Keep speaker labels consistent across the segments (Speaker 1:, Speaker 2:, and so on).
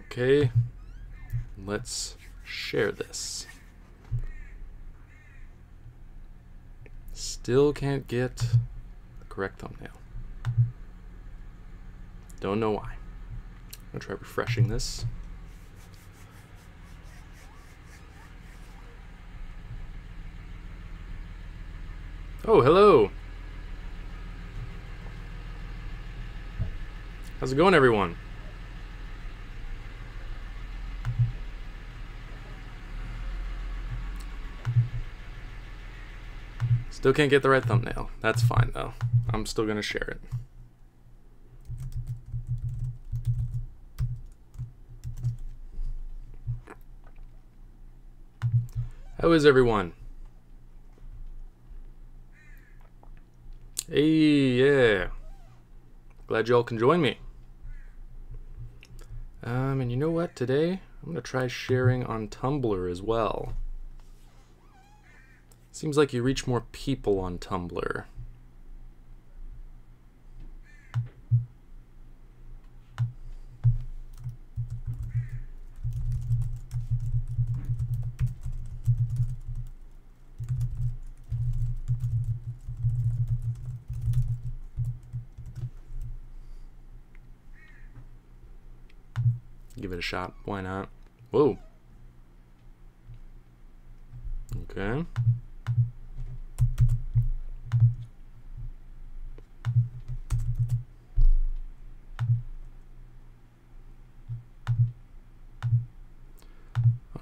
Speaker 1: Okay, let's share this. Still can't get the correct thumbnail. Don't know why. I'm gonna try refreshing this. Oh, hello. How's it going, everyone? Still can't get the right thumbnail. That's fine, though. I'm still gonna share it. How is everyone? Hey, yeah. Glad y'all can join me. And you know what? Today, I'm gonna try sharing on Tumblr as well. Seems like you reach more people on Tumblr. Give it a shot. Why not? Whoa. Okay.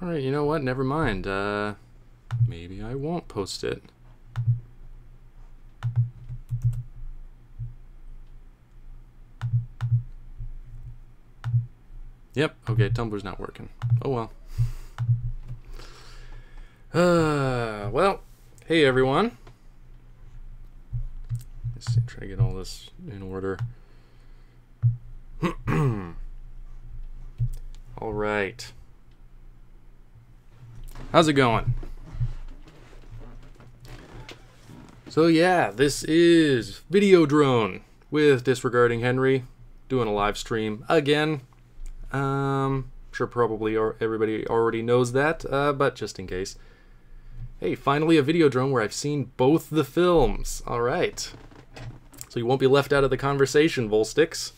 Speaker 1: Alright, you know what? Never mind. Maybe I won't post it. Yep, okay, Tumblr's not working. Oh well. Well, hey everyone. Let's see, try to get all this in order. Alright. How's it going? So yeah, this is Video Drone with DisRegarding Henry, doing a live stream again. Sure probably everybody already knows that, but just in case. Hey, finally a video drone where I've seen both the films. Alright. So you won't be left out of the conversation, Volsticks.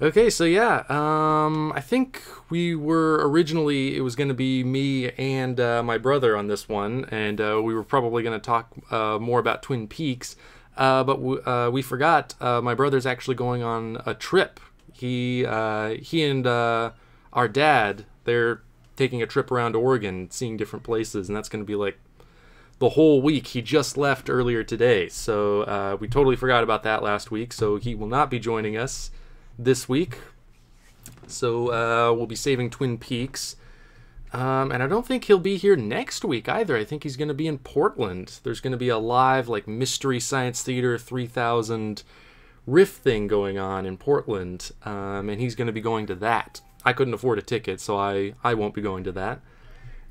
Speaker 1: Okay, so yeah, I think we were originally, it was going to be me and my brother on this one, and we were probably going to talk more about Twin Peaks. But we forgot, my brother's actually going on a trip. He and our dad, they're taking a trip around Oregon, seeing different places, and that's going to be like the whole week. He just left earlier today, so we totally forgot about that last week, so he will not be joining us this week. So we'll be saving Twin Peaks. And I don't think he'll be here next week either. I think he's going to be in Portland. There's going to be a live, like, Mystery Science Theater 3000 riff thing going on in Portland. And he's going to be going to that. I couldn't afford a ticket, so I won't be going to that.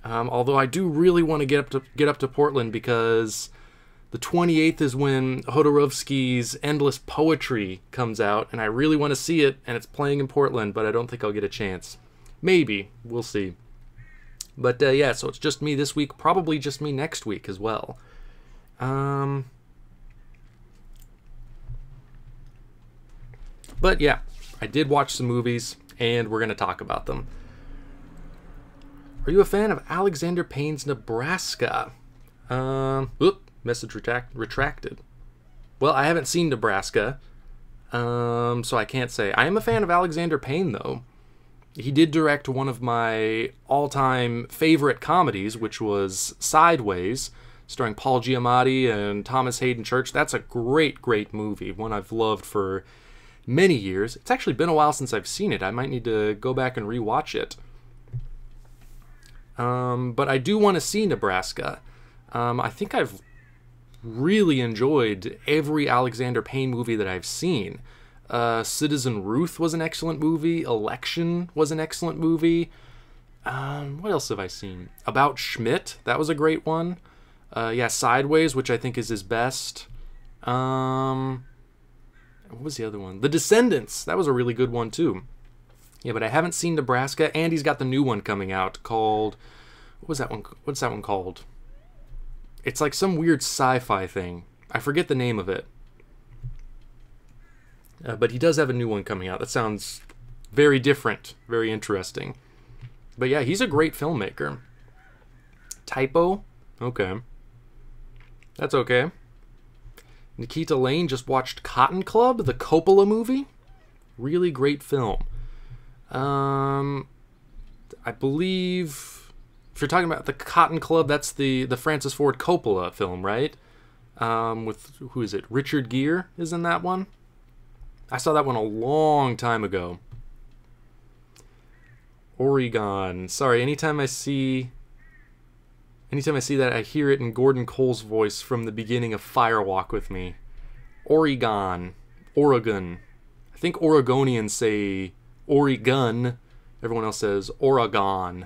Speaker 1: Although I do really want to get up to Portland because the 28th is when Jodorowsky's Endless Poetry comes out, and I really want to see it, and it's playing in Portland, but I don't think I'll get a chance. Maybe. We'll see. But yeah, so it's just me this week, probably just me next week as well. But yeah, I did watch some movies, and we're going to talk about them. Are you a fan of Alexander Payne's Nebraska? Message retracted. Well, I haven't seen Nebraska, so I can't say. I am a fan of Alexander Payne, though. He did direct one of my all-time favorite comedies, which was Sideways, starring Paul Giamatti and Thomas Hayden Church. That's a great, great movie, one I've loved for many years. It's actually been a while since I've seen it. I might need to go back and rewatch it. But I do want to see Nebraska. I think I've really enjoyed every Alexander Payne movie that I've seen. Citizen Ruth was an excellent movie. Election was an excellent movie. What else have I seen? About Schmidt, that was a great one. Yeah, Sideways, which I think is his best. What What was the other one? The Descendants. That was a really good one too. Yeah, but I haven't seen Nebraska, and he's got the new one coming out called... What was that one? What's that one called? It's like some weird sci-fi thing. I forget the name of it. But he does have a new one coming out. That sounds very different, very interesting. But yeah, he's a great filmmaker. Typo? Okay. That's okay. Nikita Lane just watched Cotton Club, the Coppola movie. Really great film. I believe, if you're talking about the Cotton Club, that's the Francis Ford Coppola film, right? With, who is it? Richard Gere is in that one. I saw that one a long time ago. Oregon. Sorry, anytime I see that, I hear it in Gordon Cole's voice from the beginning of Fire Walk with Me. Oregon. Oregon. I think Oregonians say Oregon. Everyone else says Oregon.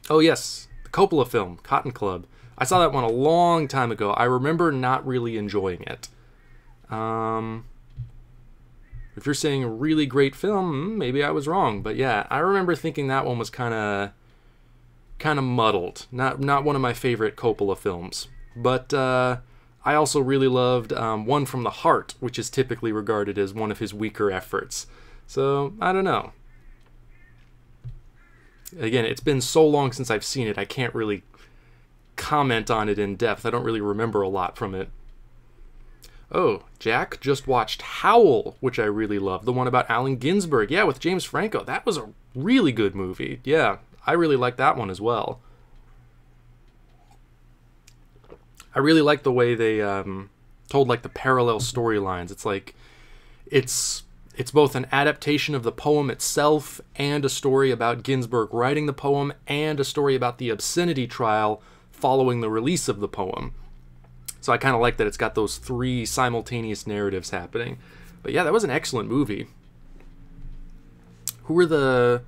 Speaker 1: Oh yes, the Coppola film, Cotton Club. I saw that one a long time ago. I remember not really enjoying it. If you're saying a really great film, maybe I was wrong. But yeah, I remember thinking that one was kind of muddled. Not one of my favorite Coppola films. But I also really loved One from the Heart, which is typically regarded as one of his weaker efforts. So, I don't know. Again, it's been so long since I've seen it, I can't really comment on it in depth. I don't really remember a lot from it. Oh, Jack just watched Howl, which I really love. The one about Allen Ginsberg. Yeah, with James Franco. That was a really good movie. Yeah, I really liked that one as well. I really like the way they told like the parallel storylines. It's like it's both an adaptation of the poem itself and a story about Ginsberg writing the poem and a story about the obscenity trial following the release of the poem. So I kind of like that it's got those three simultaneous narratives happening. But yeah, that was an excellent movie. Who were there's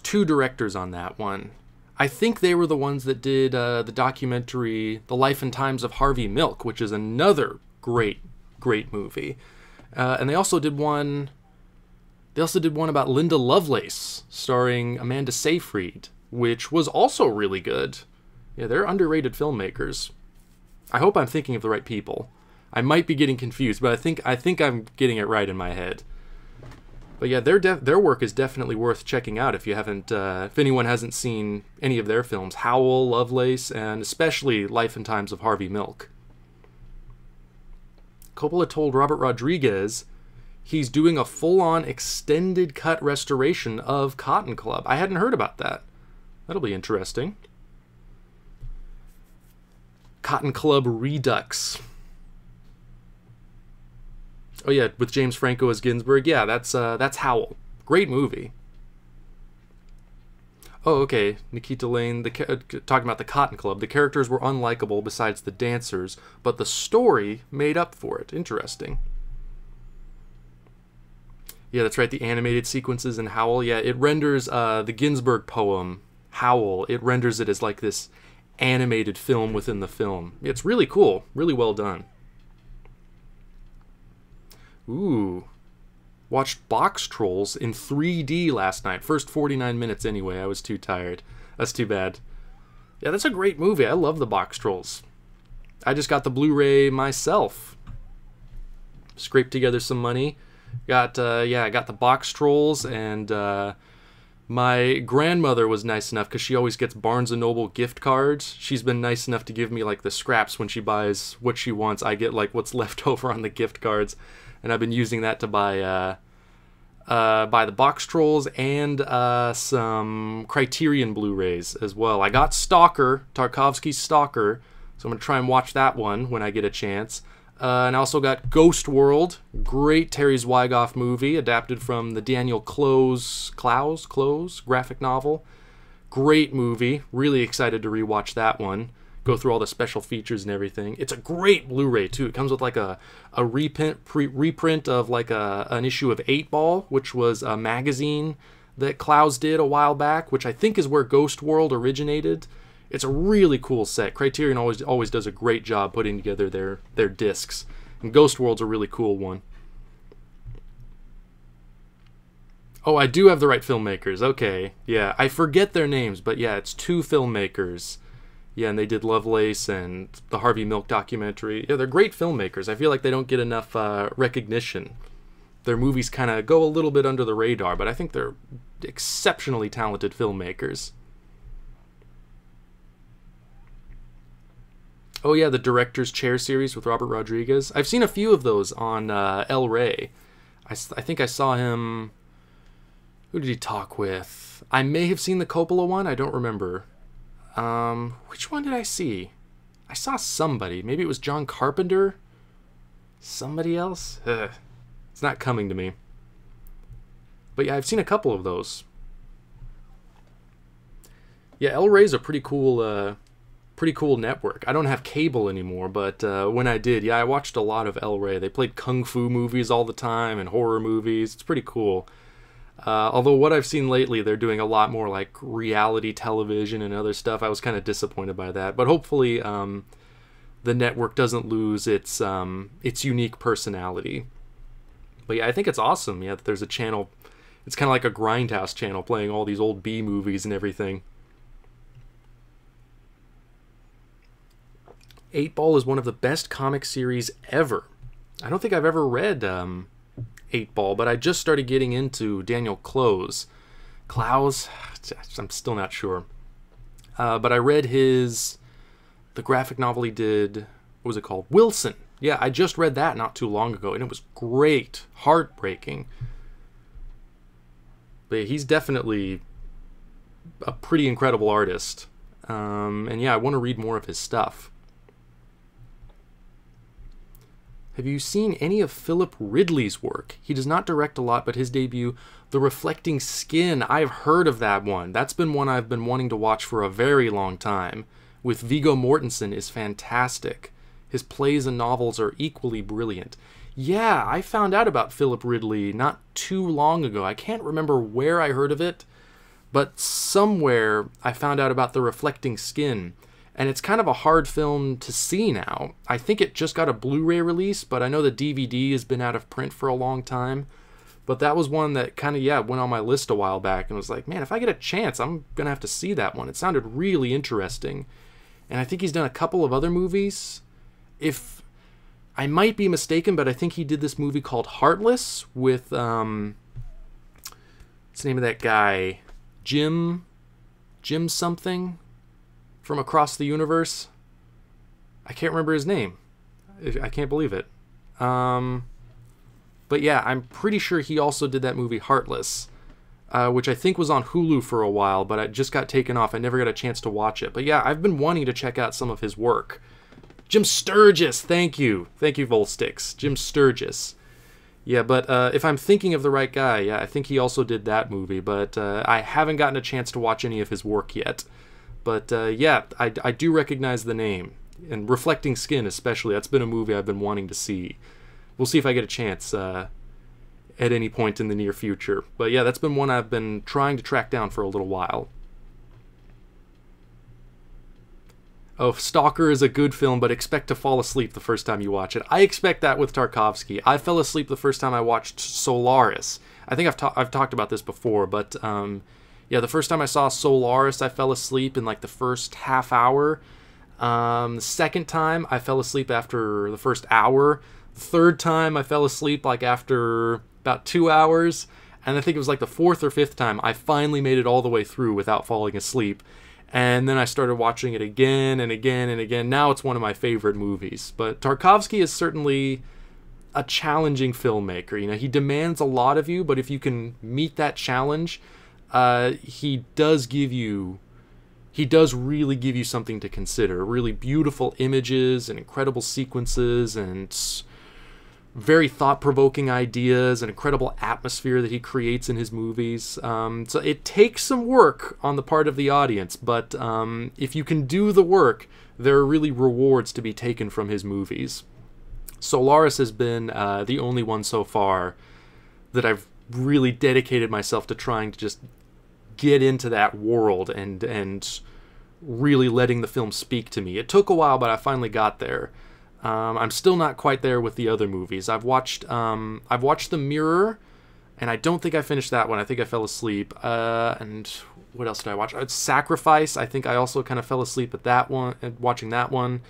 Speaker 1: two directors on that one. I think they were the ones that did the documentary The Life and Times of Harvey Milk, which is another great movie. And they also did one about Linda Lovelace, starring Amanda Seyfried, which was also really good. Yeah, they're underrated filmmakers. I hope I'm thinking of the right people. I might be getting confused, but I think I'm getting it right in my head. But yeah, their work is definitely worth checking out if you haven't, if anyone hasn't seen any of their films. Howl, Lovelace, and especially Life and Times of Harvey Milk. Coppola told Robert Rodriguez he's doing a full-on extended cut restoration of Cotton Club. I hadn't heard about that. That'll be interesting. Cotton Club Redux. Oh yeah, with James Franco as Ginsberg. Yeah, that's Howl. Great movie. Oh, okay. Nikita Lane, talking about the Cotton Club. The characters were unlikable besides the dancers, but the story made up for it. Interesting. Yeah, that's right. The animated sequences in Howl. Yeah, it renders the Ginsberg poem, Howl, it renders it as like this animated film within the film. It's really cool. Really well done. Ooh. Watched Box Trolls in 3D last night. First 49 minutes anyway. I was too tired. That's too bad. Yeah, that's a great movie. I love the Box Trolls. I just got the Blu-ray myself. Scraped together some money. I got the Box Trolls, and my grandmother was nice enough, because she always gets Barnes & Noble gift cards. She's been nice enough to give me like the scraps when she buys what she wants. I get like what's left over on the gift cards, and I've been using that to buy the Box Trolls and some Criterion Blu-rays as well. I got Stalker, Tarkovsky's Stalker, so I'm going to try and watch that one when I get a chance. And I also got Ghost World, great Terry Zwigoff movie, adapted from the Daniel Clowes graphic novel. Great movie, really excited to rewatch that one. Go through all the special features and everything. It's a great Blu-ray too. It comes with like a reprint of like an issue of 8 Ball, which was a magazine that Clowes did a while back, which I think is where Ghost World originated. It's a really cool set. Criterion always does a great job putting together their discs. And Ghost World's a really cool one. Oh, I do have the right filmmakers. Okay, yeah. I forget their names, but yeah, it's 2 filmmakers. Yeah, and they did Lovelace and the Harvey Milk documentary. Yeah, they're great filmmakers. I feel like they don't get enough recognition. Their movies kind of go a little bit under the radar, but I think they're exceptionally talented filmmakers. Oh yeah, the Director's Chair series with Robert Rodriguez. I've seen a few of those on El Rey. I think I saw him... Who did he talk with? I may have seen the Coppola one. I don't remember. Which one did I see? I saw somebody. Maybe it was John Carpenter? Somebody else? Ugh. It's not coming to me. But yeah, I've seen a couple of those. Yeah, El Rey's a pretty cool network. I don't have cable anymore, but when I did, yeah, I watched a lot of El Rey. They played kung fu movies all the time and horror movies. It's pretty cool. Although what I've seen lately, they're doing a lot more like reality television and other stuff. I was kind of disappointed by that, but hopefully the network doesn't lose its unique personality. But yeah, I think it's awesome. Yeah, that there's a channel. It's kind of like a Grindhouse channel playing all these old B movies and everything. 8 Ball is one of the best comic series ever. I don't think I've ever read 8 Ball, but I just started getting into Daniel Clowes. I'm still not sure. But I read the graphic novel he did, what was it called? Wilson. Yeah, I just read that not too long ago, and it was great. Heartbreaking. But he's definitely a pretty incredible artist. And yeah, I want to read more of his stuff. Have you seen any of Philip Ridley's work? He does not direct a lot, but his debut, The Reflecting Skin, I've heard of that one. That's been one I've been wanting to watch for a very long time. With Viggo Mortensen is fantastic. His plays and novels are equally brilliant. Yeah, I found out about Philip Ridley not too long ago. I can't remember where I heard of it, but somewhere I found out about The Reflecting Skin. And it's kind of a hard film to see now. I think it just got a Blu-ray release, but I know the DVD has been out of print for a long time. But that was one that kind of, yeah, went on my list a while back and was like, man, if I get a chance, I'm going to have to see that one. It sounded really interesting. And I think he's done a couple of other movies. If I might be mistaken, but I think he did this movie called Heartless with, what's the name of that guy? Jim something? From Across the Universe. I can't remember his name. I can't believe it. But yeah, I'm pretty sure he also did that movie Heartless, which I think was on Hulu for a while, but it just got taken off. I never got a chance to watch it. But yeah, I've been wanting to check out some of his work. Jim Sturgis, thank you. Thank you, Volstix. Jim Sturgis. Yeah, but if I'm thinking of the right guy, yeah, I think he also did that movie, but I haven't gotten a chance to watch any of his work yet. But yeah, I do recognize the name. And Reflecting Skin especially, that's been a movie I've been wanting to see. We'll see if I get a chance at any point in the near future. But yeah, that's been one I've been trying to track down for a little while. Oh, Stalker is a good film, but expect to fall asleep the first time you watch it. I expect that with Tarkovsky. I fell asleep the first time I watched Solaris. I think I've talked about this before, but... yeah, the first time I saw Solaris, I fell asleep in like the first half hour. The second time, I fell asleep after the first hour. The third time, I fell asleep like after about 2 hours. And I think it was like the fourth or fifth time, I finally made it all the way through without falling asleep. And then I started watching it again and again and again. Now it's one of my favorite movies. But Tarkovsky is certainly a challenging filmmaker. You know, he demands a lot of you, but if you can meet that challenge... he does really give you something to consider. Really beautiful images and incredible sequences and very thought-provoking ideas and incredible atmosphere that he creates in his movies. So it takes some work on the part of the audience, but if you can do the work, there are really rewards to be taken from his movies. Solaris has been the only one so far that I've really dedicated myself to trying to just get into that world and really letting the film speak to me. It took a while, but I finally got there. I'm still not quite there with the other movies. I've watched The Mirror, and I don't think I finished that one. I think I fell asleep. And what else did I watch? Sacrifice. I think I also kind of fell asleep at that one, watching that one.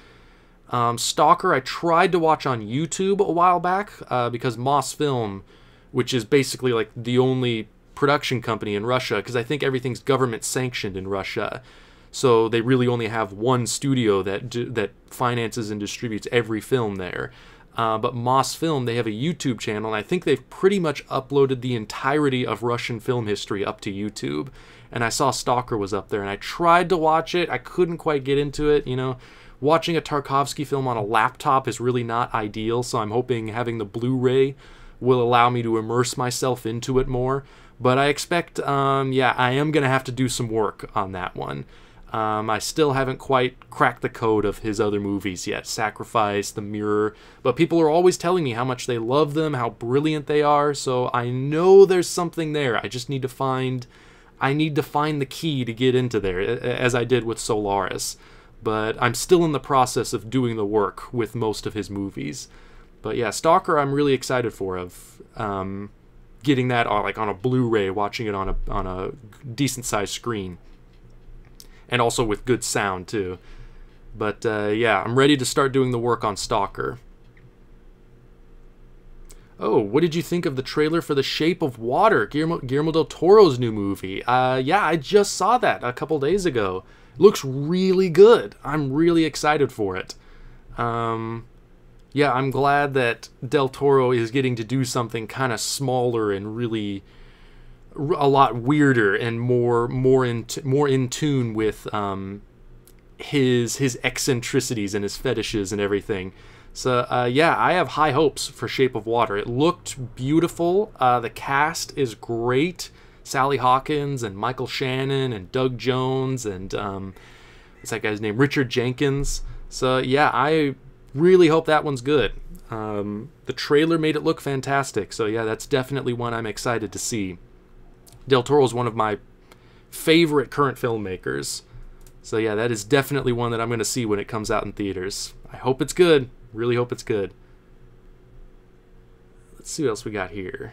Speaker 1: Stalker, I tried to watch on YouTube a while back because Moss Film, which is basically like the only production company in Russia, because I think everything's government sanctioned in Russia. So they really only have one studio that finances and distributes every film there. But Moss Film, they have a YouTube channel, and I think they've pretty much uploaded the entirety of Russian film history up to YouTube. And I saw Stalker was up there, and I tried to watch it. I couldn't quite get into it, you know. Watching a Tarkovsky film on a laptop is really not ideal, so I'm hoping having the Blu-ray will allow me to immerse myself into it more. But I expect, yeah, I am going to have to do some work on that one. I still haven't quite cracked the code of his other movies yet, Sacrifice, The Mirror, but people are always telling me how much they love them, how brilliant they are, so I know there's something there. I just need to find the key to get into there, as I did with Solaris. But I'm still in the process of doing the work with most of his movies. But yeah, Stalker I'm really excited for, of getting that on a Blu-ray, watching it on a decent-sized screen. And also with good sound, too. But, yeah, I'm ready to start doing the work on Stalker. Oh, what did you think of the trailer for The Shape of Water, Guillermo del Toro's new movie? Yeah, I just saw that a couple days ago. It looks really good. I'm really excited for it. Yeah, I'm glad that del Toro is getting to do something kind of smaller and really a lot weirder and more in tune with his eccentricities and his fetishes and everything. So yeah, I have high hopes for Shape of Water. It looked beautiful. The cast is great. Sally Hawkins and Michael Shannon and Doug Jones and what's that guy's name? Richard Jenkins. So yeah, I really hope that one's good. The trailer made it look fantastic. So yeah, that's definitely one I'm excited to see. Del Toro is one of my favorite current filmmakers. So yeah, that is definitely one that I'm going to see when it comes out in theaters. I hope it's good. Really hope it's good. Let's see what else we got here.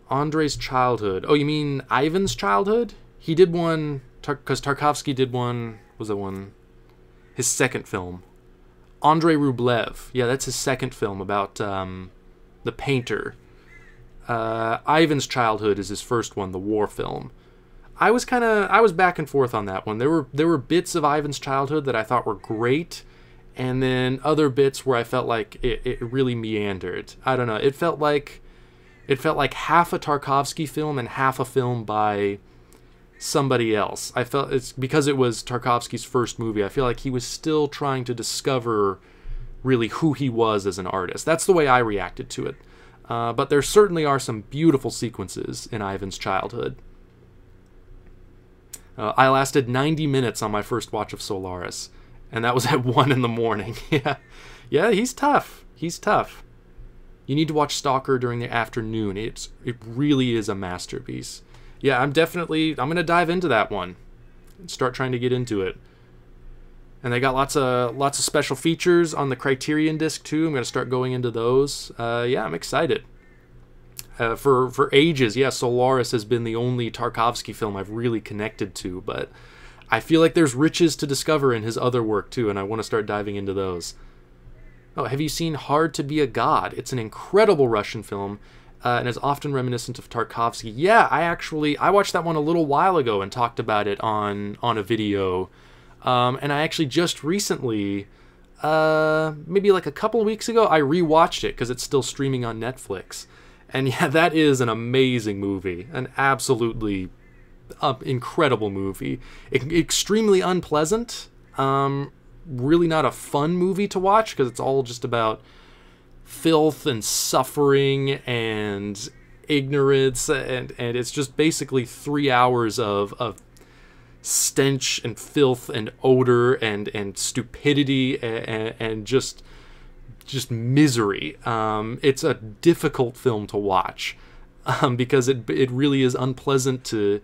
Speaker 1: Andre's childhood. Oh, you mean Ivan's childhood? He did one, because Tarkovsky did one, was it one? His second film. Andrei Rublev. Yeah, that's his second film about the painter. Ivan's childhood is his first one, the war film. I was back and forth on that one. There were bits of Ivan's childhood that I thought were great, and then other bits where I felt like it really meandered. I don't know. It felt like half a Tarkovsky film and half a film by somebody else. I felt it's because it was Tarkovsky's first movie. I feel like he was still trying to discover really who he was as an artist. That's the way I reacted to it. But there certainly are some beautiful sequences in Ivan's childhood. I lasted 90 minutes on my first watch of Solaris, and that was at 1 in the morning. Yeah, he's tough. He's tough. You need to watch Stalker during the afternoon. It really is a masterpiece. Yeah, I'm going to dive into that one and start trying to get into it. And they got lots of special features on the Criterion disc too. I'm going to start going into those. Yeah, I'm excited. For ages, yeah, Solaris has been the only Tarkovsky film I've really connected to, but I feel like there's riches to discover in his other work too, and I want to start diving into those. Oh, have you seen Hard to Be a God? It's an incredible Russian film, and is often reminiscent of Tarkovsky. Yeah, I watched that one a little while ago and talked about it on a video. And I actually just recently, maybe like a couple of weeks ago, I rewatched it because it's still streaming on Netflix. And yeah, that is an amazing movie. An absolutely incredible movie. Extremely unpleasant. Really not a fun movie to watch because it's all just about filth and suffering and ignorance. And it's just basically 3 hours of stench and filth and odor and stupidity and just misery. It's a difficult film to watch because it really is unpleasant to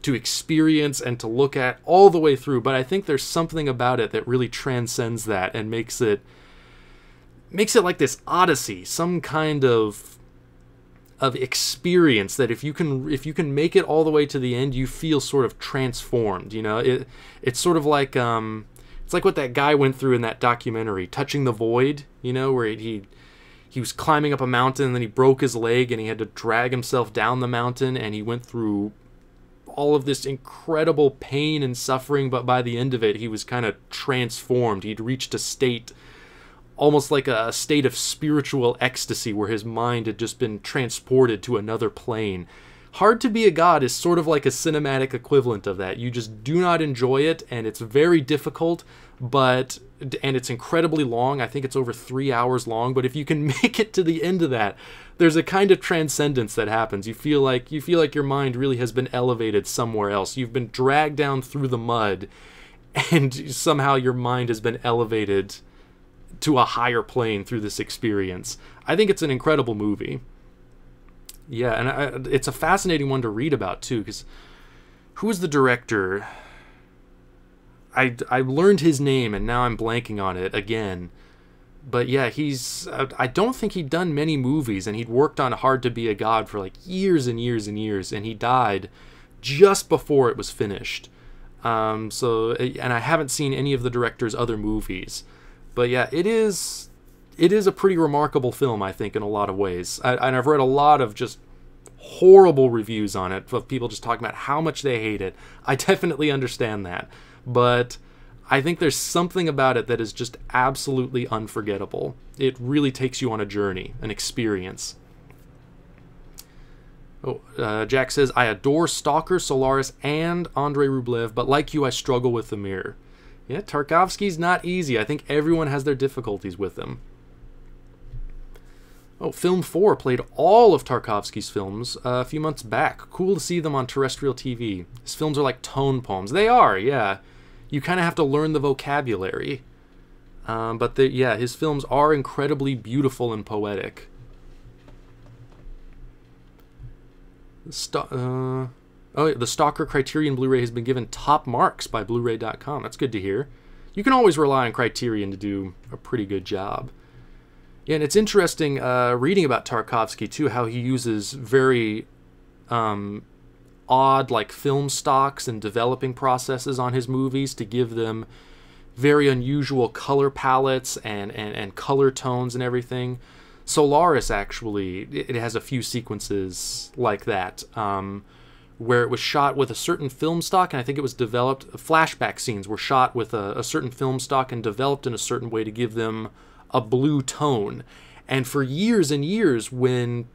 Speaker 1: to experience and to look at all the way through. But I think there's something about it that really transcends that and makes it like this odyssey, some kind of experience that if you can make it all the way to the end, you feel sort of transformed. You know, it's sort of like it's like what that guy went through in that documentary, Touching the Void. You know, where he was climbing up a mountain and then he broke his leg and he had to drag himself down the mountain, and he went through all of this incredible pain and suffering, but by the end of it, he was kind of transformed. He'd reached a state, almost like a state of spiritual ecstasy, where his mind had just been transported to another plane. Hard to Be a God is sort of like a cinematic equivalent of that. You just do not enjoy it, and it's very difficult, and it's incredibly long. I think it's over 3 hours long, but if you can make it to the end of that, there's a kind of transcendence that happens. You feel like your mind really has been elevated somewhere else. You've been dragged down through the mud, and somehow your mind has been elevated to a higher plane through this experience. I think it's an incredible movie. Yeah, and it's a fascinating one to read about too, because who was the director? I learned his name and now I'm blanking on it again. But yeah, I don't think he'd done many movies, and he'd worked on Hard to Be a God for like years and years and years, and he died just before it was finished. And I haven't seen any of the director's other movies. But yeah, it is a pretty remarkable film, I think, in a lot of ways. And I've read a lot of just horrible reviews on it, of people just talking about how much they hate it. I definitely understand that. But I think there's something about it that is just absolutely unforgettable. It really takes you on a journey, an experience. Jack says, I adore Stalker, Solaris, and Andrei Rublev, but like you, I struggle with The Mirror. Yeah, Tarkovsky's not easy. I think everyone has their difficulties with him. Film 4 played all of Tarkovsky's films a few months back. Cool to see them on terrestrial TV. His films are like tone poems. They are, yeah. You kind of have to learn the vocabulary. But his films are incredibly beautiful and poetic. The Stalker Criterion Blu-ray has been given top marks by Blu-ray.com. That's good to hear. You can always rely on Criterion to do a pretty good job. Yeah, and it's interesting reading about Tarkovsky, too, how he uses very odd, like, film stocks and developing processes on his movies to give them very unusual color palettes and color tones and everything. Solaris, actually, it has a few sequences like that, where it was shot with a certain film stock, and I think it was developed, flashback scenes were shot with a certain film stock and developed in a certain way to give them a blue tone. And for years and years, when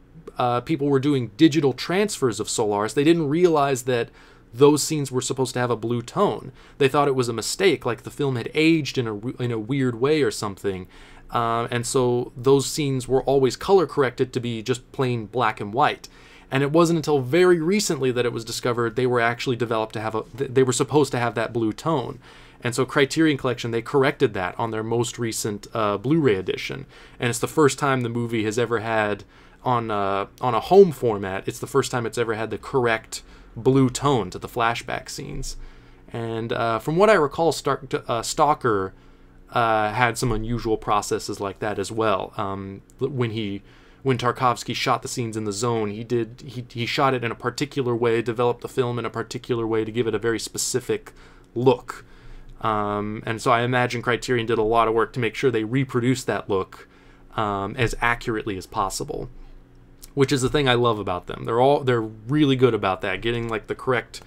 Speaker 1: people were doing digital transfers of Solaris, they didn't realize that those scenes were supposed to have a blue tone. They thought it was a mistake, like the film had aged in a weird way or something. And so those scenes were always color corrected to be just plain black and white. And it wasn't until very recently that it was discovered they were actually developed to have they were supposed to have that blue tone. And so Criterion Collection, they corrected that on their most recent Blu-ray edition. And it's the first time the movie has ever had, on a home format, it's the first time it's ever had the correct blue tone to the flashback scenes. And from what I recall, Stalker had some unusual processes like that as well. When Tarkovsky shot the scenes in the zone, he shot it in a particular way, developed the film in a particular way to give it a very specific look. And so I imagine Criterion did a lot of work to make sure they reproduced that look as accurately as possible, which is the thing I love about them. They're really good about that, getting like the correct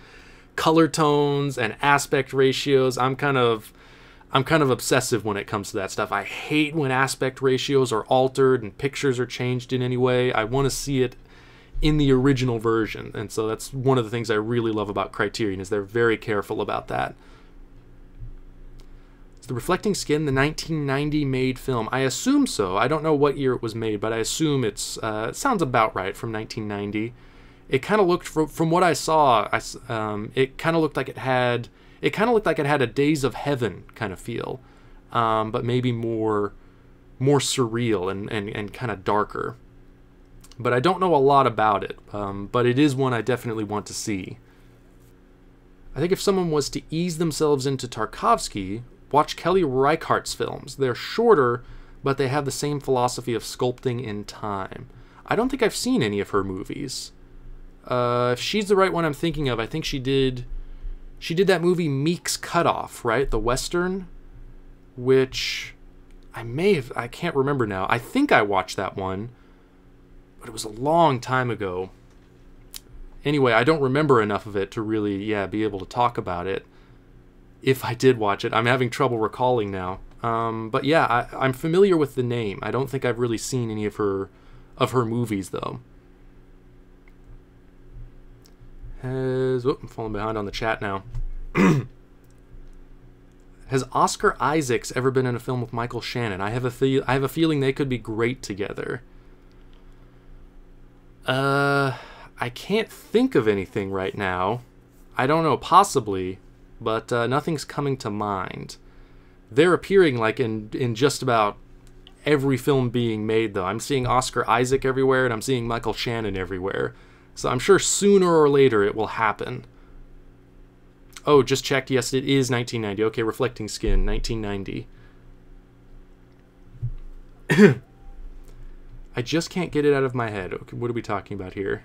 Speaker 1: color tones and aspect ratios. I'm kind of obsessive when it comes to that stuff. I hate when aspect ratios are altered and pictures are changed in any way. I want to see it in the original version. And so that's one of the things I really love about Criterion, is they're very careful about that. Is The Reflecting Skin the 1990 made film? I assume so. I don't know what year it was made, but I assume it sounds about right, from 1990. It kind of looked, from what I saw, it kind of looked like it had a Days of Heaven kind of feel, but maybe more surreal and kind of darker. But I don't know a lot about it, but it is one I definitely want to see. I think if someone was to ease themselves into Tarkovsky, watch Kelly Reichardt's films. They're shorter, but they have the same philosophy of sculpting in time. I don't think I've seen any of her movies. If she's the right one I'm thinking of, I think she did that movie Meek's Cutoff, right? The Western, which I can't remember now. I think I watched that one, but it was a long time ago. Anyway, I don't remember enough of it to really, be able to talk about it. If I did watch it, I'm having trouble recalling now. But yeah, I'm familiar with the name. I don't think I've really seen any of her movies, though. I'm falling behind on the chat now. Has Oscar Isaacs ever been in a film with Michael Shannon? I have a feeling they could be great together. I can't think of anything right now. I don't know, possibly, but nothing's coming to mind. They're appearing like in just about every film being made, though. I'm seeing Oscar Isaac everywhere, and I'm seeing Michael Shannon everywhere. So I'm sure sooner or later it will happen. Oh, just checked. Yes, it is 1990. Okay, Reflecting Skin, 1990. I just can't get it out of my head. Okay, what are we talking about here?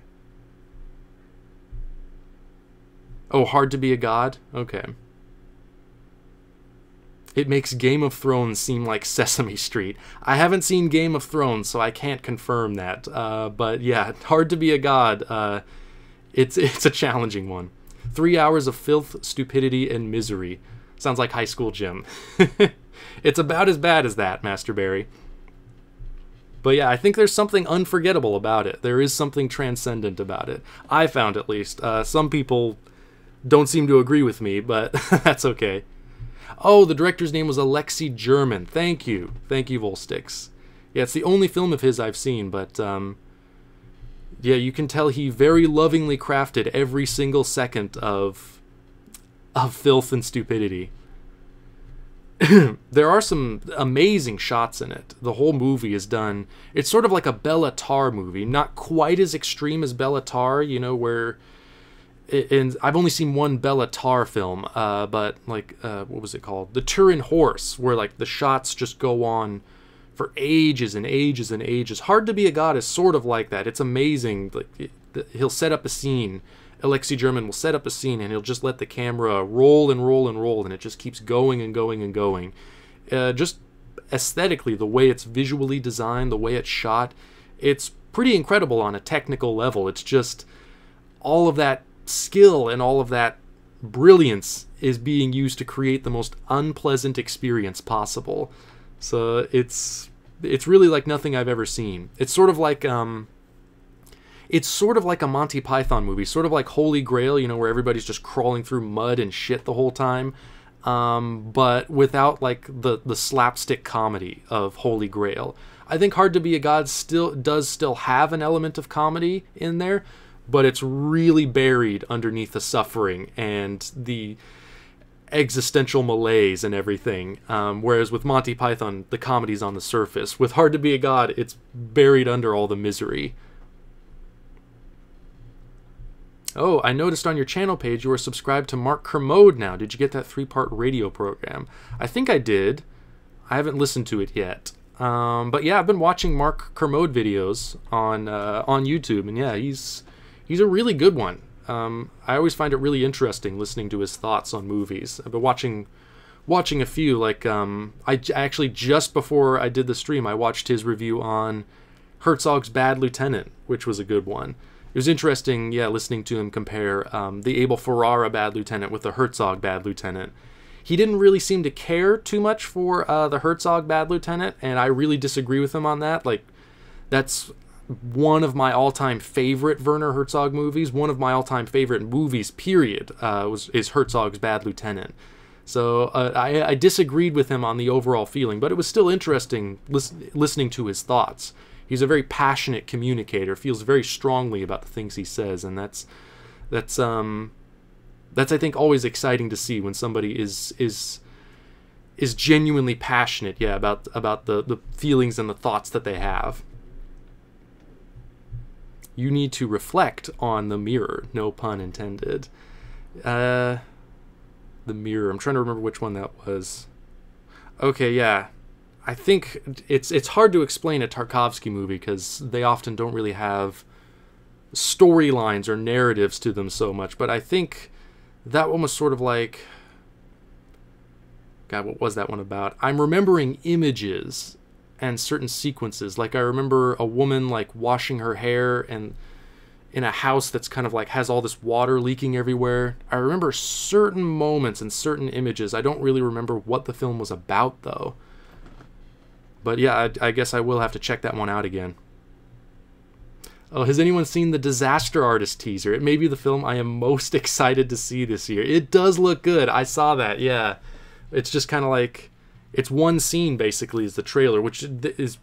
Speaker 1: Oh, Hard to Be a God? Okay. It makes Game of Thrones seem like Sesame Street. I haven't seen Game of Thrones, so I can't confirm that. But yeah, Hard to Be a God. It's a challenging one. 3 hours of filth, stupidity, and misery. Sounds like high school gym. It's about as bad as that, Master Barry. But yeah, I think there's something unforgettable about it. There is something transcendent about it. I found, at least. Some people don't seem to agree with me, but that's okay. Oh, the director's name was Alexei German. Thank you. Thank you, Volstix. Yeah, it's the only film of his I've seen, but yeah, you can tell he very lovingly crafted every single second of filth and stupidity. There are some amazing shots in it. The whole movie is done. It's sort of like a Bela Tarr movie. Not quite as extreme as Bela Tarr, you know, where... And I've only seen one Bela Tarr film, but like, what was it called? The Turin Horse, where like the shots just go on for ages and ages and ages. Hard to Be a God is sort of like that. It's amazing. Like he'll set up a scene. Alexei German will set up a scene and he'll just let the camera roll and roll and roll, and it just keeps going and going and going. Just aesthetically, the way it's visually designed, the way it's shot, it's pretty incredible on a technical level. It's just all of that skill and all of that brilliance is being used to create the most unpleasant experience possible. So it's really like nothing I've ever seen. It's sort of like a Monty Python movie, sort of like Holy Grail, you know, where everybody's just crawling through mud and shit the whole time, but without like the slapstick comedy of Holy Grail. I think Hard to Be a God does still have an element of comedy in there, but it's really buried underneath the suffering and the existential malaise and everything. Whereas with Monty Python, the comedy's on the surface. With Hard to Be a God, it's buried under all the misery. Oh, I noticed on your channel page you were subscribed to Mark Kermode now. Did you get that 3-part radio program? I think I did. I haven't listened to it yet. But yeah, I've been watching Mark Kermode videos on YouTube, and yeah, he's a really good one. I always find it really interesting listening to his thoughts on movies. I've been watching a few, like, I actually, just before I did the stream, I watched his review on Herzog's Bad Lieutenant, which was a good one. It was interesting, yeah, listening to him compare the Abel Ferrara Bad Lieutenant with the Herzog Bad Lieutenant. He didn't really seem to care too much for the Herzog Bad Lieutenant, and I really disagree with him on that. Like, that's one of my all-time favorite Werner Herzog movies. One of my all-time favorite movies, period, is Herzog's Bad Lieutenant. So I disagreed with him on the overall feeling, but it was still interesting listening to his thoughts. He's a very passionate communicator, feels very strongly about the things he says, and that's I think always exciting to see when somebody is genuinely passionate, yeah, about the feelings and the thoughts that they have. You need to reflect on the mirror, no pun intended. The Mirror. I'm trying to remember which one that was. Okay, yeah. I think it's hard to explain a Tarkovsky movie because they often don't really have storylines or narratives to them so much. But I think that one was sort of like... God, what was that one about? I'm remembering images and certain sequences. Like I remember a woman like washing her hair and in a house that's kind of like has all this water leaking everywhere. I remember certain moments and certain images. I don't really remember what the film was about though. But yeah, I guess I will have to check that one out again. Oh, has anyone seen the Disaster Artist teaser? It may be the film I am most excited to see this year. It does look good. I saw that, yeah. It's just kind of like, it's one scene basically is the trailer, which is,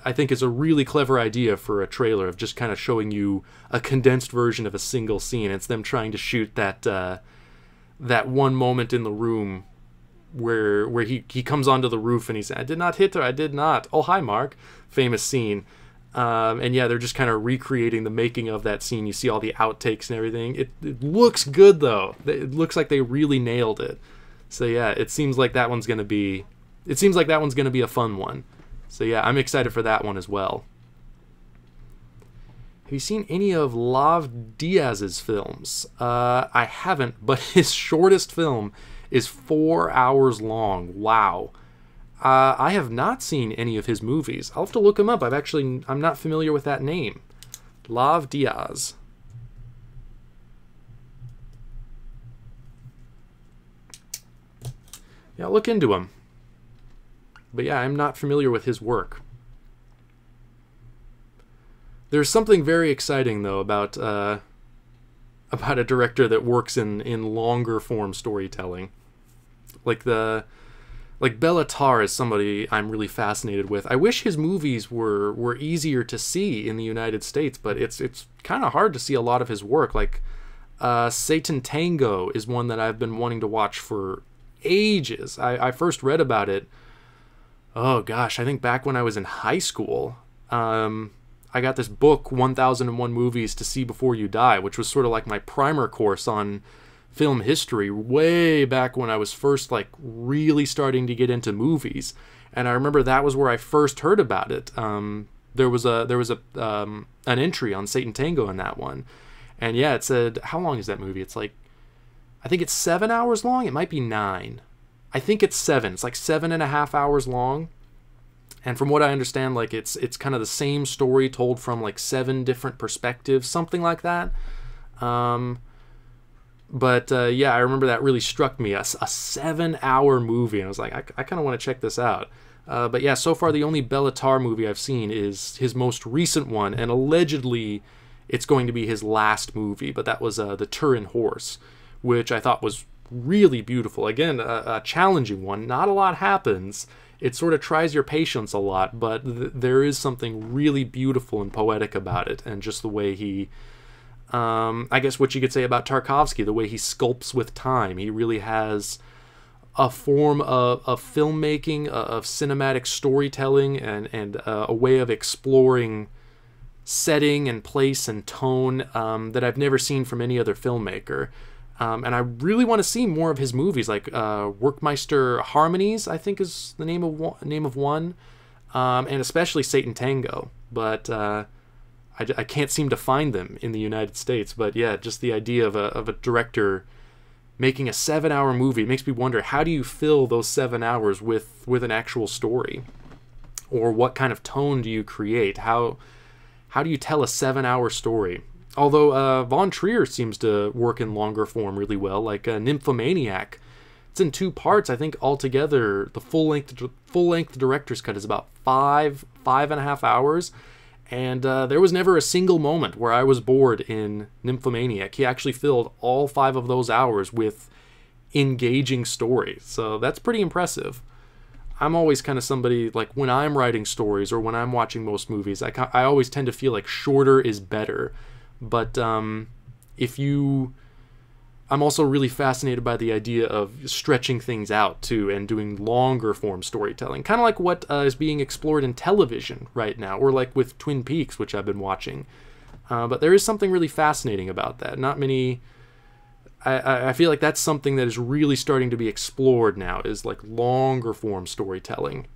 Speaker 1: I think, is a really clever idea for a trailer of just kind of showing you a condensed version of a single scene. It's them trying to shoot that that one moment in the room where he comes onto the roof and he's, I did not hit her, I did not. Oh, hi, Mark. Famous scene. And yeah, they're just kind of recreating the making of that scene. You see all the outtakes and everything. It looks good, though. It looks like they really nailed it. So yeah, it seems like that one's going to be... It seems like that one's going to be a fun one. So yeah, I'm excited for that one as well. Have you seen any of Lav Diaz's films? I haven't, but his shortest film is 4 hours long. Wow. I have not seen any of his movies. I'll have to look him up. I'm not familiar with that name. Lav Diaz. Yeah, I'll look into him. But yeah, I'm not familiar with his work. There's something very exciting though about a director that works in longer form storytelling. Like Bela Tarr is somebody I'm really fascinated with. I wish his movies were easier to see in the United States, but it's kind of hard to see a lot of his work. Like Satan Tango is one that I've been wanting to watch for ages. I first read about it, oh gosh, I think back when I was in high school. I got this book, 1001 Movies to See Before You Die, which was sort of like my primer course on film history way back when I was first like really starting to get into movies. And I remember that was where I first heard about it. There was an entry on Satan Tango in that one. And yeah, it said, how long is that movie? It's like, I think it's 7 hours long. It might be 9. I think it's 7. It's like 7.5 hours long. And from what I understand, like it's kind of the same story told from like 7 different perspectives, something like that. But yeah, I remember that really struck me, a 7-hour movie. And I was like, I kind of want to check this out. But yeah, so far the only Bela Tarr movie I've seen is his most recent one, and allegedly it's going to be his last movie. But that was The Turin Horse, which I thought was really beautiful. Again, a challenging one. Not a lot happens. It sort of tries your patience a lot, but there is something really beautiful and poetic about it, and just the way he, I guess what you could say about Tarkovsky, the way he sculpts with time. He really has a form of filmmaking, of cinematic storytelling, and a way of exploring setting and place and tone that I've never seen from any other filmmaker. And I really want to see more of his movies, like Werkmeister Harmonies, I think is the name of one, and especially Satan Tango. But I can't seem to find them in the United States. But yeah, just the idea of a director making a 7-hour movie, it makes me wonder, how do you fill those 7 hours with an actual story? Or what kind of tone do you create? How do you tell a 7-hour story? Although Von Trier seems to work in longer form really well, like Nymphomaniac. It's in 2 parts. I think altogether the full-length director's cut is about 5.5 hours. And there was never a single moment where I was bored in Nymphomaniac. He actually filled all 5 of those hours with engaging stories. So that's pretty impressive. I'm always kind of somebody, like when I'm writing stories or when I'm watching most movies, I always tend to feel like shorter is better. But I'm also really fascinated by the idea of stretching things out too, and doing longer form storytelling, kind of like what is being explored in television right now, or like with Twin Peaks, which I've been watching. But there is something really fascinating about that. Not many I feel like that's something that is really starting to be explored now, is like longer form storytelling.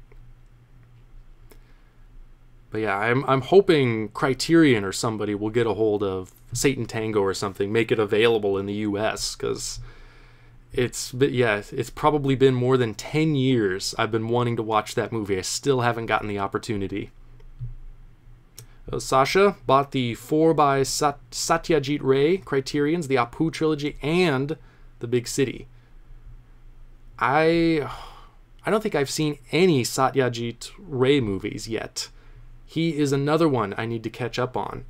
Speaker 1: But yeah, I'm hoping Criterion or somebody will get a hold of Satan Tango or something, make it available in the US, because it's probably been more than 10 years I've been wanting to watch that movie. I still haven't gotten the opportunity. Sasha bought the 4x Satyajit Ray Criterion's, the Apu trilogy, and the Big City. I don't think I've seen any Satyajit Ray movies yet. He is another one I need to catch up on.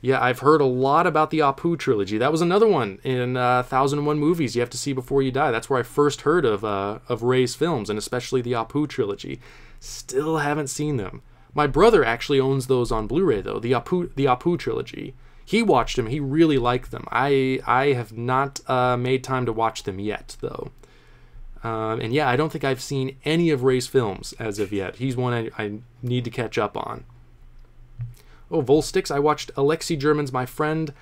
Speaker 1: Yeah, I've heard a lot about the Apu trilogy. That was another one in 1001 Movies You Have to See Before You Die. That's where I first heard of Ray's films, and especially the Apu trilogy. Still haven't seen them. My brother actually owns those on Blu-ray, though, the Apu trilogy. He watched them. He really liked them. I have not made time to watch them yet, though. And yeah, I don't think I've seen any of Ray's films as of yet. He's one I need to catch up on. Oh, Volstix, I watched Alexei German's My Friend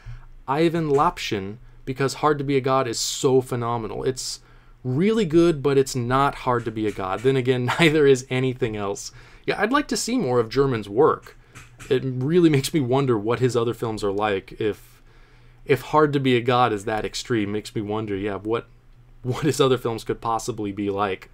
Speaker 1: Ivan Lapshin because Hard to Be a God is so phenomenal. It's really good, but it's not hard to be a god. Then again, neither is anything else. Yeah, I'd like to see more of German's work. It really makes me wonder what his other films are like. If Hard to Be a God is that extreme, makes me wonder, yeah, what his other films could possibly be like.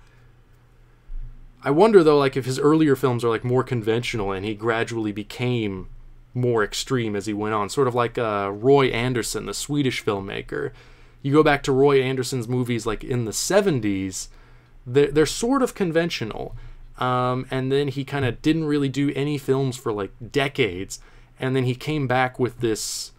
Speaker 1: I wonder, though, like if his earlier films are like more conventional and he gradually became more extreme as he went on, sort of like Roy Andersson, the Swedish filmmaker. You go back to Roy Andersson's movies like in the 70s, they're sort of conventional, and then he kind of didn't really do any films for like decades, and then he came back with this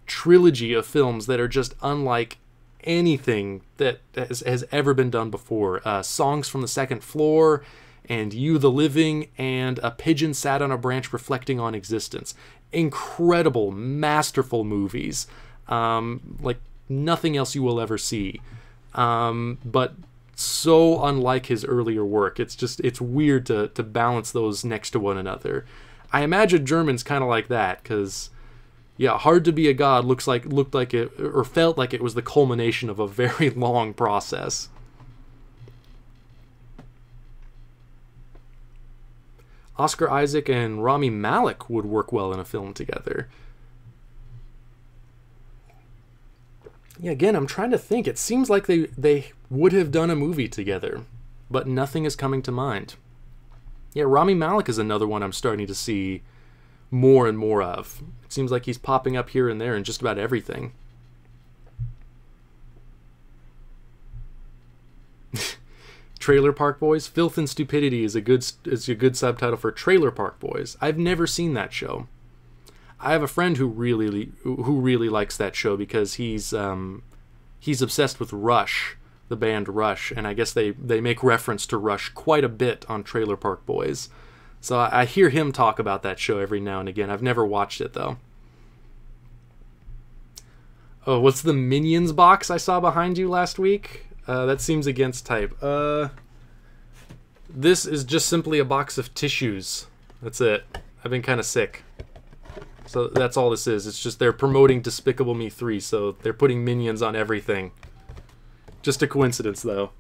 Speaker 1: trilogy of films that are just unlike anything that has ever been done before. Songs from the Second Floor, and You the Living, and A Pigeon Sat on a Branch Reflecting on Existence. Incredible, masterful movies, like nothing else you will ever see, but so unlike his earlier work. It's weird to balance those next to one another. I imagine German's kind of like that, because yeah, Hard to Be a God looked like it, or felt like it was the culmination of a very long process. Oscar Isaac and Rami Malek would work well in a film together. Yeah, again, I'm trying to think. It seems like they would have done a movie together, but nothing is coming to mind. Yeah, Rami Malek is another one I'm starting to see more and more of. It seems like he's popping up here and there in just about everything. Trailer Park Boys. Filth and Stupidity is a good subtitle for Trailer Park Boys. I've never seen that show. I have a friend who really likes that show because he's obsessed with Rush, the band Rush, and I guess they make reference to Rush quite a bit on Trailer Park Boys. So I hear him talk about that show every now and again. I've never watched it though. Oh, what's the Minions box I saw behind you last week? That seems against type. This is just simply a box of tissues. That's it. I've been kind of sick. So that's all this is. It's just they're promoting Despicable Me 3, so they're putting Minions on everything. Just a coincidence, though.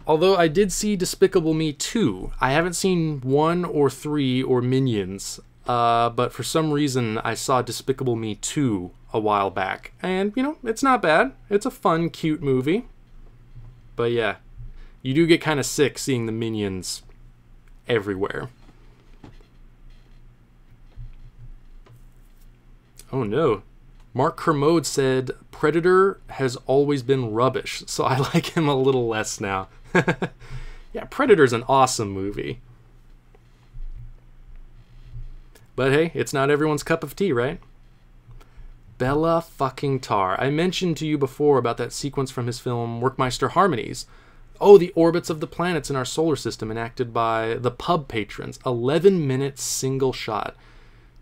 Speaker 1: Although I did see Despicable Me 2. I haven't seen 1 or 3 or Minions, but for some reason I saw Despicable Me 2 a while back. And, you know, it's not bad. It's a fun, cute movie. But yeah, you do get kind of sick seeing the Minions everywhere. Oh no. Mark Kermode said, Predator has always been rubbish, so I like him a little less now. Yeah, Predator's an awesome movie. But hey, it's not everyone's cup of tea, right? Bella fucking Tar. I mentioned to you before about that sequence from his film Workmeister Harmonies. Oh, the orbits of the planets in our solar system enacted by the pub patrons. 11-minute single shot.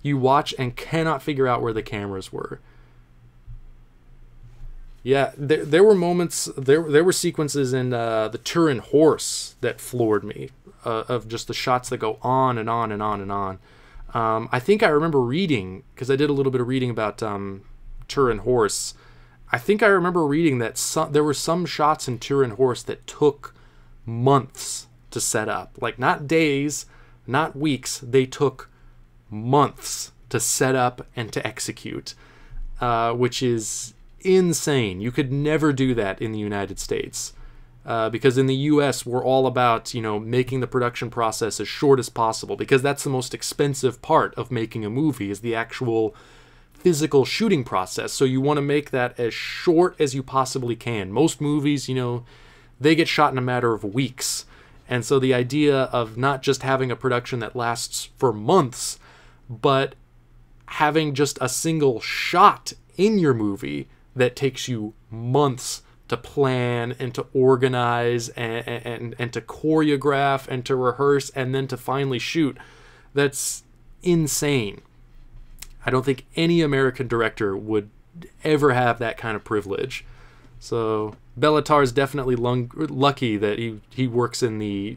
Speaker 1: You watch and cannot figure out where the cameras were. Yeah, there were moments, there were sequences in the Turin Horse that floored me, of just the shots that go on and on and on and on. I think I remember reading, because I did a little bit of reading about Turin Horse, I think I remember reading that there were some shots in Turin Horse that took months to set up. Like, not days, not weeks. They took months to set up and to execute, which is insane. You could never do that in the United States. Because in the US, we're all about, making the production process as short as possible, because that's the most expensive part of making a movie, is the actual physical shooting process. So you want to make that as short as you possibly can. Most movies, they get shot in a matter of weeks. And so the idea of not just having a production that lasts for months, but having just a single shot in your movie that takes you months to plan and to organize and to choreograph and to rehearse and then to finally shoot, that's insane. I don't think any American director would ever have that kind of privilege. So Belatar is definitely lucky that he works in the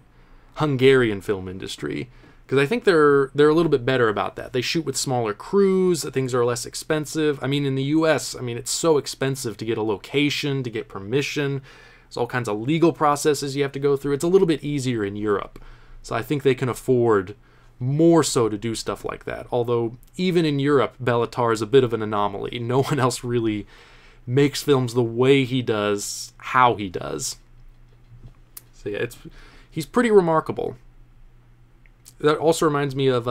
Speaker 1: Hungarian film industry, because I think they're a little bit better about that. They shoot with smaller crews, things are less expensive. I mean, in the US, it's so expensive to get a location, to get permission. There's all kinds of legal processes you have to go through. It's a little bit easier in Europe. So I think they can afford more so to do stuff like that. Although even in Europe, Belatar is a bit of an anomaly. No one else really makes films the way he does, how he does. So yeah, he's pretty remarkable. That also reminds me of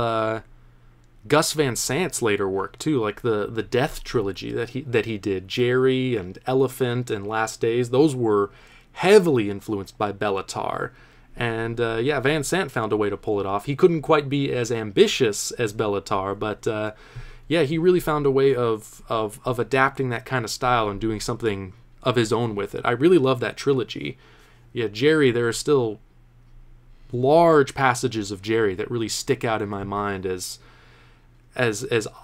Speaker 1: Gus Van Sant's later work too, like the Death trilogy that he did. Jerry and Elephant and Last Days, those were heavily influenced by Belatar. And Van Sant found a way to pull it off. He couldn't quite be as ambitious as Belatar, but he really found a way of adapting that kind of style and doing something of his own with it. I really love that trilogy. Yeah, Jerry, there are still large passages of Jerry that really stick out in my mind as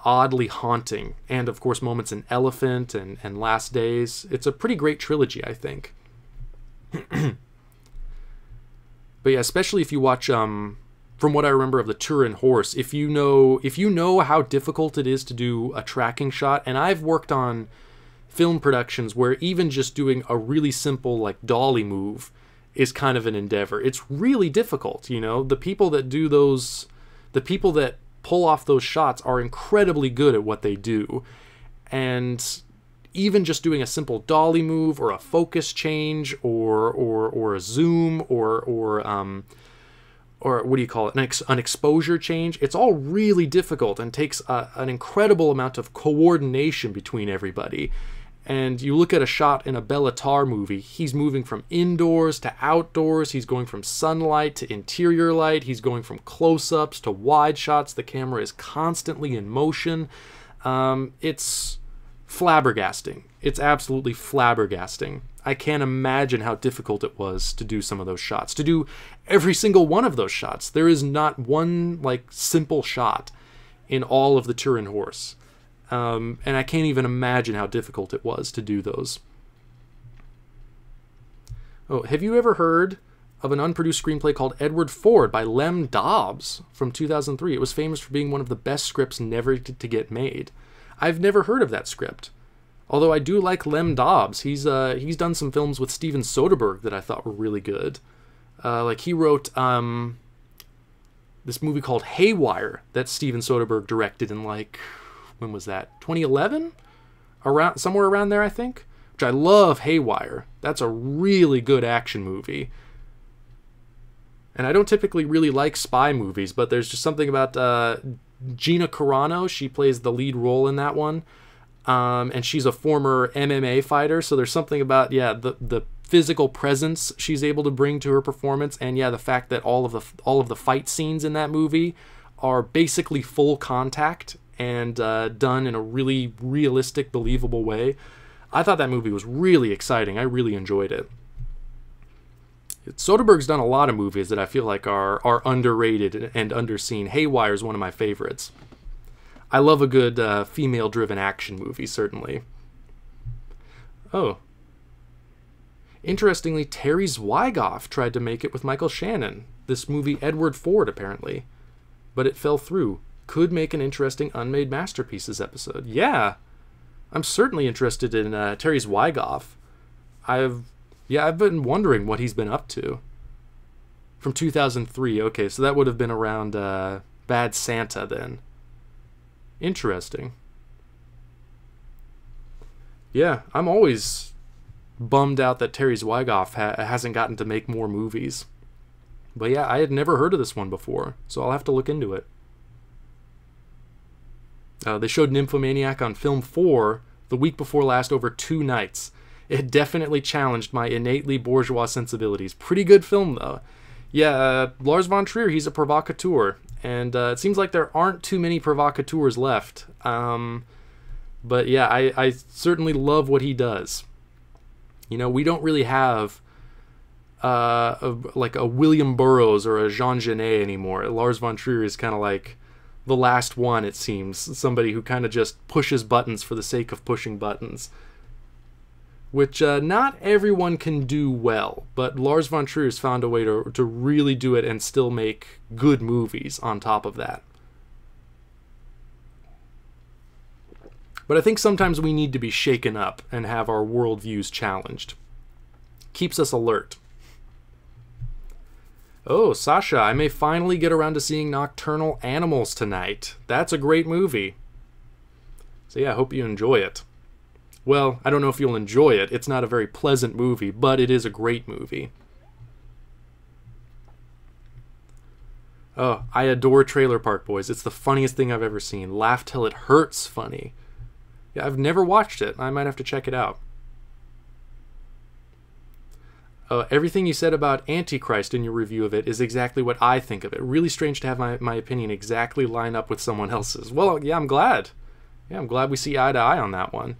Speaker 1: oddly haunting. And of course moments in Elephant and Last Days. It's a pretty great trilogy, I think. But yeah, especially if you watch, from what I remember of the Turin Horse, if you know how difficult it is to do a tracking shot, and I've worked on film productions where even just doing a really simple like dolly move is kind of an endeavor. It's really difficult, The people that pull off those shots are incredibly good at what they do. And even just doing a simple dolly move or a focus change or a zoom or what do you call it, an exposure change, it's all really difficult and takes an incredible amount of coordination between everybody. And you look at a shot in a Belatar movie, he's moving from indoors to outdoors, he's going from sunlight to interior light, he's going from close-ups to wide shots, the camera is constantly in motion. It's flabbergasting. It's absolutely flabbergasting. I can't imagine how difficult it was to do some of those shots, to do every single one of those shots. There is not one simple shot in all of the Turin Horse. And I can't even imagine how difficult it was to do those. Oh, have you ever heard of an unproduced screenplay called Edward Ford by Lem Dobbs from 2003? It was famous for being one of the best scripts never to get made. I've never heard of that script. Although I do like Lem Dobbs. He's done some films with Steven Soderbergh that I thought were really good. He wrote this movie called Haywire that Steven Soderbergh directed in when was that? 2011? Somewhere around there, I think. Which I love Haywire. That's a really good action movie. And I don't typically really like spy movies, but there's just something about Gina Carano. She plays the lead role in that one. And she's a former MMA fighter, so there's something about the physical presence she's able to bring to her performance, and the fact that all of the fight scenes in that movie are basically full contact and done in a really realistic, believable way. I thought that movie was really exciting. I really enjoyed it. Soderbergh's done a lot of movies that I feel like are underrated and underseen. Haywire is one of my favorites. I love a good female-driven action movie, certainly. Oh. Interestingly, Terry Zwigoff tried to make it with Michael Shannon. This movie, Edward Ford, apparently. But it fell through. Could make an interesting Unmade Masterpieces episode. Yeah. I'm certainly interested in Terry Zwigoff. I've been wondering what he's been up to. From 2003, okay, so that would have been around Bad Santa then. Interesting. Yeah, I'm always bummed out that Terry Zwigoff hasn't gotten to make more movies. But yeah, I had never heard of this one before, so I'll have to look into it. They showed Nymphomaniac on Film 4 the week before last over 2 nights. It definitely challenged my innately bourgeois sensibilities. Pretty good film, though. Yeah, Lars von Trier, he's a provocateur, and it seems like there aren't too many provocateurs left. But yeah, I certainly love what he does. You know, we don't really have like a William Burroughs or a Jean Genet anymore. Lars von Trier is kind of like the last one, it seems. Somebody who kind of just pushes buttons for the sake of pushing buttons. Which not everyone can do well, but Lars von Trier has found a way to really do it and still make good movies on top of that. But I think sometimes we need to be shaken up and have our worldviews challenged. Keeps us alert. Oh, Sasha, I may finally get around to seeing Nocturnal Animals tonight. That's a great movie. So yeah, I hope you enjoy it. Well, I don't know if you'll enjoy it. It's not a very pleasant movie, but it is a great movie. Oh, I adore Trailer Park Boys. It's the funniest thing I've ever seen. Laugh till it hurts funny. Yeah, I've never watched it. I might have to check it out. Everything you said about Antichrist in your review of it is exactly what I think of it. Really strange to have my opinion exactly line up with someone else's. Well, yeah, I'm glad. Yeah, I'm glad we see eye to eye on that one.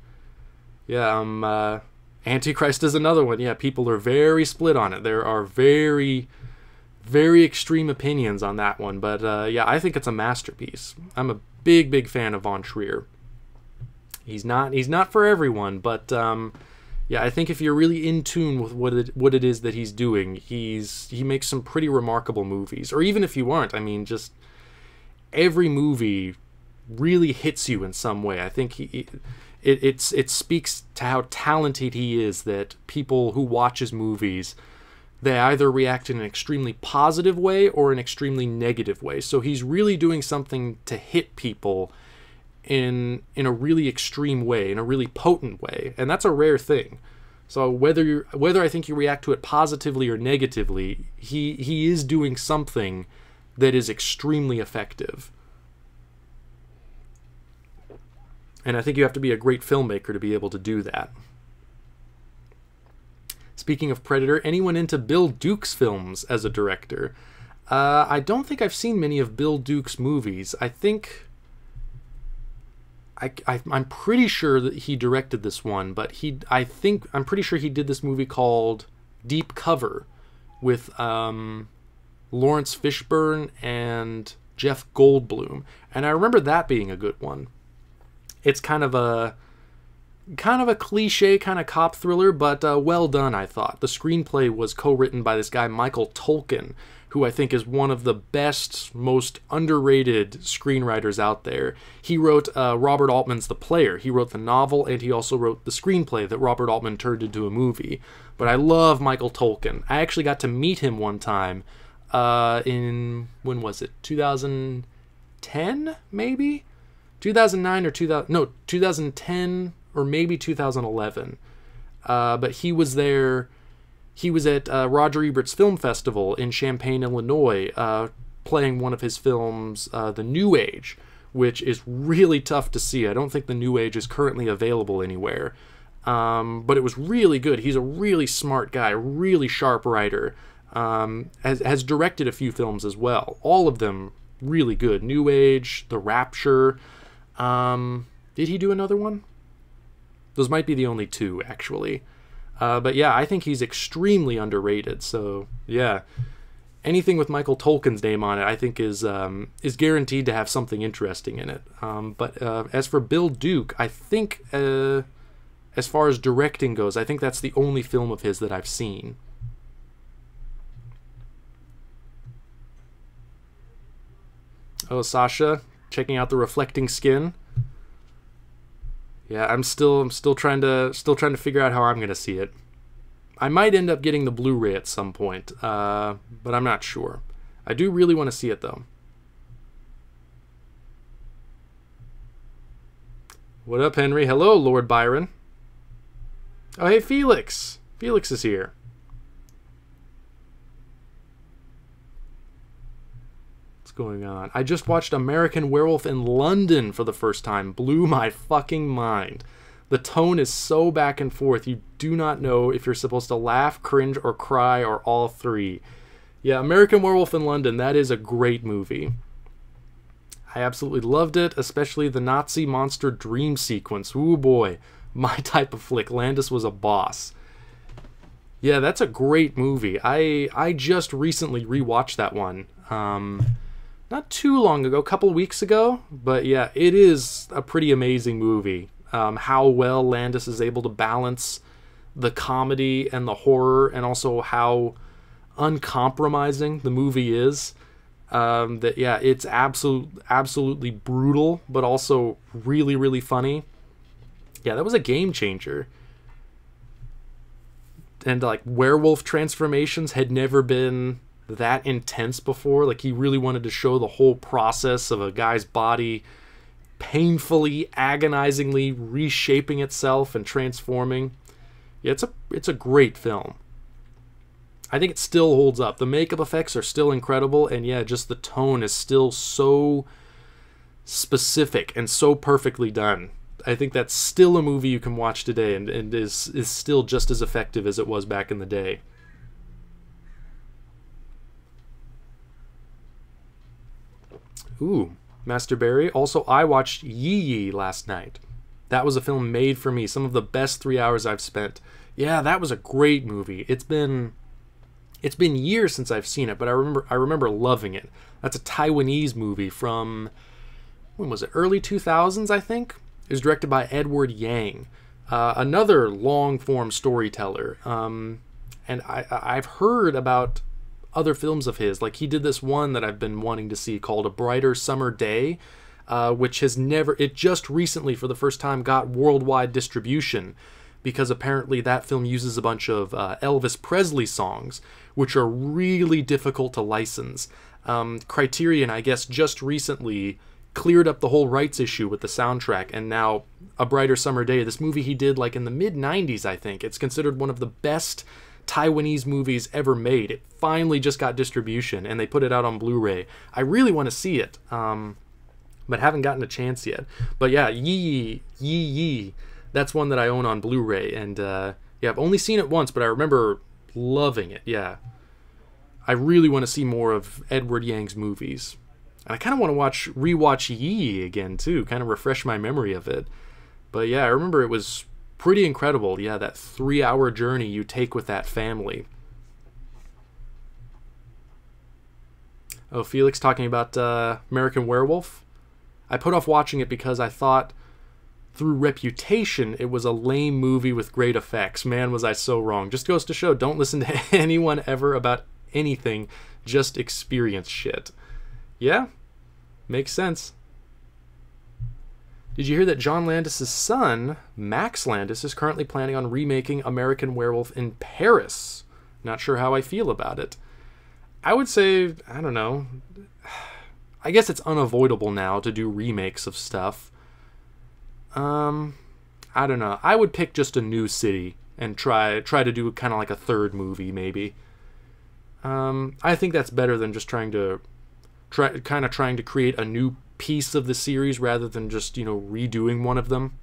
Speaker 1: Yeah, Antichrist is another one. Yeah, people are very split on it. There are very, very extreme opinions on that one. But yeah, I think it's a masterpiece. I'm a big, big fan of Von Trier. He's not for everyone, but yeah, I think if you're really in tune with what it is that he's doing, he makes some pretty remarkable movies. Or even if you aren't, I mean, just every movie really hits you in some way. I think it speaks to how talented he is that people who watch his movies, they either react in an extremely positive way or an extremely negative way. So he's really doing something to hit people in a really extreme way, in a really potent way, and that's a rare thing. So whether I think you react to it positively or negatively, he is doing something that is extremely effective. And I think you have to be a great filmmaker to be able to do that. Speaking of Predator, anyone into Bill Duke's films as a director? I don't think I've seen many of Bill Duke's movies. I think I'm pretty sure that he directed this one, but I'm pretty sure he did this movie called Deep Cover with Lawrence Fishburne and Jeff Goldblum, and I remember that being a good one. It's kind of a cliche kind of cop thriller, but well done, I thought. The screenplay was co-written by this guy Michael Tolkin, who I think is one of the best, most underrated screenwriters out there. He wrote Robert Altman's The Player. He wrote the novel, and he also wrote the screenplay that Robert Altman turned into a movie. But I love Michael Tolkin. I actually got to meet him one time in, when was it? 2010, maybe? 2009 or 2010 or maybe 2011. But he was there. He was at Roger Ebert's Film Festival in Champaign, Illinois, playing one of his films, The New Age, which is really tough to see. I don't think The New Age is currently available anywhere. But it was really good. He's a really smart guy, really sharp writer. Has directed a few films as well. All of them really good. New Age, The Rapture. Did he do another one? Those might be the only two, actually. But yeah, I think he's extremely underrated. So yeah, anything with Michael Tolkin's name on it, I think is guaranteed to have something interesting in it. But as for Bill Duke, I think as far as directing goes, I think that's the only film of his that I've seen. Oh, Sasha, checking out The Reflecting Skin. Yeah, I'm still trying to figure out how I'm gonna see it. I might end up getting the Blu-ray at some point, but I'm not sure. I do really want to see it though. What up, Henry? Hello, Lord Byron. Oh, hey, Felix. Felix is here. What's going on? I just watched American Werewolf in London for the first time. Blew my fucking mind. The tone is so back and forth. You do not know if you're supposed to laugh, cringe, or cry, or all three. Yeah, American Werewolf in London, that is a great movie. I absolutely loved it, especially the Nazi monster dream sequence. Ooh boy, my type of flick. Landis was a boss. Yeah, that's a great movie. I just recently rewatched that one. Not too long ago, a couple of weeks ago. But yeah, it is a pretty amazing movie. How well Landis is able to balance the comedy and the horror, and also how uncompromising the movie is. That yeah, it's absolutely brutal, but also really, really funny. Yeah, that was a game changer. And like, werewolf transformations had never been that intense before. Like, he really wanted to show the whole process of a guy's body painfully, agonizingly reshaping itself and transforming. Yeah, it's a great film. I think it still holds up. The makeup effects are still incredible, and yeah, just the tone is still so specific and so perfectly done. I think that's still a movie you can watch today, and is still just as effective as it was back in the day. Ooh, Master Barry. Also, I watched Yee Yee last night. That was a film made for me. Some of the best 3 hours I've spent. Yeah, that was a great movie. It's been years since I've seen it, but I remember loving it. That's a Taiwanese movie from, when was it? Early 2000s, I think. It was directed by Edward Yang, another long-form storyteller. And I've heard about other films of his. Like, he did this one that I've been wanting to see called A Brighter Summer Day, which it just recently, for the first time, got worldwide distribution, because apparently that film uses a bunch of Elvis Presley songs, which are really difficult to license. Criterion, I guess, just recently cleared up the whole rights issue with the soundtrack, and now A Brighter Summer Day, this movie he did like in the mid-90s, I think. It's considered one of the best Taiwanese movies ever made. It finally just got distribution, and they put it out on Blu-ray. I really want to see it, but haven't gotten a chance yet. But yeah, Yee Yee, that's one that I own on Blu-ray, and yeah, I've only seen it once, but I remember loving it. Yeah, I really want to see more of Edward Yang's movies, and I kind of want to rewatch Yee Yee again too, kind of refresh my memory of it. But yeah, I remember it was pretty incredible. Yeah, that 3-hour journey you take with that family. Oh, Felix talking about American Werewolf. I put off watching it because I thought, through reputation, it was a lame movie with great effects. Man, was I so wrong. Just goes to show, don't listen to anyone ever about anything. Just experience shit. Yeah, makes sense. Did you hear that John Landis' son, Max Landis, is currently planning on remaking American Werewolf in Paris? Not sure how I feel about it. I would say, I don't know. I guess it's unavoidable now to do remakes of stuff. I don't know. I would pick just a new city and try to do kind of like a third movie, maybe. I think that's better than just trying to create a new piece of the series rather than just, redoing one of them.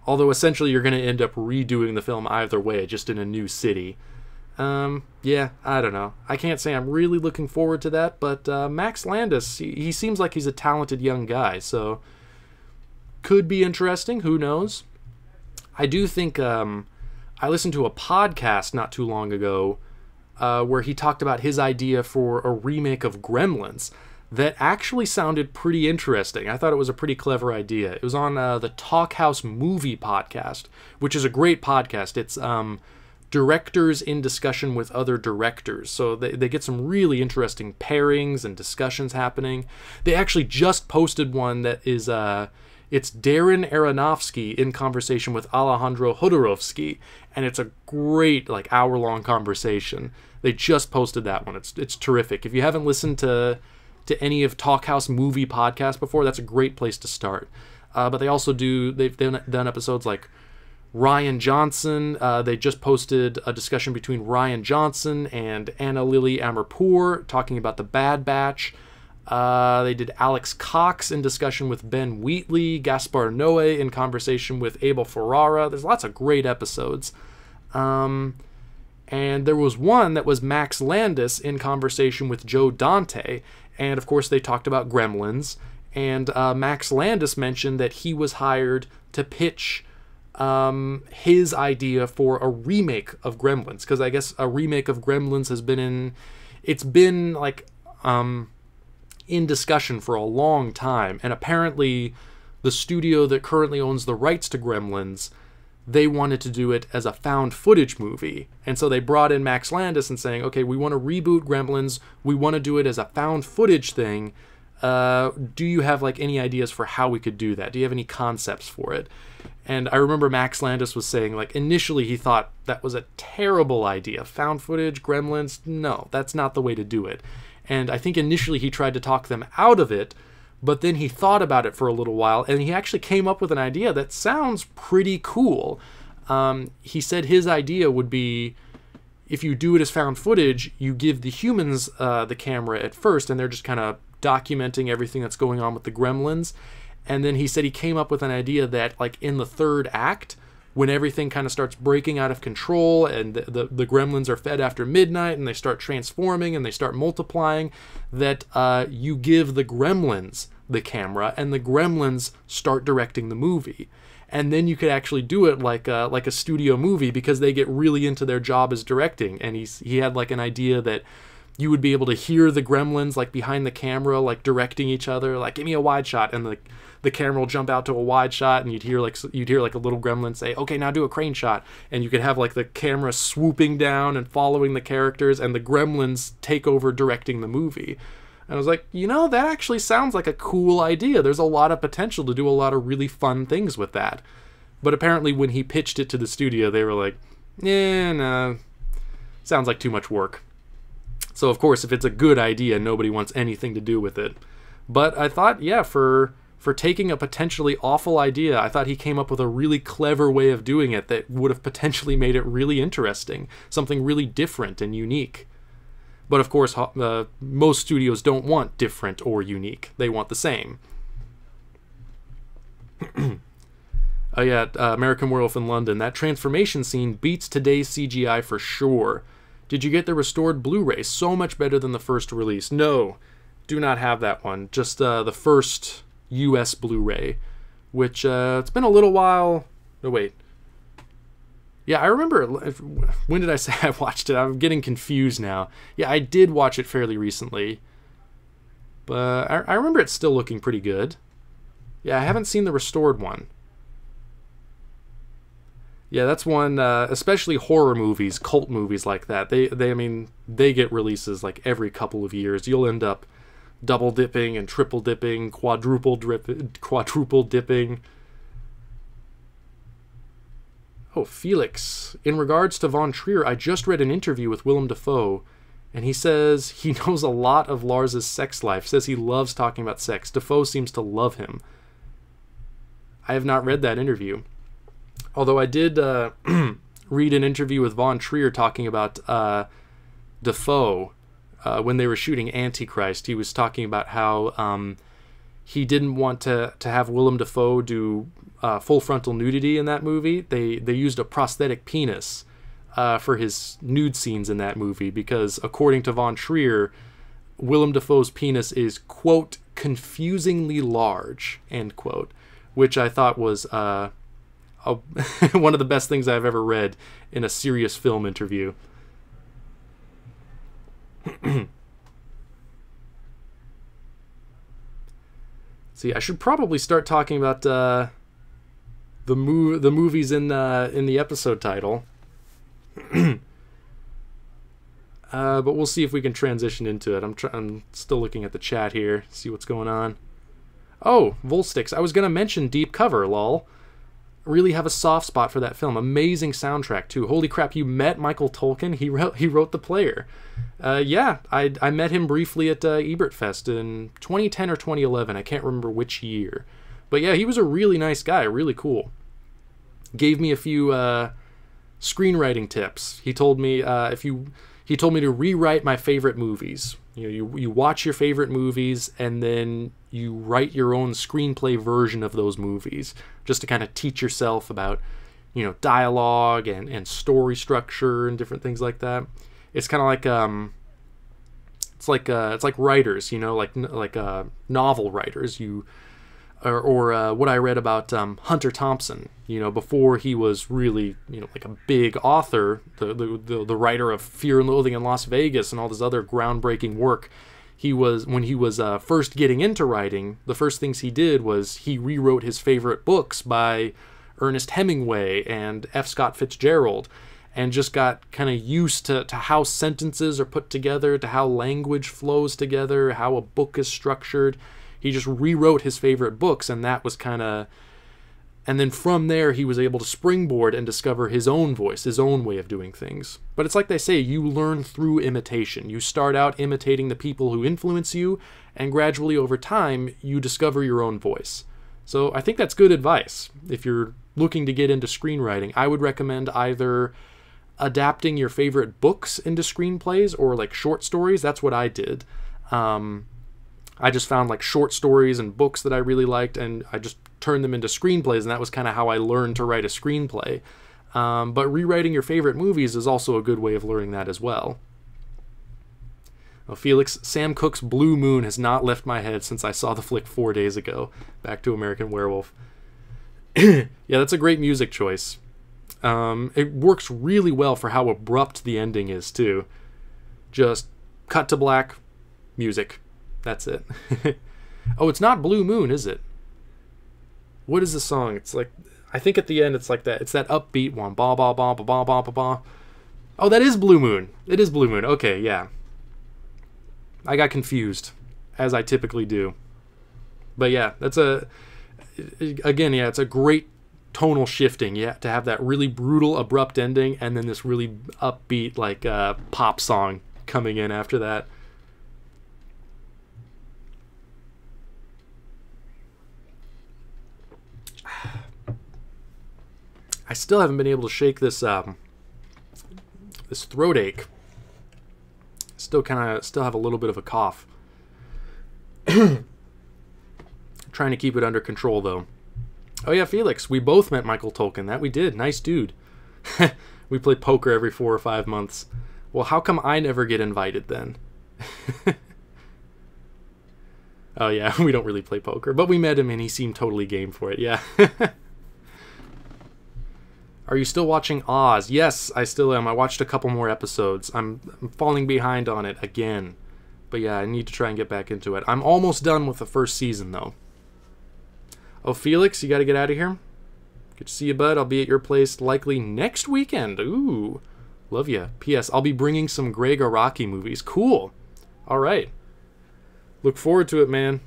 Speaker 1: Although essentially you're going to end up redoing the film either way, just in a new city. Yeah, I don't know. I can't say I'm really looking forward to that, but Max Landis, he seems like he's a talented young guy, so could be interesting. Who knows? I do think I listened to a podcast not too long ago where he talked about his idea for a remake of Gremlins that actually sounded pretty interesting. I thought it was a pretty clever idea. It was on the Talkhouse Movie Podcast, which is a great podcast. It's directors in discussion with other directors. So they get some really interesting pairings and discussions happening. They actually just posted one that is It's Darren Aronofsky in conversation with Alejandro Jodorowsky, and it's a great like hour-long conversation. They just posted that one. It's terrific. If you haven't listened to any of Talkhouse movie podcasts before, that's a great place to start. But they've done episodes like Ryan Johnson. They just posted a discussion between Ryan Johnson and Anna Lily Amirpour talking about The Bad Batch. They did Alex Cox in discussion with Ben Wheatley, Gaspar Noé in conversation with Abel Ferrara. There's lots of great episodes. And there was one that was Max Landis in conversation with Joe Dante. And of course they talked about Gremlins. And Max Landis mentioned that he was hired to pitch his idea for a remake of Gremlins, because I guess a remake of Gremlins has been in discussion for a long time, and apparently the studio that currently owns the rights to Gremlins, they wanted to do it as a found footage movie, and so they brought in Max Landis and saying, okay, we want to reboot Gremlins, we want to do it as a found footage thing. Do you have like any ideas for how we could do that? Do you have any concepts for it? And I remember Max Landis was saying, like, initially he thought that was a terrible idea. Found footage, Gremlins, no, that's not the way to do it. And I think initially he tried to talk them out of it, but then he thought about it for a little while, and he actually came up with an idea that sounds pretty cool. He said his idea would be, if you do it as found footage, you give the humans the camera at first, and they're just kind of documenting everything that's going on with the Gremlins. And then he said he came up with an idea that, like, in the third act, when everything kind of starts breaking out of control and the Gremlins are fed after midnight and they start transforming and they start multiplying, that you give the Gremlins the camera and the Gremlins start directing the movie. And then you could actually do it like a studio movie, because they get really into their job as directing. And he had like an idea that you would be able to hear the Gremlins like behind the camera, like directing each other, like, give me a wide shot, and the camera will jump out to a wide shot, and you'd hear like a little Gremlin say, okay, now do a crane shot, and you could have like the camera swooping down and following the characters, and the Gremlins take over directing the movie. And I was like, that actually sounds like a cool idea. There's a lot of potential to do a lot of really fun things with that. But apparently when he pitched it to the studio, they were like, no, sounds like too much work. So, of course, if it's a good idea, nobody wants anything to do with it. But I thought, yeah, for taking a potentially awful idea, I thought he came up with a really clever way of doing it that would have potentially made it really interesting, something really different and unique. But, of course, most studios don't want different or unique. They want the same. Oh, yeah, American Werewolf in London. That transformation scene beats today's CGI for sure. Did you get the restored Blu-ray? So much better than the first release. No, do not have that one. Just the first US Blu-ray, which it's been a little while. No, wait. Yeah, I remember. When did I say I watched it? I'm getting confused now. Yeah, I did watch it fairly recently. But I remember it still looking pretty good. Yeah, I haven't seen the restored one. Yeah, that's one, especially horror movies, cult movies like that. They get releases like every couple of years. You'll end up double dipping and triple dipping, quadruple dipping. Oh, Felix. In regards to Von Trier, I just read an interview with Willem Dafoe, and he says he knows a lot of Lars's sex life, says he loves talking about sex. Dafoe seems to love him. I have not read that interview. Although I did read an interview with Von Trier talking about Dafoe when they were shooting Antichrist. He was talking about how he didn't want to have Willem Dafoe do full frontal nudity in that movie. They used a prosthetic penis for his nude scenes in that movie because, according to Von Trier, Willem Dafoe's penis is, quote, confusingly large, end quote, which I thought was... one of the best things I've ever read in a serious film interview. See, I should probably start talking about the movies in the episode title. But we'll see if we can transition into it. I'm still looking at the chat here, see what's going on. Oh, Volstix. I was going to mention Deep Cover, lol. Really have a soft spot for that film. Amazing soundtrack, too. Holy crap, you met Michael Tolkien? He wrote The Player. Yeah, I met him briefly at Ebert Fest in 2010 or 2011. I can't remember which year. But yeah, he was a really nice guy, really cool. Gave me a few screenwriting tips. He told me he told me to rewrite my favorite movies. You watch your favorite movies and then you write your own screenplay version of those movies, just to kind of teach yourself about, dialogue and story structure and different things like that. It's kind of like it's like writers, like novel writers. Or what I read about Hunter Thompson, before he was really, like a big author, the writer of Fear and Loathing in Las Vegas and all this other groundbreaking work. When he was first getting into writing, the first things he did was he rewrote his favorite books by Ernest Hemingway and F. Scott Fitzgerald, and just got kind of used to how sentences are put together, to how language flows together, how a book is structured. He just rewrote his favorite books, and that was kind of... And then from there, he was able to springboard and discover his own voice, his own way of doing things. But it's like they say, you learn through imitation. You start out imitating the people who influence you, and gradually over time, you discover your own voice. So I think that's good advice. If you're looking to get into screenwriting, I would recommend either adapting your favorite books into screenplays or like short stories. That's what I did. I just found like short stories and books that I really liked, and I just turned them into screenplays, and that was kind of how I learned to write a screenplay. But rewriting your favorite movies is also a good way of learning that as well. Oh, Felix, Sam Cooke's Blue Moon has not left my head since I saw the flick 4 days ago. Back to American Werewolf. Yeah, that's a great music choice. It works really well for how abrupt the ending is, too. Just cut to black, music. That's it. Oh, it's not Blue Moon, is it? What is the song? It's like, I think at the end it's like that. It's that upbeat one. Ba ba ba ba ba ba ba ba. Oh, that is Blue Moon. It is Blue Moon. Okay, yeah. I got confused, as I typically do. But yeah, that's again, yeah, it's a great tonal shifting. Yeah, to have that really brutal, abrupt ending, and then this really upbeat, like pop song coming in after that. I still haven't been able to shake this this throat ache. Still have a little bit of a cough. Trying to keep it under control though. Oh yeah, Felix, we both met Michael Tolkien. That we did. Nice dude. We play poker every 4 or 5 months. Well, how come I never get invited then? Oh yeah, we don't really play poker, but we met him and he seemed totally game for it. Yeah. Are you still watching Oz? Yes, I still am. I watched a couple more episodes. I'm falling behind on it again. But yeah, I need to try and get back into it. I'm almost done with the first season, though. Oh, Felix, you gotta get out of here. Good to see you, bud. I'll be at your place likely next weekend. Ooh, love ya. P.S. I'll be bringing some Greg Araki movies. Cool. All right. Look forward to it, man.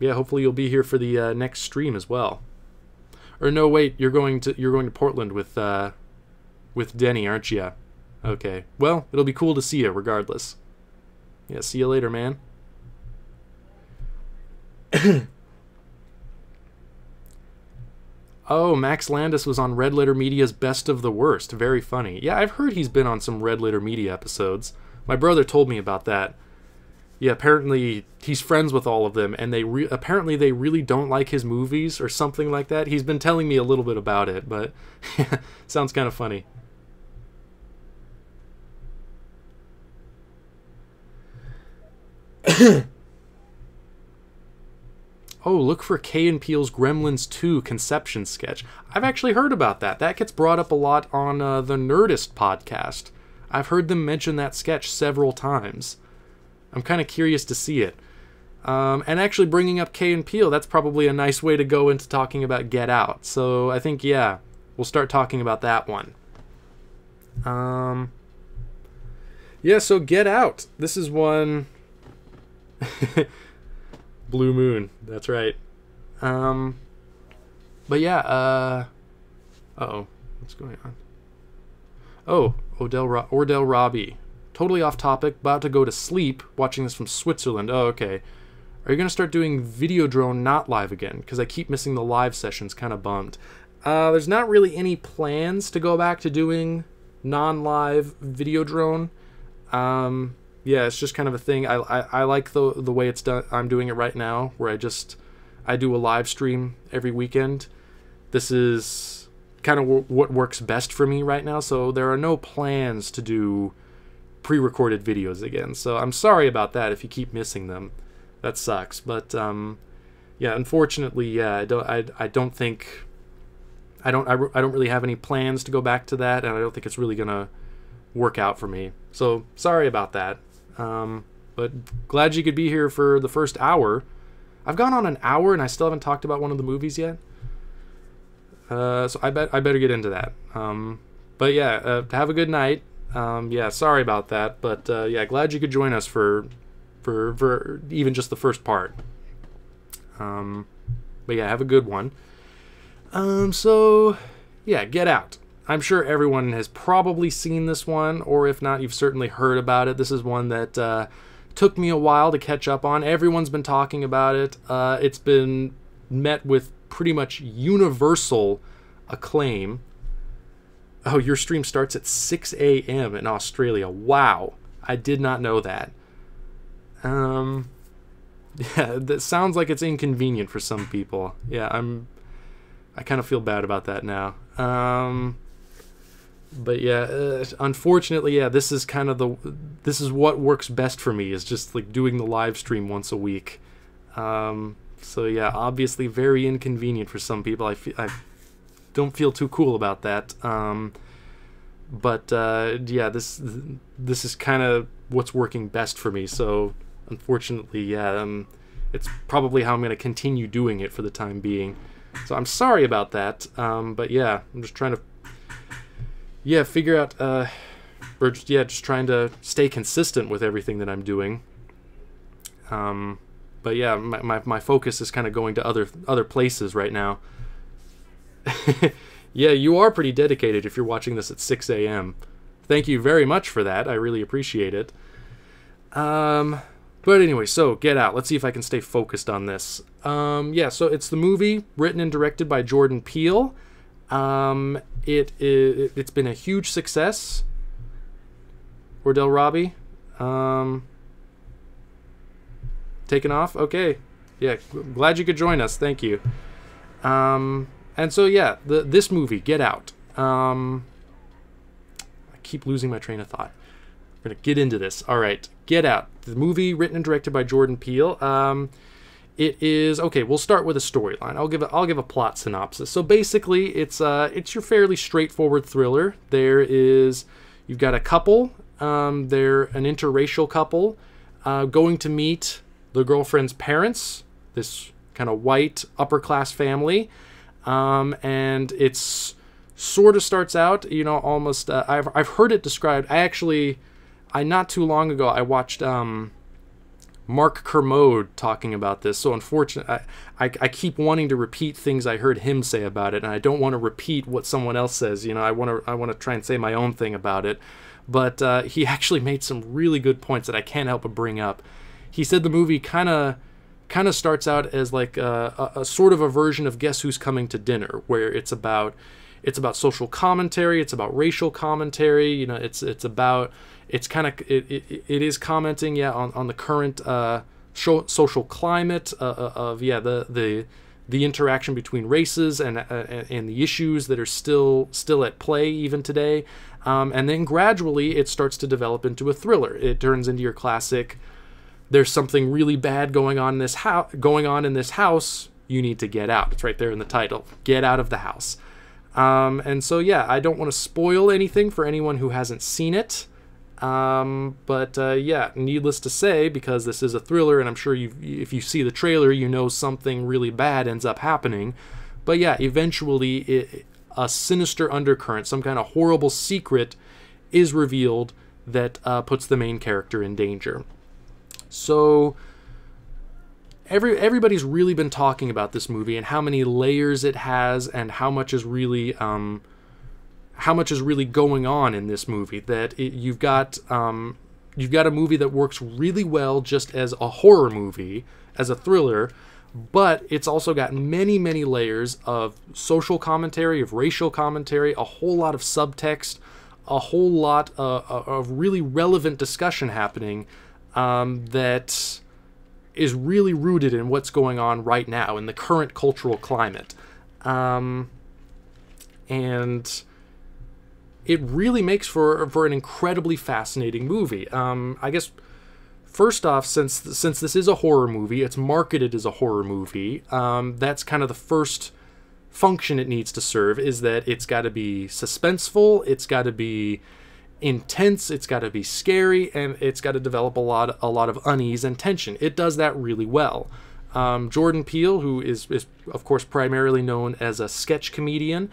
Speaker 1: Yeah, hopefully you'll be here for the next stream as well. Or no, wait, you're going to Portland with Denny, aren't you? Okay. Well, it'll be cool to see you regardless. Yeah, see you later, man. Oh, Max Landis was on Red Letter Media's Best of the Worst. Very funny. Yeah, I've heard he's been on some Red Letter Media episodes. My brother told me about that. Yeah, apparently he's friends with all of them, and apparently they really don't like his movies or something like that. He's been telling me a little bit about it, but sounds kind of funny. Oh, look for Key and Peele's Gremlins 2 conception sketch. I've actually heard about that. That gets brought up a lot on the Nerdist podcast. I've heard them mention that sketch several times. I'm kind of curious to see it. And actually bringing up Key and Peele, that's probably a nice way to go into talking about Get Out. So I think, yeah, we'll start talking about that one. Yeah, so Get Out. This is one... Blue Moon. That's right. But yeah, uh-oh. What's going on? Oh, Ordell Robbie. Totally off topic, about to go to sleep, watching this from Switzerland. Oh, okay. Are you going to start doing Videodrone not live again? Because I keep missing the live sessions, kind of bummed. There's not really any plans to go back to doing non-live Videodrone. Yeah, it's just kind of a thing. I like the way it's done. I'm doing it right now, where I do a live stream every weekend. This is kind of what works best for me right now, so there are no plans to do pre-recorded videos again. So I'm sorry about that if you keep missing them. That sucks. But yeah, unfortunately, yeah, I don't really have any plans to go back to that, and I don't think it's really gonna work out for me. So sorry about that. But glad you could be here for the first hour. I've gone on an hour and I still haven't talked about one of the movies yet. So I better get into that. But yeah, have a good night. Yeah, sorry about that, but yeah, glad you could join us for even just the first part. But yeah, have a good one. So yeah, Get Out. I'm sure everyone has probably seen this one, or if not, you've certainly heard about it. This is one that took me a while to catch up on. Everyone's been talking about it. It's been met with pretty much universal acclaim. Oh, your stream starts at 6 a.m. in Australia. Wow. I did not know that. Yeah, that sounds like it's inconvenient for some people. Yeah, I kind of feel bad about that now. But yeah, unfortunately, yeah, this is what works best for me, is just like doing the live stream once a week. So yeah, obviously very inconvenient for some people. I don't feel too cool about that. But yeah, this is kind of what's working best for me. So unfortunately, yeah, it's probably how I'm going to continue doing it for the time being. So I'm sorry about that. But yeah, I'm just trying to figure out, or just trying to stay consistent with everything that I'm doing. But yeah, my focus is kind of going to other places right now. Yeah, you are pretty dedicated if you're watching this at 6 a.m. Thank you very much for that. I really appreciate it. But anyway, so Get Out. Let's see if I can stay focused on this. Yeah, so it's the movie written and directed by Jordan Peele. It's been a huge success. Ordell Robbie. Taken off? Okay. Yeah, glad you could join us. Thank you. And so yeah, this movie, Get Out. I keep losing my train of thought. We're gonna get into this. All right, Get Out, the movie written and directed by Jordan Peele. It is okay. We'll start with a storyline. I'll give a plot synopsis. So basically, it's your fairly straightforward thriller. You've got a couple. They're an interracial couple, going to meet the girlfriend's parents. This kind of white upper class family. And it's sort of starts out, almost, I've heard it described. Not too long ago, I watched, Mark Kermode talking about this. So unfortunately, I keep wanting to repeat things I heard him say about it, and I don't want to repeat what someone else says. I want to try and say my own thing about it. But, he actually made some really good points that I can't help but bring up. He said the movie kind of starts out as like a sort of a version of Guess Who's Coming to Dinner, where it's about social commentary, it's about racial commentary, it is commenting on the current social climate of the interaction between races and the issues that are still at play even today, and then gradually it starts to develop into a thriller. It turns into your classic, there's something really bad going on in this house, you need to get out. It's right there in the title, Get Out of the House. And so yeah, I don't want to spoil anything for anyone who hasn't seen it. But yeah, needless to say, because this is a thriller, and I'm sure if you see the trailer, something really bad ends up happening. But yeah, eventually a sinister undercurrent, some kind of horrible secret is revealed that puts the main character in danger. So everybody's really been talking about this movie and how many layers it has and how much is really going on in this movie. That you've got a movie that works really well just as a horror movie, as a thriller, but it's also got many, many layers of social commentary, of racial commentary, a whole lot of subtext, a whole lot of really relevant discussion happening that is really rooted in what's going on right now in the current cultural climate. And it really makes for an incredibly fascinating movie. I guess, first off, since this is a horror movie, it's marketed as a horror movie, that's kind of the first function it needs to serve, is that it's got to be suspenseful, it's got to be intense, it's got to be scary, and it's got to develop a lot of unease and tension. It does that really well. Jordan Peele, who is of course primarily known as a sketch comedian,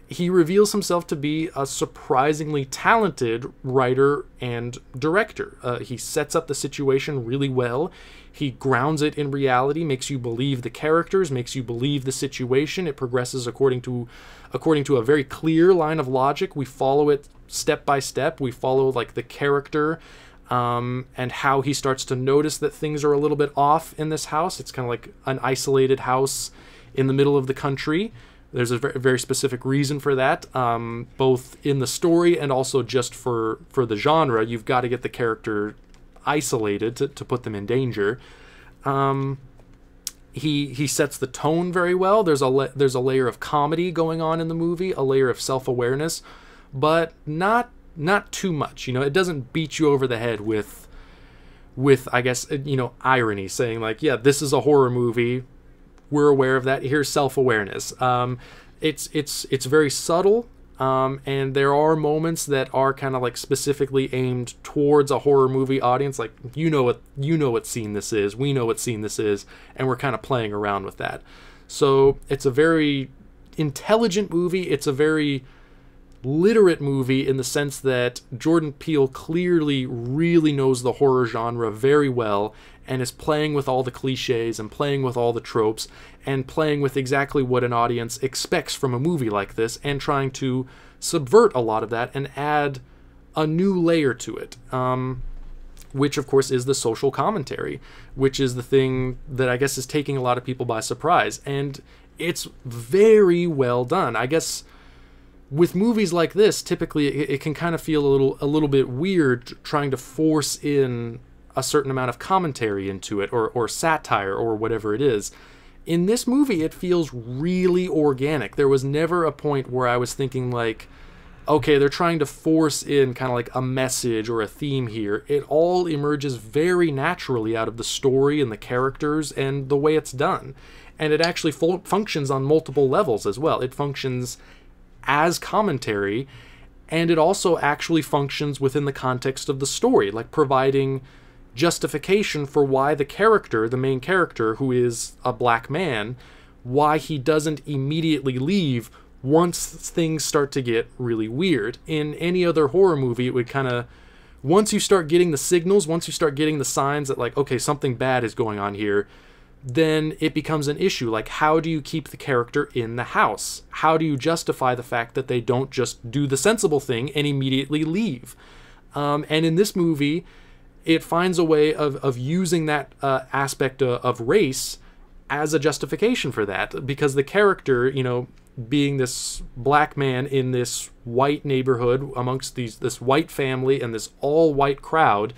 Speaker 1: he reveals himself to be a surprisingly talented writer and director. He sets up the situation really well. He grounds it in reality, makes you believe the characters, makes you believe the situation. It progresses according to a very clear line of logic. We follow it step by step. We follow like the character and how he starts to notice that things are a little bit off in this house. It's kind of like an isolated house in the middle of the country. There's a very, very specific reason for that, both in the story and also just for the genre. You've got to get the character isolated to put them in danger. He sets the tone very well. There's a layer of comedy going on in the movie, a layer of self-awareness, but not too much. It doesn't beat you over the head with I guess, irony, saying like, yeah, this is a horror movie, we're aware of that, here's self-awareness. It's very subtle, and there are moments that are kind of like specifically aimed towards a horror movie audience, like you know what scene this is, we know what scene this is, and we're kind of playing around with that. So it's a very intelligent movie. It's a very literate movie in the sense that Jordan Peele clearly really knows the horror genre very well and is playing with all the cliches and playing with all the tropes and playing with exactly what an audience expects from a movie like this, and trying to subvert a lot of that and add a new layer to it, which of course is the social commentary, which is the thing that I guess is taking a lot of people by surprise. And it's very well done. I guess with movies like this, typically it can kind of feel a little bit weird trying to force in a certain amount of commentary into it, or satire, or whatever it is. In this movie, it feels really organic. There was never a point where I was thinking like, okay, they're trying to force in kind of like a message or a theme here. It all emerges very naturally out of the story and the characters and the way it's done. And it actually functions on multiple levels as well. It functions as commentary, and it also actually functions within the context of the story, like providing justification for why the main character, who is a black man, why he doesn't immediately leave once things start to get really weird. In any other horror movie, it would kind of, once you start getting the signals, once you start getting the signs that like, okay, something bad is going on here, then it becomes an issue. Like, how do you keep the character in the house? How do you justify the fact that they don't just do the sensible thing and immediately leave? And in this movie, it finds a way of using that aspect of race as a justification for that, because the character, being this black man in this white neighborhood amongst this white family and this all-white crowd,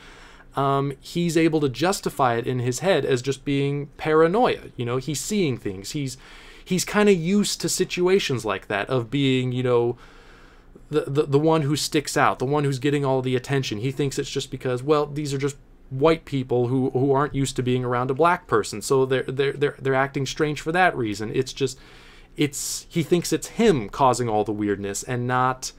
Speaker 1: he's able to justify it in his head as just being paranoia. He's seeing things. He's kind of used to situations like that, of being, the one who sticks out, the one who's getting all the attention. He thinks it's just because, well, these are just white people who aren't used to being around a black person, so they're acting strange for that reason. He thinks it's him causing all the weirdness and not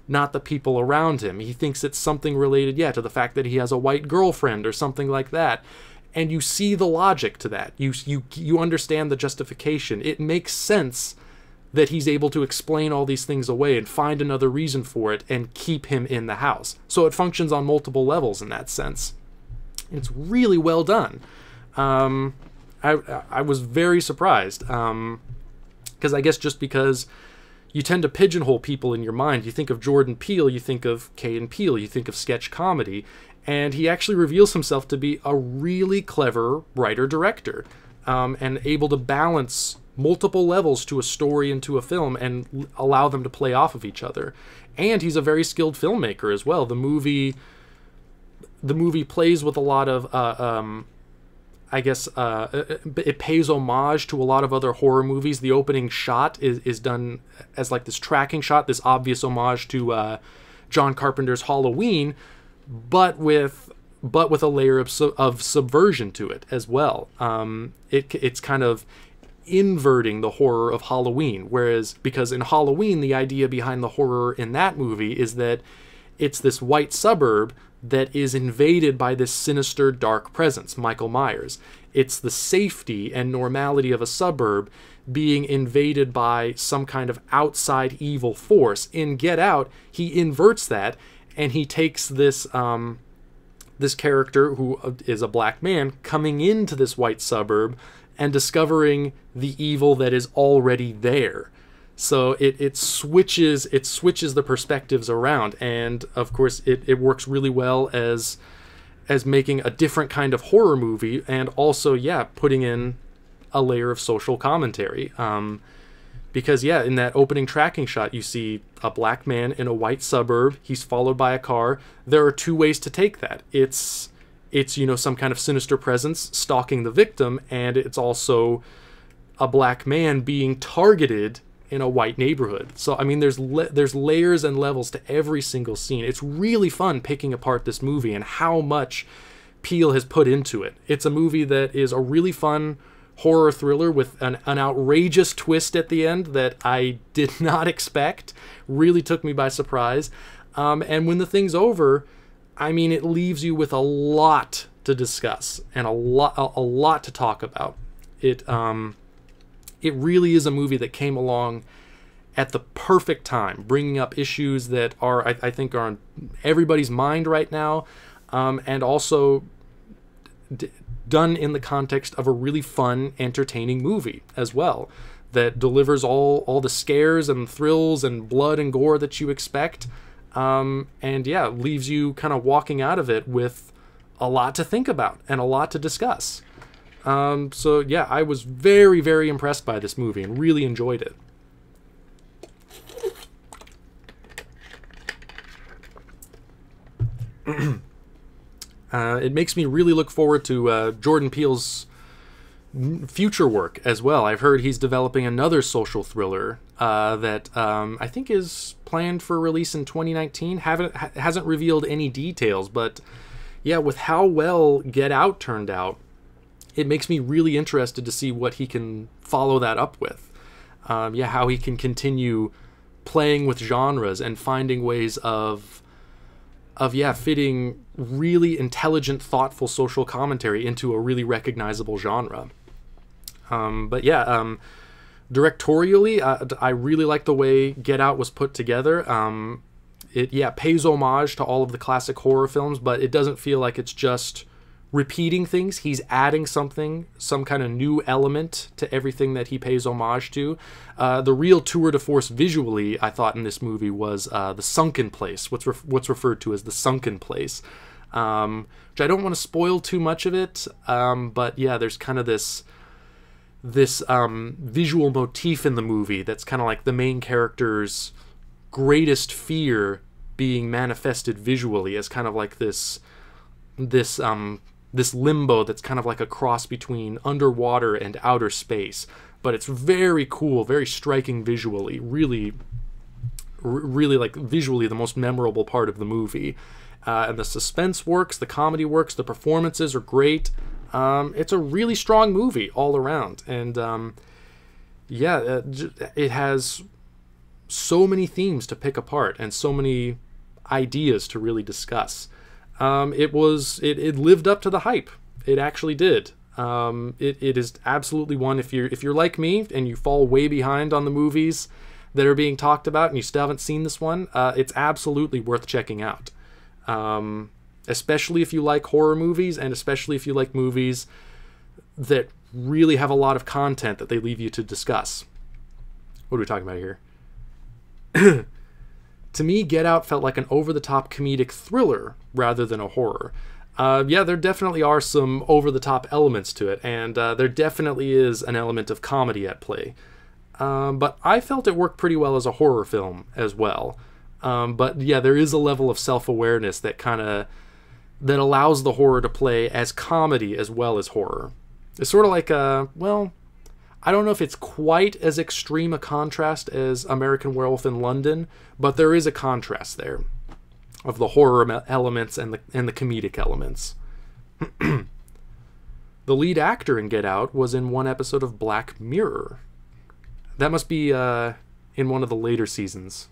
Speaker 1: the people around him. He thinks it's something related, to the fact that he has a white girlfriend or something like that. And you see the logic to that. You understand the justification. It makes sense that he's able to explain all these things away and find another reason for it and keep him in the house. So it functions on multiple levels in that sense. It's really well done. I was very surprised, because I guess just because you tend to pigeonhole people in your mind. You think of Jordan Peele, you think of Key and Peele, you think of sketch comedy, and he actually reveals himself to be a really clever writer-director, and able to balance multiple levels to a story and to a film and allow them to play off of each other. And he's a very skilled filmmaker as well. The movie plays with a lot of it pays homage to a lot of other horror movies. The opening shot is done as like this tracking shot, this obvious homage to John Carpenter's Halloween, but with a layer of subversion to it as well. It's kind of inverting the horror of Halloween, because in Halloween, the idea behind the horror in that movie is that it's this white suburb that is invaded by this sinister, dark presence, Michael Myers. It's the safety and normality of a suburb being invaded by some kind of outside evil force. In Get Out, he inverts that, and he takes this this character who is a black man coming into this white suburb and discovering the evil that is already there. So it switches the perspectives around, and of course it works really well as making a different kind of horror movie, and also putting in a layer of social commentary. Because in that opening tracking shot, you see a black man in a white suburb. He's followed by a car. There are two ways to take that. It's some kind of sinister presence stalking the victim, and it's also a black man being targeted in a white neighborhood. So I mean, there's layers and levels to every single scene. It's really fun picking apart this movie and how much Peele has put into it. It's a movie that is a really fun horror thriller with an outrageous twist at the end that I did not expect. Really took me by surprise. And when the thing's over, I mean, it leaves you with a lot to discuss and a lot to talk about. It really is a movie that came along at the perfect time, bringing up issues that I think are on everybody's mind right now, and also done in the context of a really fun, entertaining movie as well, that delivers all the scares and thrills and blood and gore that you expect, and leaves you kind of walking out of it with a lot to think about and a lot to discuss. I was very, very impressed by this movie and really enjoyed it. It makes me really look forward to Jordan Peele's future work as well. I've heard he's developing another social thriller that I think is planned for release in 2019. Hasn't revealed any details, but with how well Get Out turned out, it makes me really interested to see what he can follow that up with. How he can continue playing with genres and finding ways of fitting really intelligent, thoughtful social commentary into a really recognizable genre. Directorially, I really like the way Get Out was put together. It pays homage to all of the classic horror films, but it doesn't feel like it's just repeating things. He's adding some kind of new element to everything that he pays homage to. The real tour de force visually, I thought, in this movie was the sunken place, what's referred to as the sunken place, which I don't want to spoil too much of it, but there's kind of this visual motif in the movie that's kind of like the main character's greatest fear being manifested visually as kind of like this limbo that's kind of like a cross between underwater and outer space, but it's very cool, very striking visually, really like visually the most memorable part of the movie. And the suspense works, the comedy works, the performances are great. It's a really strong movie all around, and it has so many themes to pick apart and so many ideas to really discuss. It lived up to the hype. It actually did. It is absolutely one, if you're like me and you fall way behind on the movies that are being talked about and you still haven't seen this one, it's absolutely worth checking out. Especially if you like horror movies, and especially if you like movies that really have a lot of content that they leave you to discuss. What are we talking about here? To me, Get Out felt like an over-the-top comedic thriller rather than a horror. Yeah, there definitely are some over-the-top elements to it, and there definitely is an element of comedy at play. But I felt it worked pretty well as a horror film as well. But yeah, there is a level of self-awareness that that allows the horror to play as comedy as well as horror. It's sort of like well, I don't know if it's quite as extreme a contrast as American Werewolf in London, but there is a contrast there of the horror elements and the comedic elements. The lead actor in Get Out was in one episode of Black Mirror. That must be in one of the later seasons,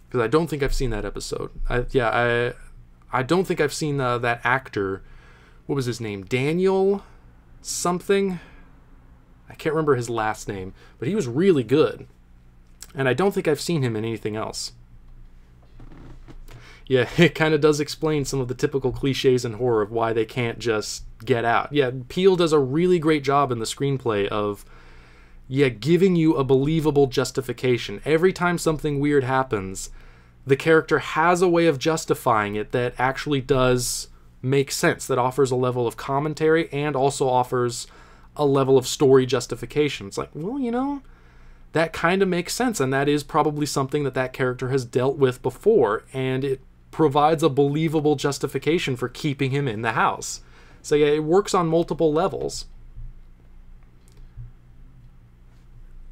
Speaker 1: because I don't think I've seen that episode. I don't think I've seen that actor. What was his name? Daniel something? I can't remember his last name, but he was really good. And I don't think I've seen him in anything else. Yeah, it kind of does explain some of the typical cliches in horror of why they can't just get out. Yeah, Peele does a really great job in the screenplay of, giving you a believable justification. Every time something weird happens, the character has a way of justifying it that actually does make sense, that offers a level of commentary and also offers a level of story justification. It's like, well, that kind of makes sense, and that is probably something that character has dealt with before, and it provides a believable justification for keeping him in the house. So yeah, it works on multiple levels.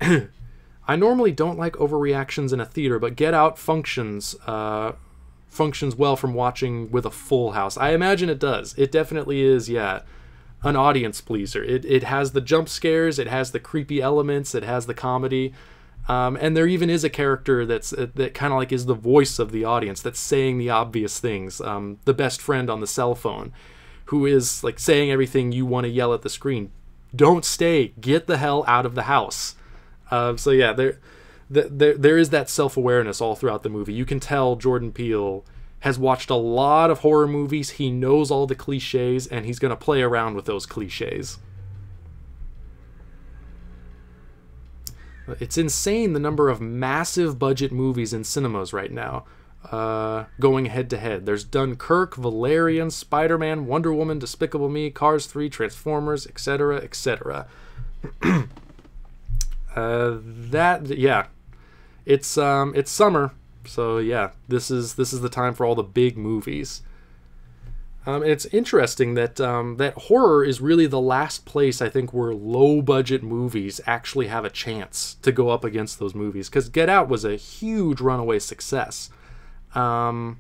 Speaker 1: I normally don't like overreactions in a theater, but Get Out functions well from watching with a full house. I imagine it does. It definitely is, an audience pleaser. It has the jump scares, it has the creepy elements, it has the comedy, and there even is a character that kind of like is the voice of the audience, that's saying the obvious things. The best friend on the cell phone, who is like saying everything you want to yell at the screen. Don't stay. Get the hell out of the house. So yeah, there is that self-awareness all throughout the movie. You can tell Jordan Peele has watched a lot of horror movies. He knows all the cliches, and he's going to play around with those cliches. It's insane the number of massive budget movies in cinemas right now, going head to head. There's Dunkirk, Valerian, Spider-Man, Wonder Woman, Despicable Me, Cars 3, Transformers, etc., etc. It's summer, so yeah, this is the time for all the big movies. It's interesting that that horror is really the last place I think where low budget movies actually have a chance to go up against those movies, because Get Out was a huge runaway success, and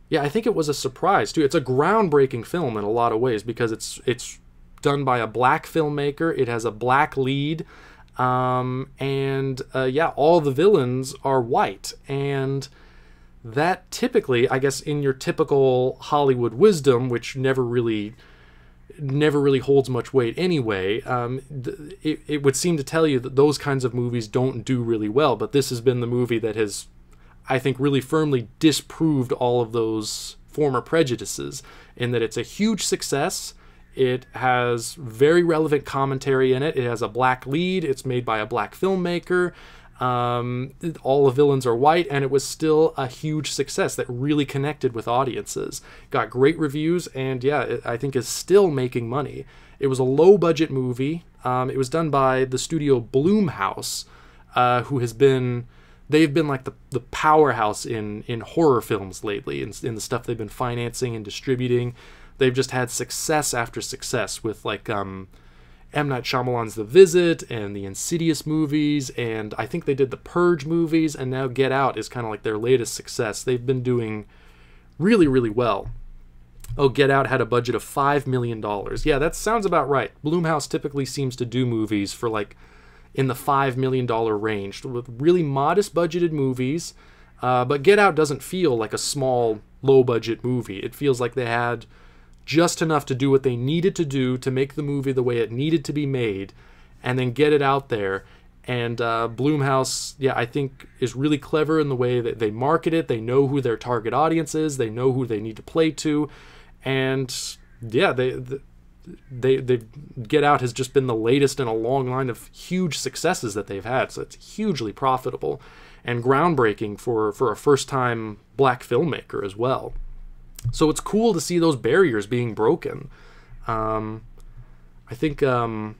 Speaker 1: yeah, I think it was a surprise too. It's a groundbreaking film in a lot of ways because it's done by a black filmmaker. It has a black lead, and all the villains are white, and that typically, I guess, in your typical Hollywood wisdom, which never really holds much weight anyway, it would seem to tell you that those kinds of movies don't do really well. But this has been the movie that has, I think, really firmly disproved all of those former prejudices, in that it's a huge success. It has very relevant commentary in it. It has a black lead. It's made by a black filmmaker. All the villains are white, and it was still a huge success that really connected with audiences. Got great reviews, and I think is still making money. It was a low-budget movie. It was done by the studio Blumhouse, who has been... They've been like the powerhouse in horror films lately, in the stuff they've been financing and distributing. They've just had success after success with like M. Night Shyamalan's The Visit and the Insidious movies, and I think they did the Purge movies, and now Get Out is kind of like their latest success. They've been doing really, really well. Oh, Get Out had a budget of $5 million. Yeah, that sounds about right. Blumhouse typically seems to do movies for like in the $5 million range, with really modest budgeted movies, but Get Out doesn't feel like a small, low-budget movie. It feels like they had just enough to do what they needed to do to make the movie the way it needed to be made, and then get it out there. And Blumhouse, I think, is really clever in the way that they market it. They know who their target audience is. They know who they need to play to. And yeah, they Get Out has just been the latest in a long line of huge successes that they've had. So it's hugely profitable and groundbreaking for a first-time black filmmaker as well. So it's cool to see those barriers being broken. I think another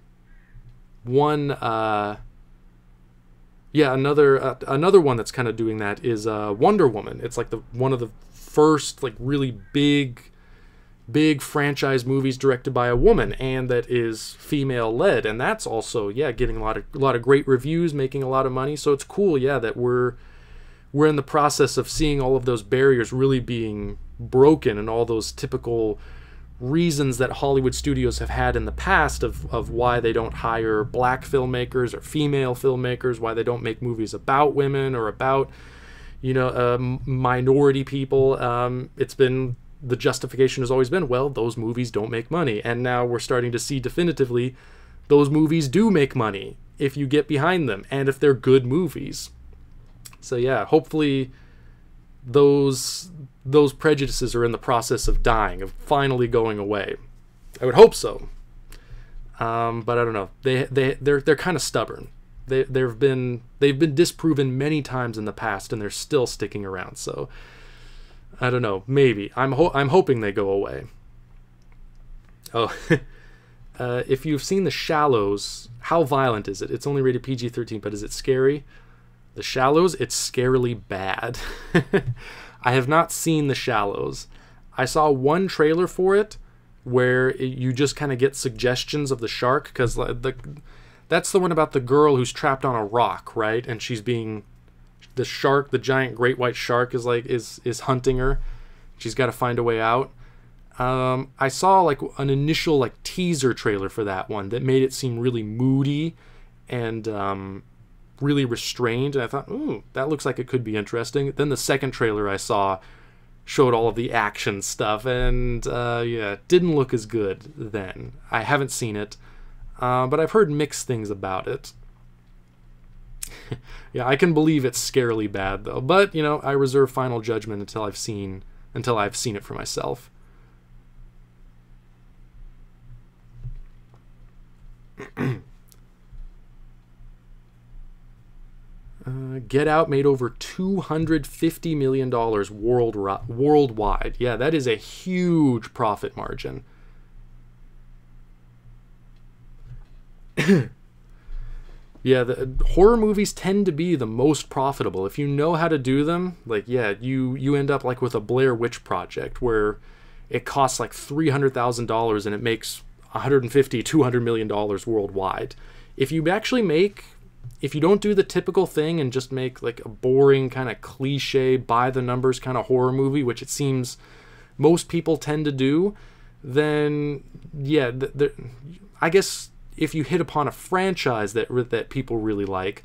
Speaker 1: one that's kind of doing that is Wonder Woman. It's like one of the first like really big franchise movies directed by a woman, and that is female led, and that's also getting a lot of great reviews, making a lot of money. So it's cool that we're in the process of seeing all of those barriers really being broken, and all those typical reasons that Hollywood studios have had in the past of why they don't hire black filmmakers or female filmmakers, why they don't make movies about women or about minority people. The justification has always been, well, those movies don't make money. And now we're starting to see definitively those movies do make money if you get behind them and if they're good movies. So yeah, hopefully those prejudices are in the process of dying, of finally going away. I would hope so. But I don't know. They're kind of stubborn. They've been disproven many times in the past, and they're still sticking around. So I don't know. Maybe I'm hoping they go away. Oh, if you've seen The Shallows, how violent is it? It's only rated PG-13, but is it scary? The Shallows, it's scarily bad. I have not seen The Shallows. I saw one trailer for it where you just kind of get suggestions of the shark, because that's the one about the girl who's trapped on a rock, right? And she's being... the shark, the giant great white shark is hunting her. She's got to find a way out. I saw like an initial like teaser trailer for that one that made it seem really moody and really restrained. And I thought, ooh, that looks like it could be interesting. Then the second trailer I saw showed all of the action stuff, and didn't look as good then. I haven't seen it, but I've heard mixed things about it. Yeah, I can believe it's scarily bad though, but I reserve final judgment until I've seen it for myself. Get Out made over $250 million worldwide. Yeah, that is a huge profit margin. Yeah, the horror movies tend to be the most profitable. If you know how to do them, like, you end up like with a Blair Witch Project, where it costs like $300,000 and it makes $150–200 million worldwide. If you don't do the typical thing and just make like a boring kind of cliche, by the numbers kind of horror movie, which it seems most people tend to do, then I guess if you hit upon a franchise that people really like,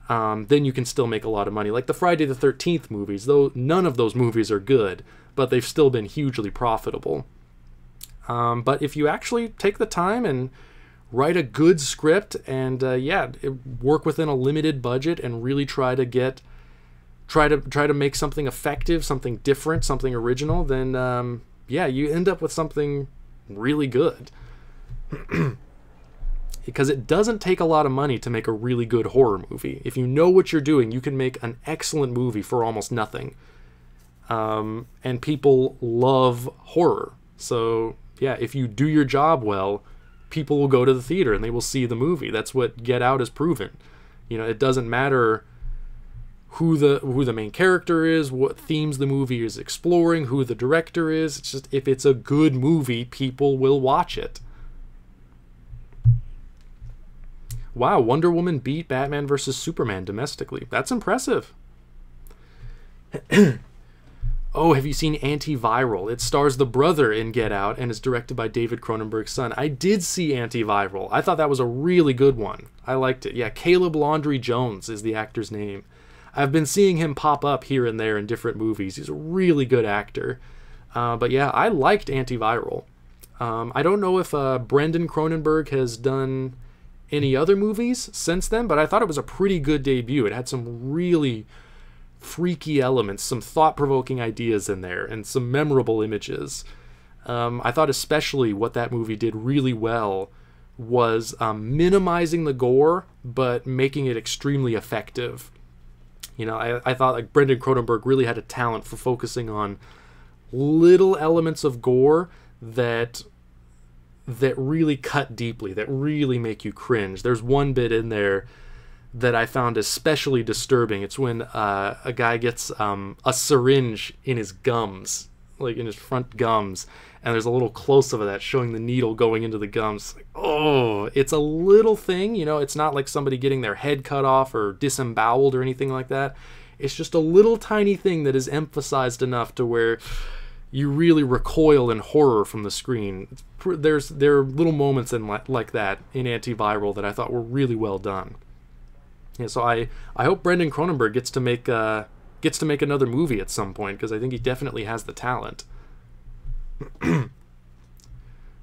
Speaker 1: then you can still make a lot of money. Like the Friday the 13th movies, though none of those movies are good, but they've still been hugely profitable. But if you actually take the time and write a good script and work within a limited budget and really try to make something effective, something different, something original, then you end up with something really good. Because it doesn't take a lot of money to make a really good horror movie. If you know what you're doing, you can make an excellent movie for almost nothing. And people love horror. So, if you do your job well, people will go to the theater and they will see the movie. That's what Get Out has proven. It doesn't matter who the main character is, what themes the movie is exploring, who the director is. It's just, if it's a good movie, people will watch it. Wow, Wonder Woman beat Batman vs. Superman domestically. That's impressive. Oh, have you seen Antiviral? It stars the brother in Get Out and is directed by David Cronenberg's son. I did see Antiviral. I thought that was a really good one. I liked it. Yeah, Caleb Laundrie Jones is the actor's name. I've been seeing him pop up here and there in different movies. He's a really good actor. But yeah, I liked Antiviral. I don't know if Brendan Cronenberg has done any other movies since then, but I thought it was a pretty good debut. It had some really freaky elements, some thought-provoking ideas in there, and some memorable images. I thought especially what that movie did really well was minimizing the gore, but making it extremely effective. You know, I thought like Brendan Cronenberg really had a talent for focusing on little elements of gore that really cut deeply, that really make you cringe. There's one bit in there that I found especially disturbing. It's when a guy gets a syringe in his gums, like in his front gums, and there's a little close-up of that showing the needle going into the gums. Like, oh, it's a little thing, you know, it's not like somebody getting their head cut off or disemboweled or anything like that. It's just a little tiny thing that is emphasized enough to where you really recoil in horror from the screen. There are little moments in like that in Antiviral that I thought were really well done. Yeah, so I hope Brendan Cronenberg gets to make another movie at some point, because I think he definitely has the talent.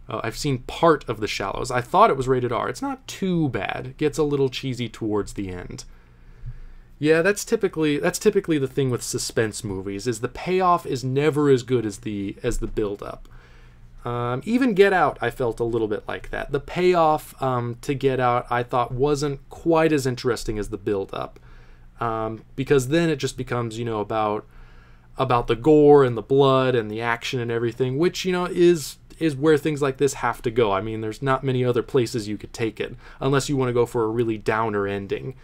Speaker 1: I've seen part of The Shallows. I thought it was rated R. It's not too bad. It gets a little cheesy towards the end. Yeah, that's typically the thing with suspense movies, is the payoff is never as good as the build up. Even Get Out, I felt a little bit like that. The payoff to Get Out, I thought, wasn't quite as interesting as the build up, because then it just becomes, you know, about the gore and the blood and the action and everything, which, you know, is where things like this have to go. I mean, there's not many other places you could take it, unless you want to go for a really downer ending.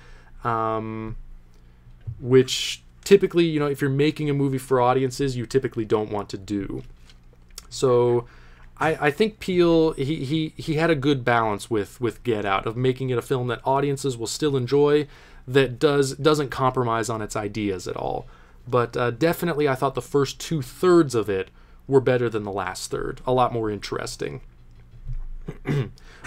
Speaker 1: Which typically, you know, if you're making a movie for audiences, you typically don't want to do. So I think Peele, he had a good balance with Get Out, of making it a film that audiences will still enjoy, that doesn't compromise on its ideas at all. But definitely I thought the first 2/3 of it were better than the last third. A lot more interesting.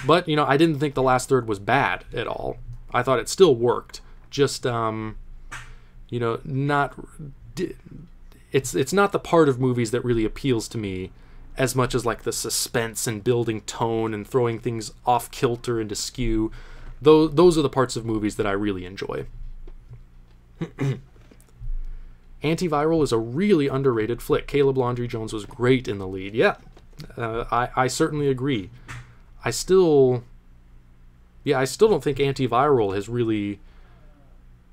Speaker 1: But, you know, I didn't think the last third was bad at all. I thought it still worked. Just, you know, it's not the part of movies that really appeals to me as much as like the suspense and building tone and throwing things off kilter and askew. Those are the parts of movies that I really enjoy. Antiviral is a really underrated flick. Caleb Laundrie Jones was great in the lead. Yeah, I certainly agree. I still don't think Antiviral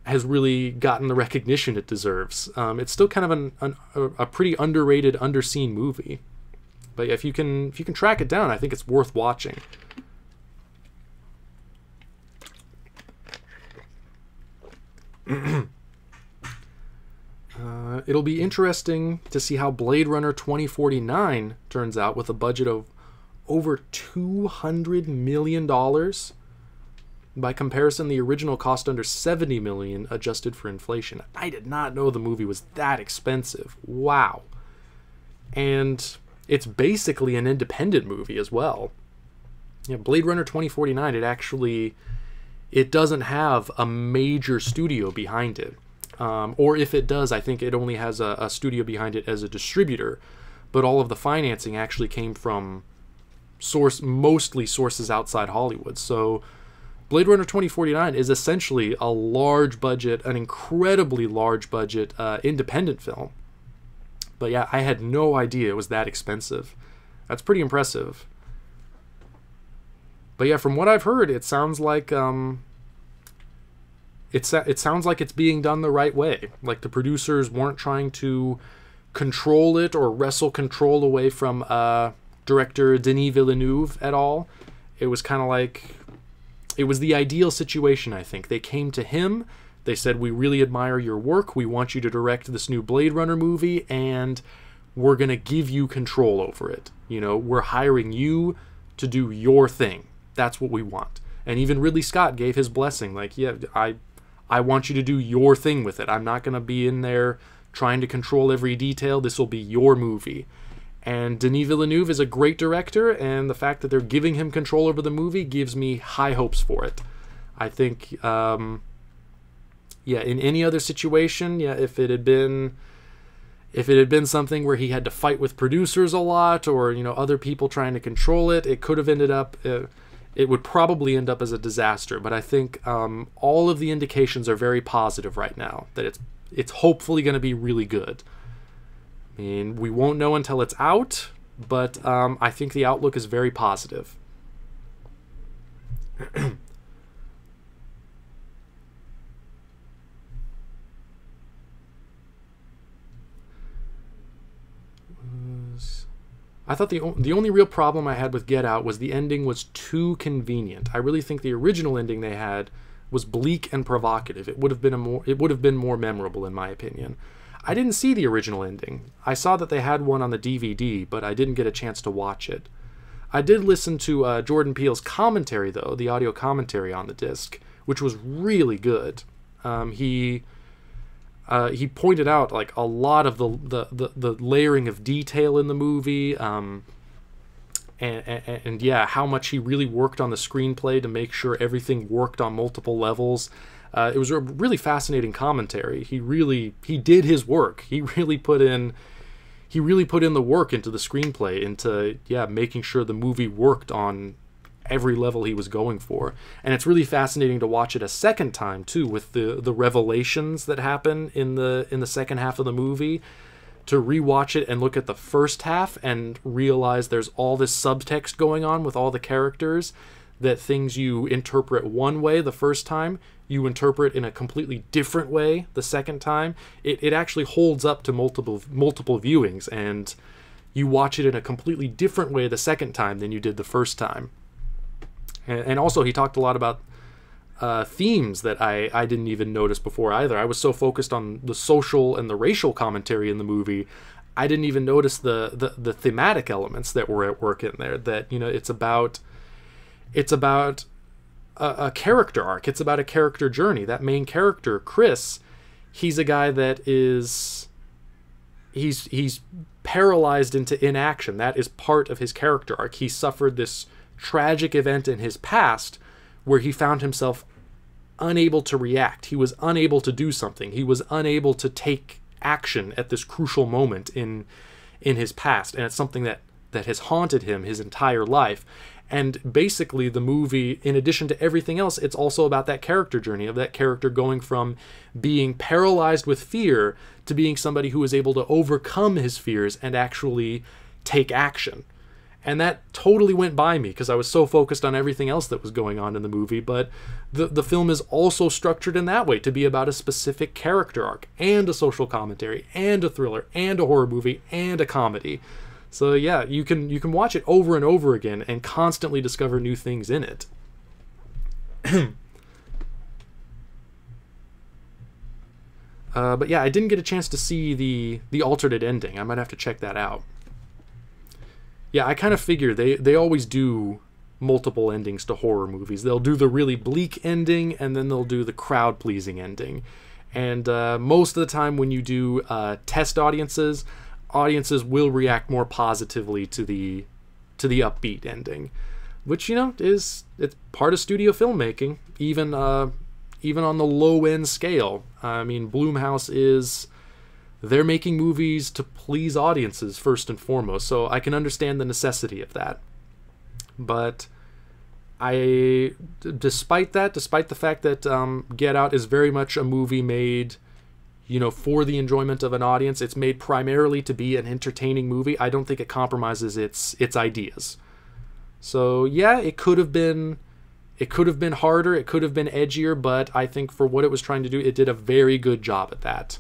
Speaker 1: has really gotten the recognition it deserves. It's still kind of a pretty underrated, underseen movie. But if you can track it down, I think it's worth watching. It'll be interesting to see how Blade Runner 2049 turns out with a budget of over $200 million. By comparison, the original cost under $70 million adjusted for inflation. I did not know the movie was that expensive. Wow. And it's basically an independent movie as well. Yeah, Blade Runner 2049, it doesn't have a major studio behind it. Or if it does, I think it only has a studio behind it as a distributor. But all of the financing actually came from mostly sources outside Hollywood. So Blade Runner 2049 is essentially a large budget, an incredibly large budget independent film. But yeah, I had no idea it was that expensive. That's pretty impressive. But yeah, from what I've heard, it sounds like it sounds like it's being done the right way. Like the producers weren't trying to control it or wrestle control away from director Denis Villeneuve at all. It was kind of like, it was the ideal situation, I think. They came to him, they said, we really admire your work, we want you to direct this new Blade Runner movie, and we're going to give you control over it. You know, we're hiring you to do your thing. That's what we want. And even Ridley Scott gave his blessing, like, yeah, I want you to do your thing with it. I'm not going to be in there trying to control every detail. This will be your movie. And Denis Villeneuve is a great director, and the fact that they're giving him control over the movie gives me high hopes for it. I think, yeah, in any other situation, yeah, if it had been something where he had to fight with producers a lot, or, you know, other people trying to control it, it could have ended up, it would probably end up as a disaster. But I think all of the indications are very positive right now, that it's hopefully going to be really good. I mean, we won't know until it's out, but I think the outlook is very positive. I thought the only real problem I had with Get Out was the ending was too convenient. I really think the original ending they had was bleak and provocative. It would have been more memorable, in my opinion. I didn't see the original ending. I saw that they had one on the DVD, but I didn't get a chance to watch it. I did listen to Jordan Peele's commentary, though, the audio commentary on the disc, which was really good. He pointed out like a lot of the layering of detail in the movie, and yeah, how much he really worked on the screenplay to make sure everything worked on multiple levels. It was a really fascinating commentary. He did his work. He really put in the work into the screenplay, into making sure the movie worked on every level he was going for. And it's really fascinating to watch it a second time too, with the revelations that happen in the second half of the movie, to rewatch it and look at the first half and realize there's all this subtext going on with all the characters, that things you interpret one way the first time, you interpret in a completely different way the second time. It actually holds up to multiple viewings, and you watch it in a completely different way the second time than you did the first time. And also, he talked a lot about themes that I didn't even notice before either. I was so focused on the social and the racial commentary in the movie, I didn't even notice the thematic elements that were at work in there. That, you know, it's about a character arc. It's about a character journey. That main character, Chris, he's a guy that is... He's paralyzed into inaction. That is part of his character arc. He suffered this tragic event in his past where he found himself unable to react. He was unable to do something. He was unable to take action at this crucial moment in his past, and it's something that has haunted him his entire life. And basically the movie, in addition to everything else, it's also about that character journey, of that character going from being paralyzed with fear to being somebody who is able to overcome his fears and actually take action. And that totally went by me because I was so focused on everything else that was going on in the movie. But the film is also structured in that way, to be about a specific character arc and a social commentary and a thriller and a horror movie and a comedy. So yeah, you can watch it over and over again and constantly discover new things in it. But yeah, I didn't get a chance to see the alternate ending. I might have to check that out. Yeah, I kind of figure they always do multiple endings to horror movies. They'll do the really bleak ending, and then they'll do the crowd-pleasing ending. And most of the time when you do test audiences will react more positively to the upbeat ending, which, you know, it's part of studio filmmaking, even on the low-end scale. I mean, Blumhouse they're making movies to please audiences first and foremost, so I can understand the necessity of that. But despite the fact that Get Out is very much a movie made, you know, for the enjoyment of an audience, it's made primarily to be an entertaining movie. I don't think it compromises its ideas. So yeah, it could have been harder, it could have been edgier, but I think for what it was trying to do, it did a very good job at that.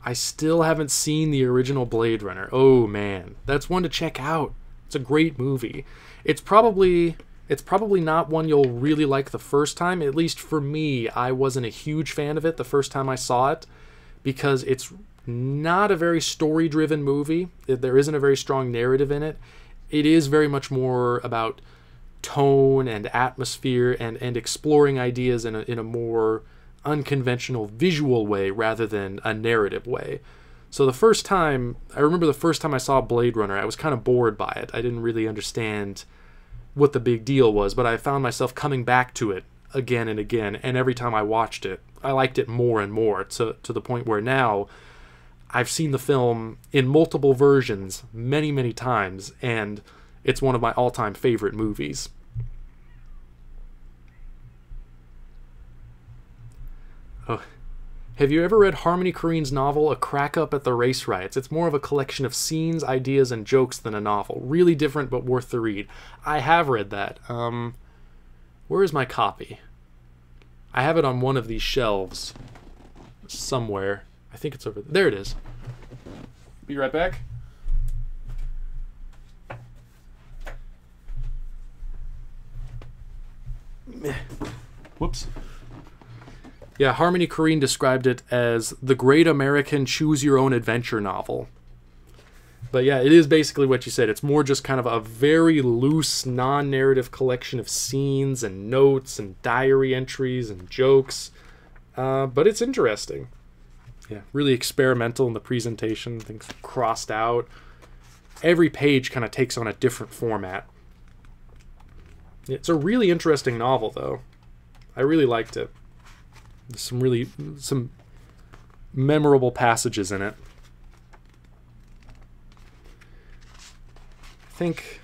Speaker 1: I still haven't seen the original Blade Runner. Oh man, that's one to check out. It's a great movie. It's probably not one you'll really like the first time. At least for me, I wasn't a huge fan of it the first time I saw it, because it's not a very story-driven movie. There isn't a very strong narrative in it. It is very much more about tone and atmosphere and exploring ideas in a more unconventional visual way rather than a narrative way. So I remember the first time I saw Blade Runner, I was kind of bored by it. I didn't really understand what the big deal was, but I found myself coming back to it again and again, and every time I watched it, I liked it more and more, to the point where now I've seen the film in multiple versions many, many times, and it's one of my all-time favorite movies. Oh, have you ever read Harmony Korine's novel, A Crack Up at the Race Riots? It's more of a collection of scenes, ideas, and jokes than a novel. Really different, but worth the read. I have read that. Where is my copy? I have it on one of these shelves somewhere. I think it's over there. There it is. Be right back. Whoops. Yeah, Harmony Korine described it as the great American choose-your-own-adventure novel. But yeah, it is basically what you said. It's more just kind of a very loose, non-narrative collection of scenes and notes and diary entries and jokes. But it's interesting. Yeah, really experimental in the presentation. Things crossed out. Every page kind of takes on a different format. It's a really interesting novel, though. I really liked it. There's some memorable passages in it. I think,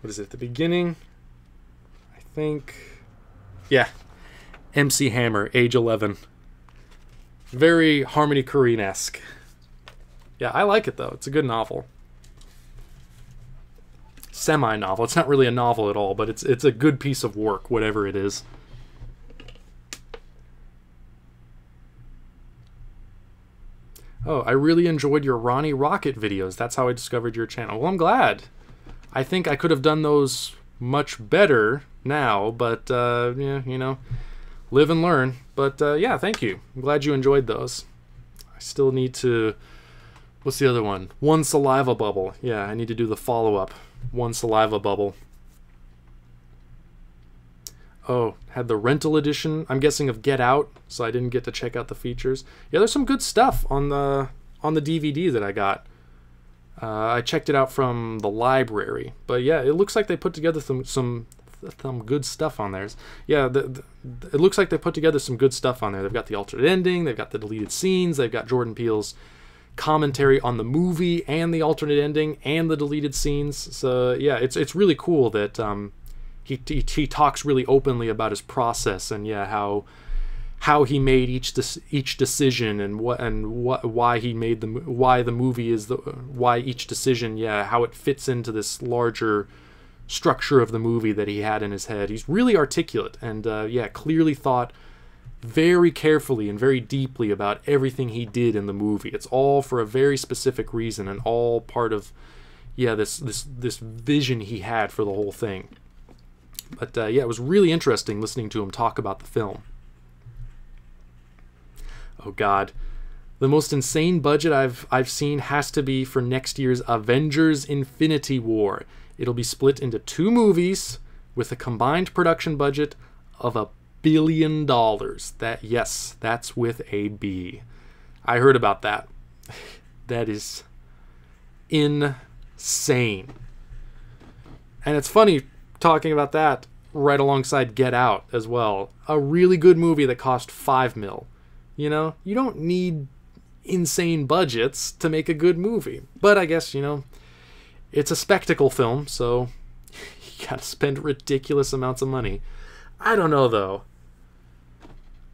Speaker 1: what is it, the beginning? I think, yeah, MC Hammer, age 11. Very Harmony Korine-esque. Yeah, I like it, though. It's a good novel. Semi-novel. It's not really a novel at all, but it's a good piece of work, whatever it is. Oh, I really enjoyed your Ronnie Rocket videos. That's how I discovered your channel. Well, I'm glad. I think I could have done those much better now, but, yeah, you know, live and learn. But, yeah, thank you. I'm glad you enjoyed those. I still need to... What's the other one? One Saliva Bubble. Yeah, I need to do the follow-up. One Saliva Bubble. Oh, had the rental edition, I'm guessing, of Get Out, so I didn't get to check out the features. Yeah, there's some good stuff on the DVD that I got. I checked it out from the library, but yeah, it looks like they put together some good stuff on there. Yeah, it looks like they put together some good stuff on there. They've got the alternate ending, they've got the deleted scenes, they've got Jordan Peele's commentary on the movie and the alternate ending and the deleted scenes. So yeah, it's really cool that he talks really openly about his process and yeah, how he made each decision and why he made why the movie is why each decision, yeah, how it fits into this larger structure of the movie that he had in his head. He's really articulate and yeah, clearly thought very carefully and very deeply about everything he did in the movie. It's all for a very specific reason and all part of, yeah, this vision he had for the whole thing. But yeah, it was really interesting listening to him talk about the film. Oh God, the most insane budget I've seen has to be for next year's Avengers: Infinity War. It'll be split into 2 movies with a combined production budget of $1 billion. Yes, that's with a B. I heard about that. That is insane. And it's funny talking about that right alongside Get Out as well. A really good movie that cost $5 million. You know, you don't need insane budgets to make a good movie. But I guess, you know, it's a spectacle film, so you gotta spend ridiculous amounts of money. I don't know, though.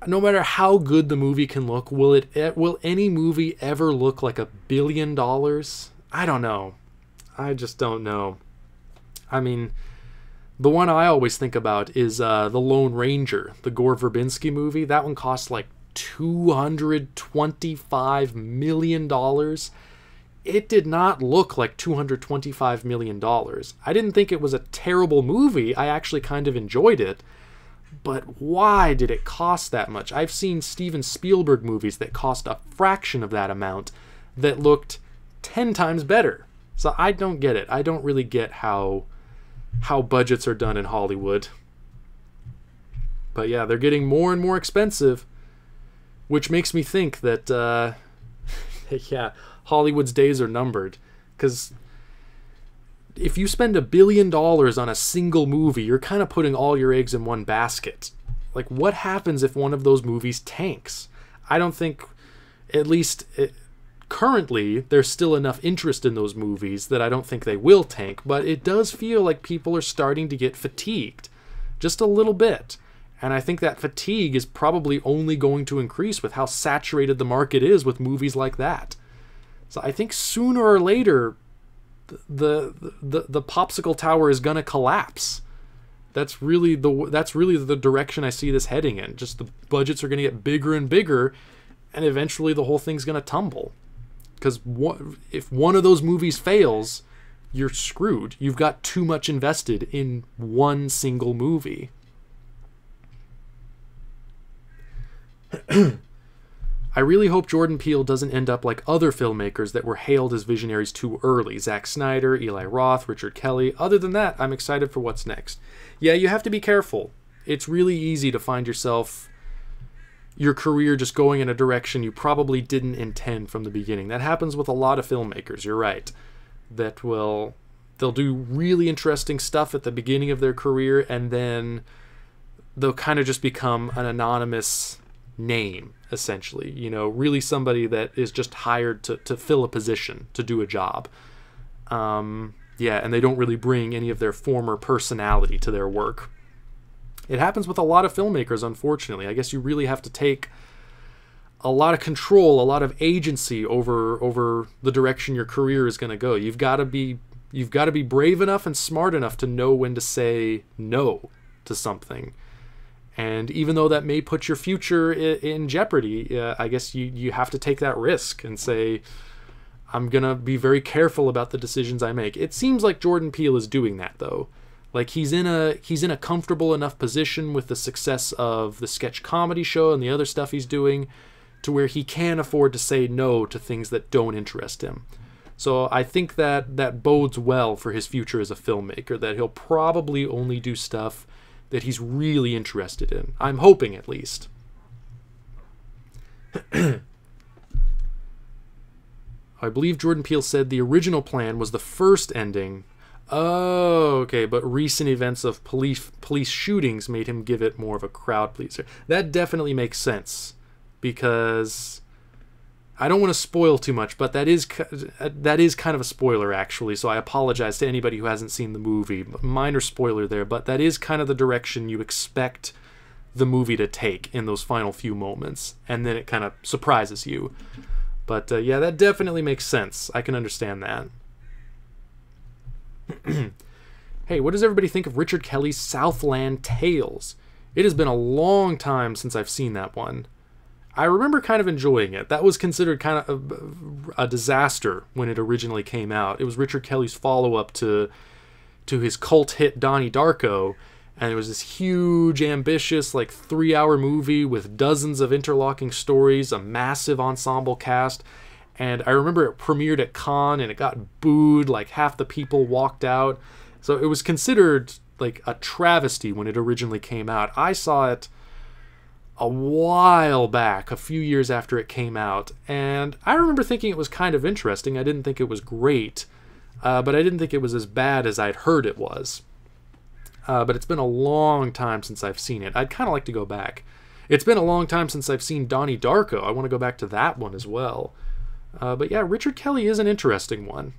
Speaker 1: No matter how good the movie can look, will any movie ever look like $1 billion? I don't know. I just don't know. I mean, the one I always think about is The Lone Ranger, the Gore Verbinski movie. That one cost like $225 million. It did not look like $225 million. I didn't think it was a terrible movie. I actually kind of enjoyed it. But why did it cost that much? I've seen Steven Spielberg movies that cost a fraction of that amount that looked 10 times better. So I don't get it. I don't really get how budgets are done in Hollywood. But yeah, they're getting more and more expensive, which makes me think that, yeah, Hollywood's days are numbered. Because if you spend $1 billion on a single movie, you're kind of putting all your eggs in one basket. Like, what happens if one of those movies tanks? I don't think, at least currently, there's still enough interest in those movies that I don't think they will tank. But it does feel like people are starting to get fatigued. Just a little bit. And I think that fatigue is probably only going to increase with how saturated the market is with movies like that. So I think sooner or later, the popsicle tower is going to collapse. That's really the direction I see this heading in. Just the budgets are going to get bigger and bigger, and eventually the whole thing's going to tumble. Because if one of those movies fails, you're screwed. You've got too much invested in one single movie. I really hope Jordan Peele doesn't end up like other filmmakers that were hailed as visionaries too early. Zack Snyder, Eli Roth, Richard Kelly. Other than that, I'm excited for what's next. Yeah, you have to be careful. It's really easy to find your career just going in a direction you probably didn't intend from the beginning. That happens with a lot of filmmakers, you're right. They'll do really interesting stuff at the beginning of their career, and then they'll kind of just become an anonymous name, essentially. You know, really somebody that is just hired to fill a position, to do a job. Yeah, and they don't really bring any of their former personality to their work. It happens with a lot of filmmakers, unfortunately. I guess you really have to take a lot of control, a lot of agency over the direction your career is going to go. You've got to be brave enough and smart enough to know when to say no to something. And even though that may put your future in jeopardy, I guess you have to take that risk and say, I'm going to be very careful about the decisions I make. It seems like Jordan Peele is doing that, though. Like, he's in a comfortable enough position with the success of the sketch comedy show and the other stuff he's doing to where he can afford to say no to things that don't interest him. So I think that bodes well for his future as a filmmaker, that he'll probably only do stuff that he's really interested in. I'm hoping, at least. I believe Jordan Peele said the original plan was the first ending. Oh, okay, but recent events of police shootings made him give it more of a crowd pleaser. That definitely makes sense, because I don't want to spoil too much, but that is kind of a spoiler, actually, so I apologize to anybody who hasn't seen the movie. Minor spoiler there, but that is kind of the direction you expect the movie to take in those final few moments, and then it kind of surprises you. But yeah, that definitely makes sense. I can understand that. Hey, what does everybody think of Richard Kelly's Southland Tales? It has been a long time since I've seen that one. I remember kind of enjoying it. That was considered kind of a disaster when it originally came out. It was Richard Kelly's follow-up to his cult hit Donnie Darko, and it was this huge, ambitious, like 3-hour movie with dozens of interlocking stories, a massive ensemble cast. And I remember it premiered at Cannes, and it got booed, like half the people walked out. So it was considered like a travesty when it originally came out. I saw it a while back, a few years after it came out, and I remember thinking it was kind of interesting. I didn't think it was great, but I didn't think it was as bad as I'd heard it was. But it's been a long time since I've seen it. I'd kind of like to go back. It's been a long time since I've seen Donnie Darko. I want to go back to that one as well. But yeah, Richard Kelly is an interesting one.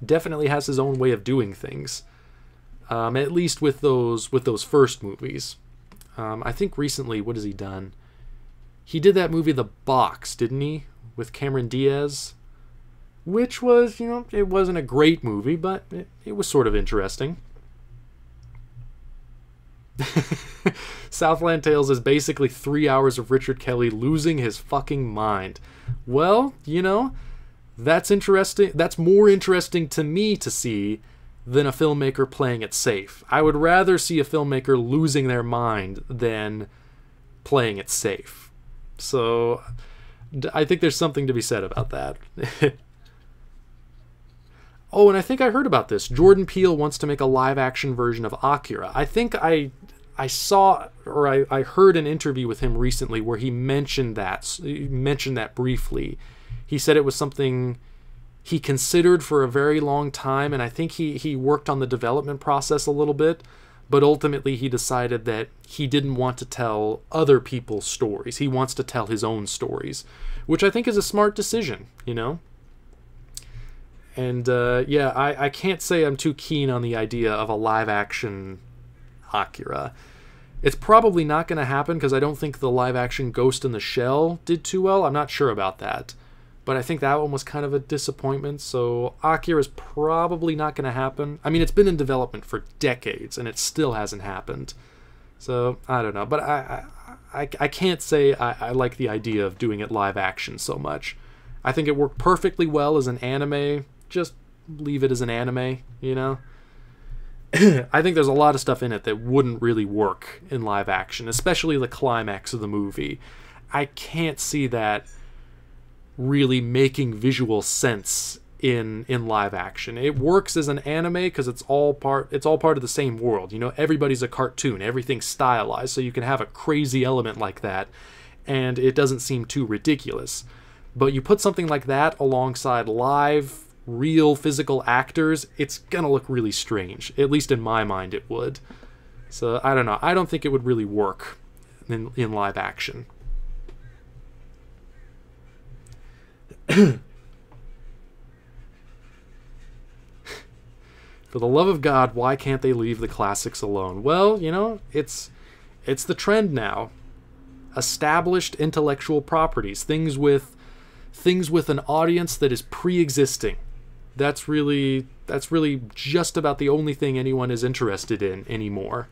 Speaker 1: Definitely has his own way of doing things. At least with those first movies. I think recently, what has he done? He did that movie The Box, didn't he? With Cameron Diaz. Which was, you know, it wasn't a great movie, but it was sort of interesting. Southland Tales is basically 3 hours of Richard Kelly losing his fucking mind. Well, you know, that's interesting. That's more interesting to me to see than a filmmaker playing it safe. I would rather see a filmmaker losing their mind than playing it safe. So I think there's something to be said about that. Oh, and I think I heard about this. Jordan Peele wants to make a live-action version of Akira. I think I saw, or I heard an interview with him recently where he mentioned that briefly. He said it was something he considered for a very long time, and I think he worked on the development process a little bit, but ultimately he decided that he didn't want to tell other people's stories. He wants to tell his own stories, which I think is a smart decision, you know? And yeah, I can't say I'm too keen on the idea of a live-action Akira. It's probably not going to happen because I don't think the live-action Ghost in the Shell did too well. I'm not sure about that. But I think that one was kind of a disappointment, so Akira is probably not going to happen. I mean, it's been in development for decades, and it still hasn't happened. So, I don't know. But I can't say I like the idea of doing it live action so much. I think it worked perfectly well as an anime. Just leave it as an anime, you know? I think there's a lot of stuff in it that wouldn't really work in live action, especially the climax of the movie. I can't see that really making visual sense in live action. It works as an anime because it's all part of the same world. You know, everybody's a cartoon, everything's stylized, so you can have a crazy element like that and it doesn't seem too ridiculous. But you put something like that alongside live, real physical actors, it's gonna look really strange. At least in my mind it would. So I don't know. I don't think it would really work in live action. For the love of God, why can't they leave the classics alone? Well, you know, it's the trend now. Established intellectual properties, things with an audience that is pre-existing. That's really just about the only thing anyone is interested in anymore.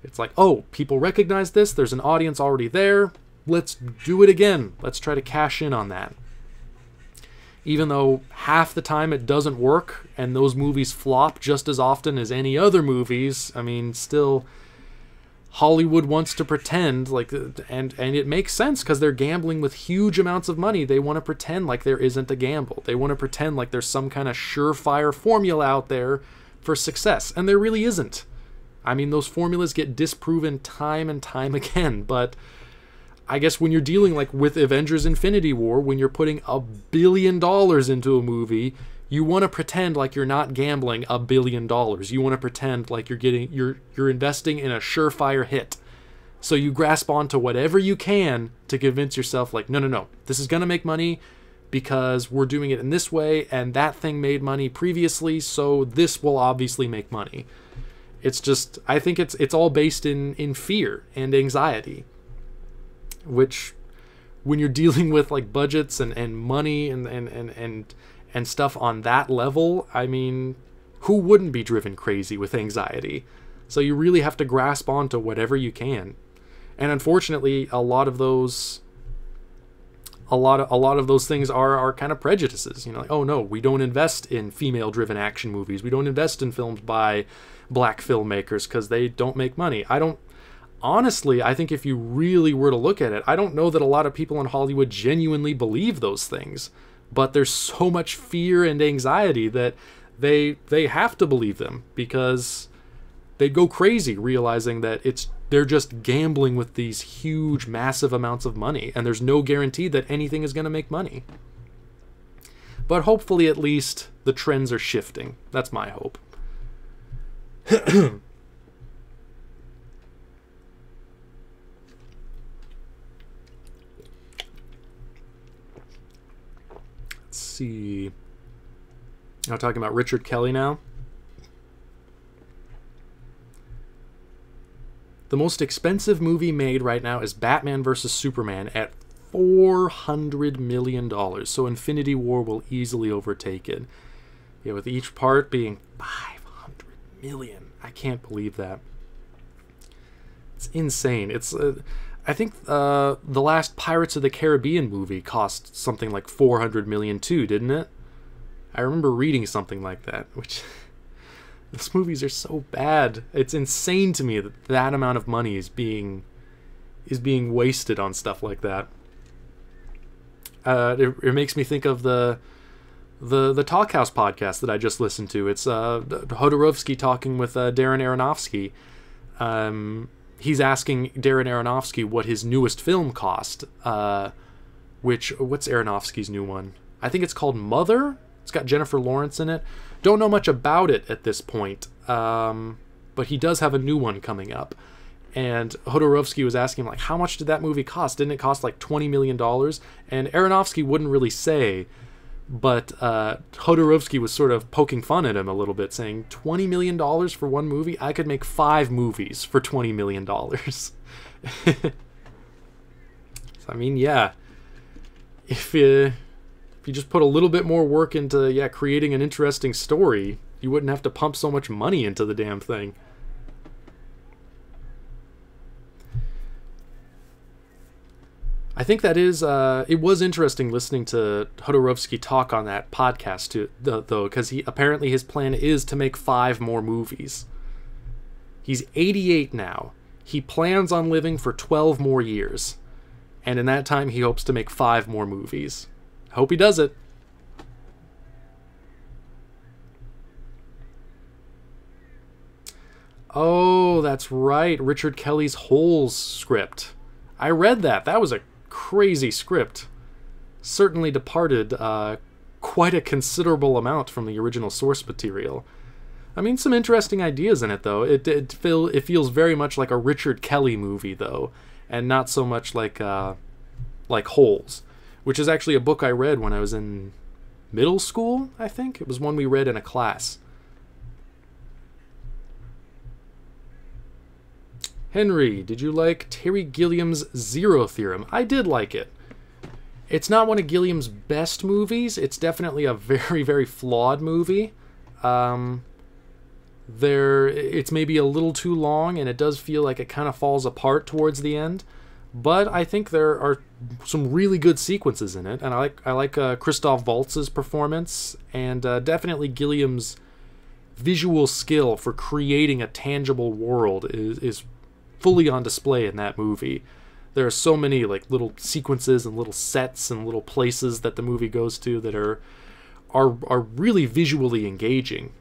Speaker 1: It's like, oh, people recognize this, there's an audience already there, let's do it again. Let's try to cash in on that. Even though half the time it doesn't work, and those movies flop just as often as any other movies, I mean, still, Hollywood wants to pretend like, and it makes sense because they're gambling with huge amounts of money. They want to pretend like there isn't a gamble. They want to pretend like there's some kind of surefire formula out there for success, and there really isn't. I mean, those formulas get disproven time and time again, but I guess when you're dealing like with Avengers Infinity War, when you're putting $1 billion into a movie, you want to pretend like you're not gambling $1 billion. You want to pretend like you're investing in a surefire hit. So you grasp onto whatever you can to convince yourself like, no, this is going to make money because we're doing it in this way, and that thing made money previously, so this will obviously make money. It's just, I think it's all based in fear and anxiety, which when you're dealing with like budgets and money and stuff on that level, I mean, who wouldn't be driven crazy with anxiety? So you really have to grasp onto whatever you can. And unfortunately, a lot of those things are kind of prejudices. You know, like, oh no, we don't invest in female-driven action movies. We don't invest in films by black filmmakers because they don't make money. Honestly, I think if you really were to look at it, I don't know that a lot of people in Hollywood genuinely believe those things. But there's so much fear and anxiety that they have to believe them because they go crazy realizing that they're just gambling with these huge, massive amounts of money, and there's no guarantee that anything is going to make money. But hopefully at least the trends are shifting. That's my hope. See. I'm talking about Richard Kelly now. The most expensive movie made right now is Batman vs. Superman at $400 million. So Infinity War will easily overtake it. Yeah, with each part being $500 million. I can't believe that. It's insane. It's I think the last Pirates of the Caribbean movie cost something like $400 million too, didn't it? I remember reading something like that, which those movies are so bad. It's insane to me that that amount of money is being wasted on stuff like that. It makes me think of the Talkhouse podcast that I just listened to. It's Hodorowski talking with Darren Aronofsky. He's asking Darren Aronofsky what his newest film cost. What's Aronofsky's new one? I think it's called Mother. It's got Jennifer Lawrence in it. Don't know much about it at this point, but he does have a new one coming up. And Hodorowski was asking him, like, how much did that movie cost? Didn't it cost like $20 million? And Aronofsky wouldn't really say, But Jodorowsky was sort of poking fun at him a little bit, saying, $20 million for one movie? I could make 5 movies for $20 million. So, I mean, yeah. If you just put a little bit more work into, creating an interesting story, you wouldn't have to pump so much money into the damn thing. I think that is, it was interesting listening to Jodorowsky talk on that podcast, too, though, because apparently his plan is to make 5 more movies. He's 88 now. He plans on living for 12 more years. And in that time, he hopes to make 5 more movies. Hope he does it. Oh, that's right. Richard Kelly's Holes script. I read that. That was a crazy script. Certainly departed quite a considerable amount from the original source material. I mean, some interesting ideas in it, though. It feels very much like a Richard Kelly movie, though, and not so much like Holes, which is actually a book I read when I was in middle school, I think. It was one we read in a class. Henry, did you like Terry Gilliam's Zero Theorem? I did like it. It's not one of Gilliam's best movies. It's definitely a very, very flawed movie. It's maybe a little too long, and it does feel like it kind of falls apart towards the end. But I think there are some really good sequences in it, and I like Christoph Waltz's performance, and definitely Gilliam's visual skill for creating a tangible world is fully on display in that movie. There are so many like little sequences and little sets and little places that the movie goes to that are really visually engaging.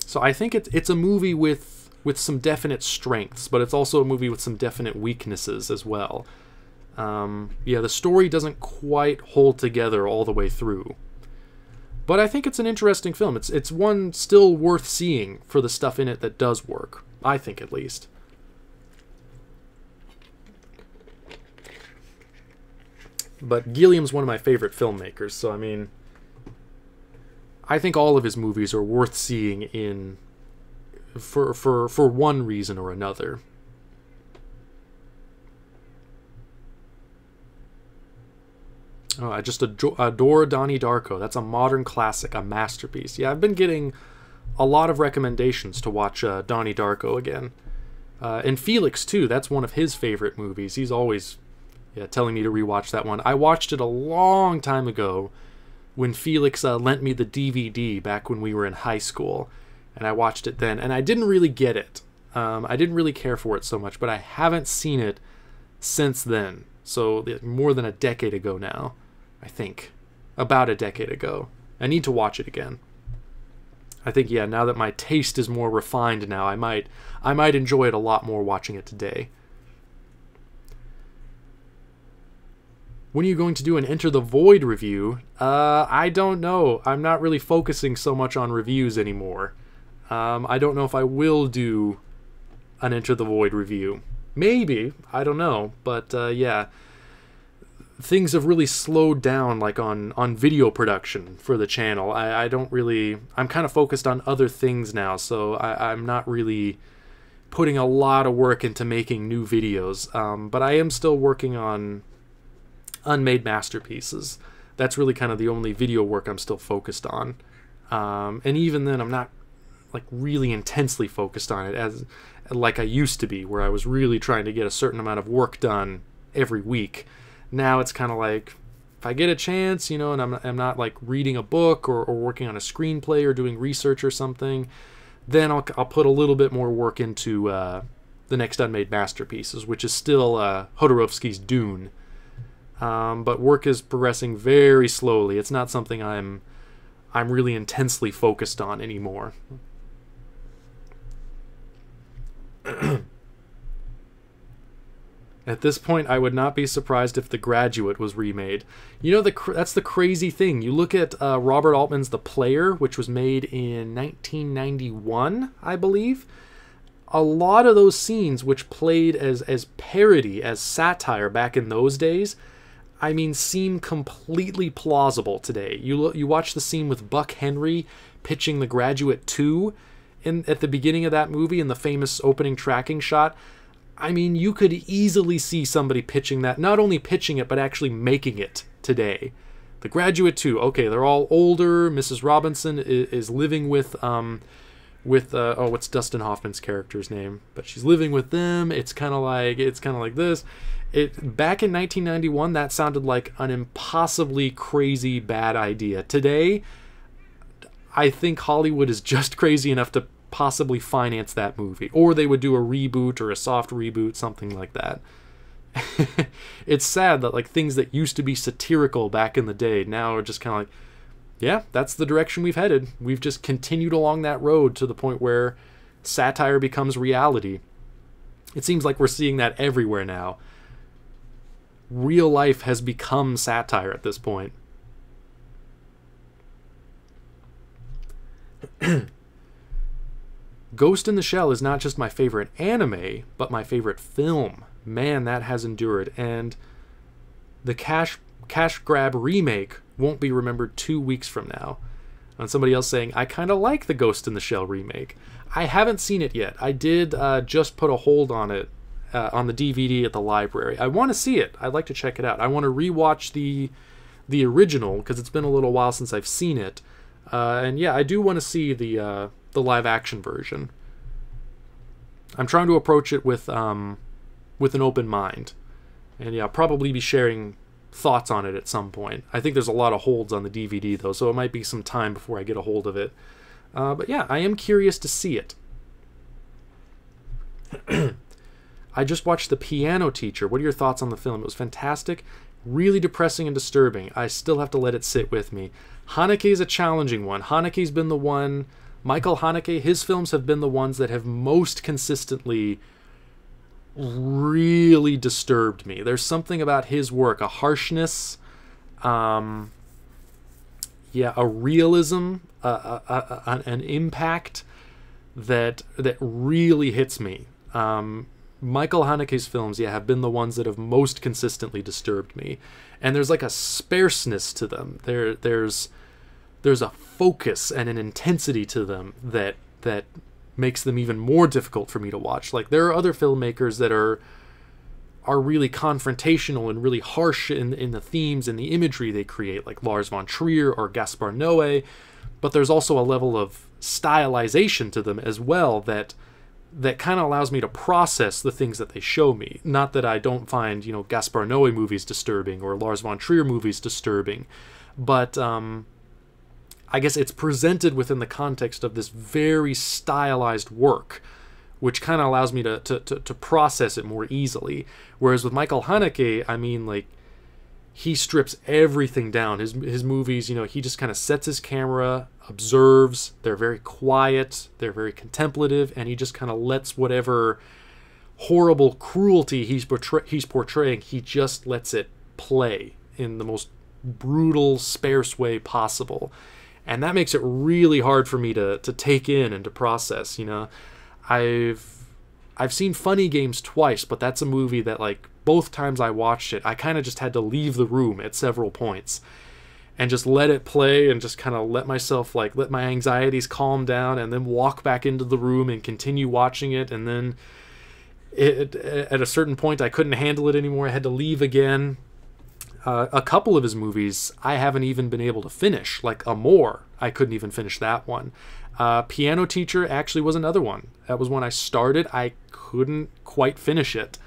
Speaker 1: So I think it's a movie with some definite strengths, but it's also a movie with some definite weaknesses as well. The story doesn't quite hold together all the way through. But I think it's an interesting film. It's one still worth seeing for the stuff in it that does work. I think, at least. But Gilliam's one of my favorite filmmakers, so I mean, I think all of his movies are worth seeing for one reason or another. Oh, I just adore Donnie Darko. That's a modern classic, a masterpiece. Yeah, I've been getting a lot of recommendations to watch Donnie Darko again. And Felix, too. That's one of his favorite movies. He's always telling me to rewatch that one. I watched it a long time ago when Felix lent me the DVD back when we were in high school. And I watched it then. And I didn't really get it. I didn't really care for it so much. But I haven't seen it since then. So more than a decade ago now, I think. About a decade ago. I need to watch it again. I think, now that my taste is more refined now, I might enjoy it a lot more watching it today. When are you going to do an Enter the Void review? I don't know. I'm not really focusing so much on reviews anymore. I don't know if I will do an Enter the Void review. Maybe. I don't know. But, things have really slowed down, like on video production for the channel. I'm kind of focused on other things now, so I'm not really putting a lot of work into making new videos. But I am still working on unmade masterpieces. That's really kind of the only video work I'm still focused on. And even then, I'm not like really intensely focused on it as like I used to be, where I was really trying to get a certain amount of work done every week. Now it's kind of like, if I get a chance, and I'm not like reading a book or working on a screenplay or doing research or something, then I'll put a little bit more work into the next unmade masterpieces, which is still Jodorowsky's Dune. But work is progressing very slowly. It's not something I'm really intensely focused on anymore. At this point, I would not be surprised if The Graduate was remade. That's the crazy thing. You look at Robert Altman's The Player, which was made in 1991, I believe. A lot of those scenes, which played as parody, as satire back in those days, I mean, seem completely plausible today. You watch the scene with Buck Henry pitching The Graduate 2 at the beginning of that movie in the famous opening tracking shot. I mean, you could easily see somebody pitching that, not only pitching it, but actually making it today. The Graduate 2, okay, they're all older. Mrs. Robinson is living with what's Dustin Hoffman's character's name? But she's living with them. It's kind of like this. Back in 1991, that sounded like an impossibly crazy bad idea. Today, I think Hollywood is just crazy enough to possibly finance that movie, or they would do a reboot or a soft reboot, something like that. It's sad that like things that used to be satirical back in the day now are just kind of like, yeah, that's the direction we've headed. We've just continued along that road to the point where satire becomes reality. It seems like we're seeing that everywhere now. Real life has become satire at this point. Ghost in the Shell is not just my favorite anime, but my favorite film. Man, that has endured. And the cash grab remake won't be remembered 2 weeks from now. And somebody else saying, I kind of like the Ghost in the Shell remake. I haven't seen it yet. I did just put a hold on it on the DVD at the library. I want to see it. I'd like to check it out. I want to rewatch the original because it's been a little while since I've seen it. And yeah, I do want to see the live action version. I'm trying to approach it with an open mind, and yeah, I'll probably be sharing thoughts on it at some point. I think there's a lot of holds on the DVD though, so it might be some time before I get a hold of it. But yeah, I am curious to see it. I just watched The Piano Teacher. What are your thoughts on the film? It was fantastic, really depressing and disturbing. I still have to let it sit with me. Haneke is a challenging one. Haneke's been the one, Michael Haneke, his films have been the ones that have most consistently really disturbed me. There's something about his work, a harshness, a realism, an impact that really hits me. Michael Haneke's films, have been the ones that have most consistently disturbed me. And there's like a sparseness to them. There's a focus and an intensity to them that makes them even more difficult for me to watch. Like, there are other filmmakers that are really confrontational and really harsh in the themes and the imagery they create, like Lars von Trier or Gaspar Noé, but there's also a level of stylization to them as well that kind of allows me to process the things that they show me. Not that I don't find, Gaspar Noé movies disturbing or Lars von Trier movies disturbing, but I guess it's presented within the context of this very stylized work, which kind of allows me to process it more easily. Whereas with Michael Haneke, I mean, like, he strips everything down. His movies, he just kind of sets his camera, observes. They're very quiet, they're very contemplative, and he just kind of lets whatever horrible cruelty he's portraying, he just lets it play in the most brutal, sparse way possible. And that makes it really hard for me to take in and to process, I've seen Funny Games twice, but that's a movie that, like, both times I watched it, I kind of just had to leave the room at several points and just let it play and just kind of let myself, like, let my anxieties calm down and then walk back into the room and continue watching it. And then at a certain point, I couldn't handle it anymore. I had to leave again. A couple of his movies I haven't even been able to finish, like Amour. I couldn't even finish that one. Piano Teacher actually was another one. That was one I started. I couldn't quite finish it.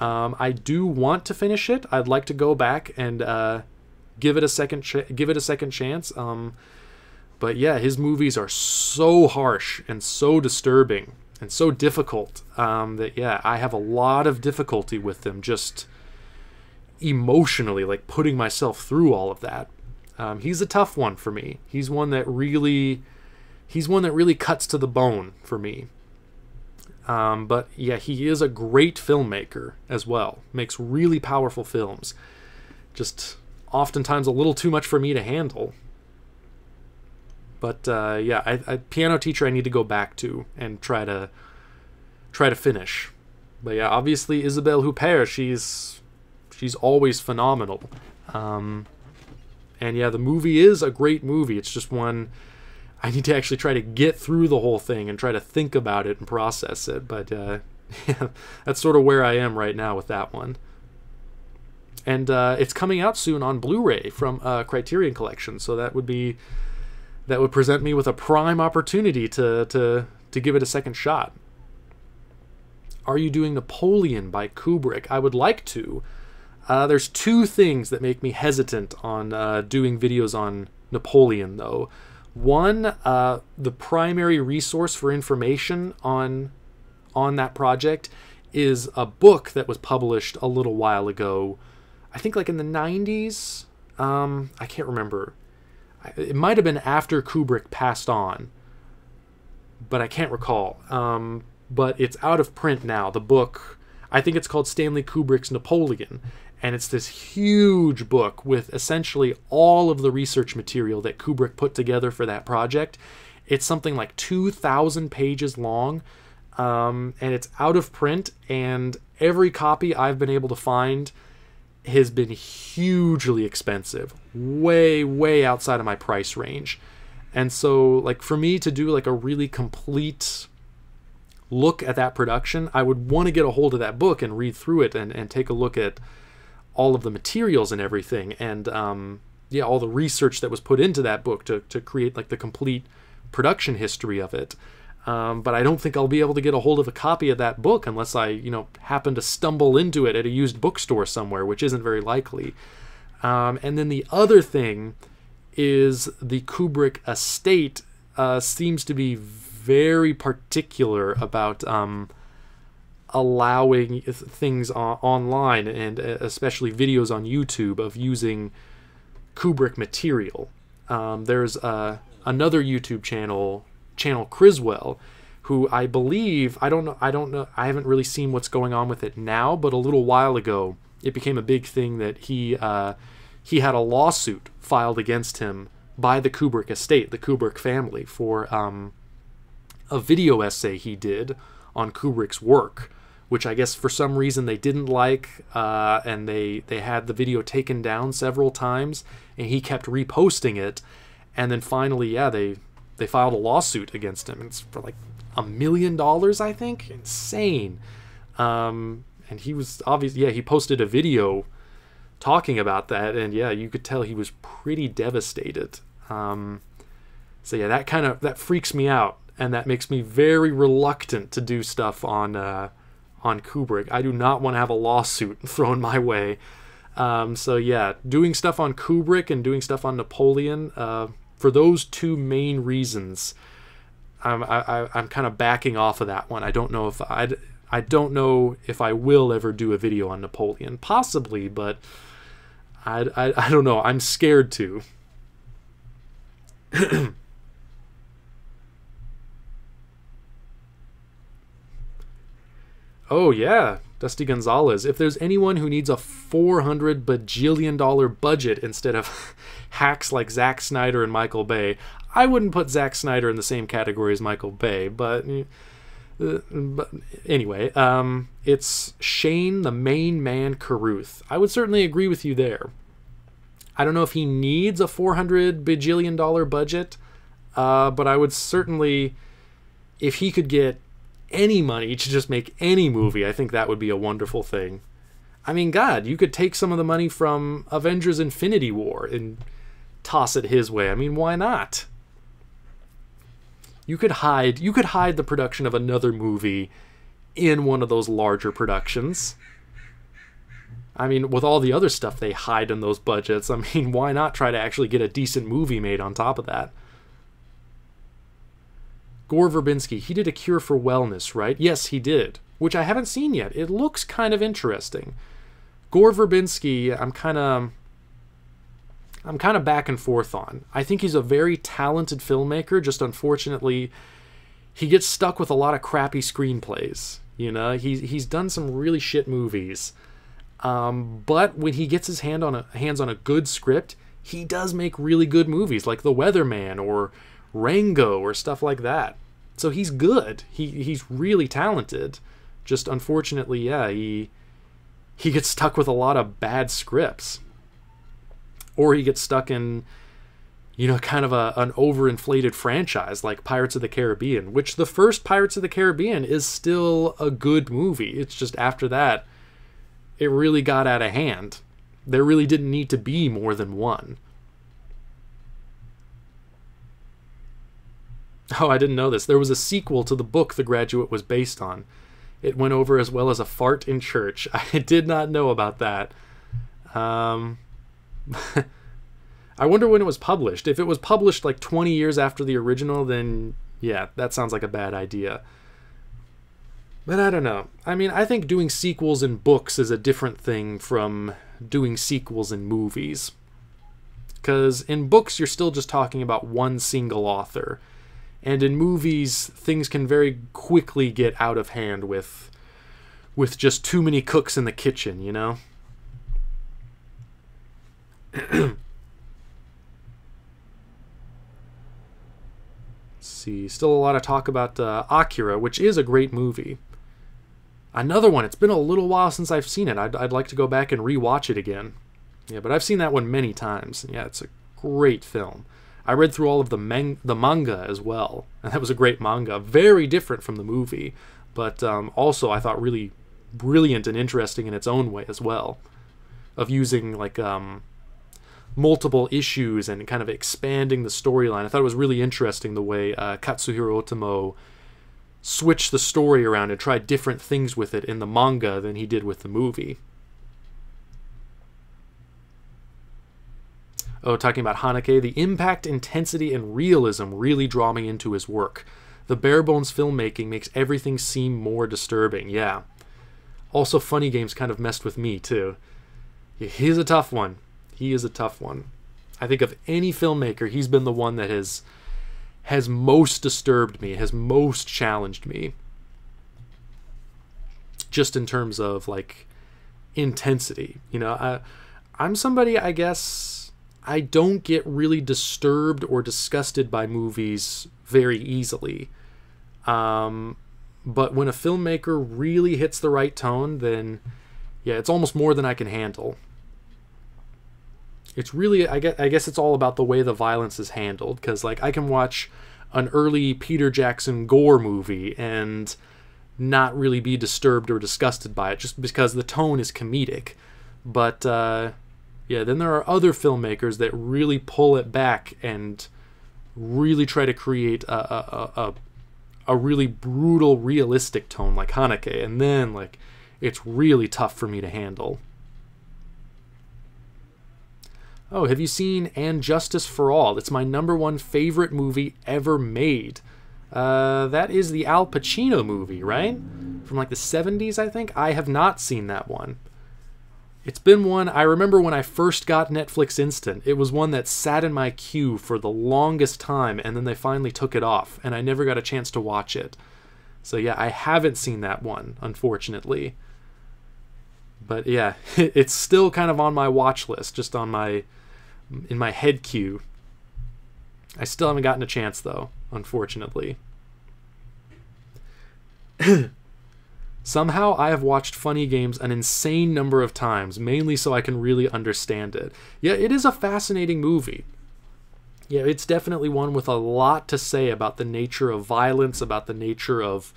Speaker 1: I do want to finish it. I'd like to go back and give it a second chance. But yeah, his movies are so harsh and so disturbing and so difficult that yeah, I have a lot of difficulty with them just emotionally, like putting myself through all of that. He's a tough one for me. He's one that really cuts to the bone for me. But yeah, he is a great filmmaker as well. Makes really powerful films. Just oftentimes a little too much for me to handle. But yeah, Piano Teacher I need to go back to and try to finish. But yeah, obviously Isabelle Huppert, she's she's always phenomenal. And yeah, the movie is a great movie. It's just one I need to actually try to get through the whole thing and try to think about it and process it. But yeah, that's sort of where I am right now with that one. And it's coming out soon on Blu-ray from Criterion Collection, so that would present me with a prime opportunity to give it a second shot. Are you doing Napoleon by Kubrick? I would like to. There's two things that make me hesitant on doing videos on Napoleon, though. One, the primary resource for information on that project is a book that was published a little while ago. I think like in the 90s. I can't remember. It might have been after Kubrick passed on, but I can't recall. But it's out of print now. The book, I think it's called Stanley Kubrick's Napoleon. And it's this huge book with essentially all of the research material that Kubrick put together for that project. It's something like 2,000 pages long, and it's out of print, and every copy I've been able to find has been hugely expensive, way, way outside of my price range. And so, like, for me to do like a really complete look at that production, I would want to get a hold of that book and read through it and take a look at all of the materials and everything, and yeah, all the research that was put into that book to create like the complete production history of it. But I don't think I'll be able to get a hold of a copy of that book unless I, happen to stumble into it at a used bookstore somewhere, which isn't very likely. And then the other thing is the Kubrick estate seems to be very particular about allowing things online, and especially videos on YouTube, of using Kubrick material. There's another YouTube channel Criswell, who I believe, I don't know, I haven't really seen what's going on with it now, but a little while ago it became a big thing that he had a lawsuit filed against him by the Kubrick estate, the Kubrick family, for a video essay he did on Kubrick's work, which I guess for some reason they didn't like, and they had the video taken down several times, and he kept reposting it, and then finally, yeah, they filed a lawsuit against him. It's for like $1 million, I think. Insane. And he was obviously, yeah, he posted a video talking about that, and yeah, you could tell he was pretty devastated. So yeah, that freaks me out, and that makes me very reluctant to do stuff on Kubrick. I do not want to have a lawsuit thrown my way. So yeah, doing stuff on Kubrick and doing stuff on Napoleon, for those two main reasons, I'm kind of backing off of that one. I don't know if I will ever do a video on Napoleon. Possibly, but I don't know. I'm scared to. Oh yeah, Dusty Gonzalez. If there's anyone who needs a $400 bajillion budget instead of hacks like Zack Snyder and Michael Bay, I wouldn't put Zack Snyder in the same category as Michael Bay, but anyway, it's Shane the Main Man Carruth. I would certainly agree with you there. I don't know if he needs a $400 bajillion budget, but I would certainly, if he could get any money to just make any movie, I think that would be a wonderful thing. I mean, God, you could take some of the money from Avengers Infinity War and toss it his way. I mean, why not? You could hide the production of another movie in one of those larger productions. I mean, with all the other stuff they hide in those budgets, I mean, why not try to actually get a decent movie made on top of that? Gore Verbinski, he did A Cure for Wellness, right? Yes, he did, which I haven't seen yet. It looks kind of interesting. Gore Verbinski, I'm kind of back and forth on. I think he's a very talented filmmaker, just unfortunately, he gets stuck with a lot of crappy screenplays. He's done some really shit movies. But when he gets his hands on a good script, he does make really good movies, like The Weatherman or Rango or stuff like that. So he's good. He's really talented. Just unfortunately, yeah, he gets stuck with a lot of bad scripts. Or he gets stuck in, you know, kind of an overinflated franchise like Pirates of the Caribbean, which the first Pirates of the Caribbean is still a good movie. It's just after that, it really got out of hand. There really didn't need to be more than one. Oh, I didn't know this. There was a sequel to the book The Graduate was based on. It went over as well as a fart in church. I did not know about that. I wonder when it was published. If it was published like 20 years after the original, then yeah, that sounds like a bad idea. But I don't know. I mean, I think doing sequels in books is a different thing from doing sequels in movies. Because in books, you're still just talking about one single author. And in movies, things can very quickly get out of hand with just too many cooks in the kitchen, you know? See, still a lot of talk about Akira, which is a great movie. Another one, it's been a little while since I've seen it. I'd like to go back and rewatch it again. Yeah, but I've seen that one many times. Yeah, it's a great film. I read through all of the manga as well, and that was a great manga. Very different from the movie, but also I thought really brilliant and interesting in its own way as well, of using like multiple issues and kind of expanding the storyline. I thought it was really interesting the way Katsuhiro Otomo switched the story around and tried different things with it in the manga than he did with the movie. Oh, talking about Haneke, the impact, intensity, and realism really draw me into his work. The bare-bones filmmaking makes everything seem more disturbing, yeah. Also, Funny Games kind of messed with me, too. Yeah, he's a tough one. He is a tough one. I think of any filmmaker, he's been the one that has most disturbed me, has most challenged me. Just in terms of, like, intensity. You know, I'm somebody, I guess, I don't get really disturbed or disgusted by movies very easily. But when a filmmaker really hits the right tone, then, yeah, it's almost more than I can handle. It's really, I guess it's all about the way the violence is handled. Because, like, I can watch an early Peter Jackson gore movie and not really be disturbed or disgusted by it, just because the tone is comedic. But, yeah, then there are other filmmakers that really pull it back and really try to create a really brutal, realistic tone like Haneke. And then, like, it's really tough for me to handle. Oh, have you seen And Justice for All? It's my #1 favorite movie ever made. That is the Al Pacino movie, right? From like the 70s, I think? I have not seen that one. It's been one, I remember when I first got Netflix Instant, it was one that sat in my queue for the longest time, and then they finally took it off, and I never got a chance to watch it. So yeah, I haven't seen that one, unfortunately. But yeah, it's still kind of on my watch list, just on in my head queue. I still haven't gotten a chance, though, unfortunately. Somehow I have watched Funny Games an insane number of times, mainly so I can really understand it. Yeah, it is a fascinating movie. Yeah, it's definitely one with a lot to say about the nature of violence, about the nature of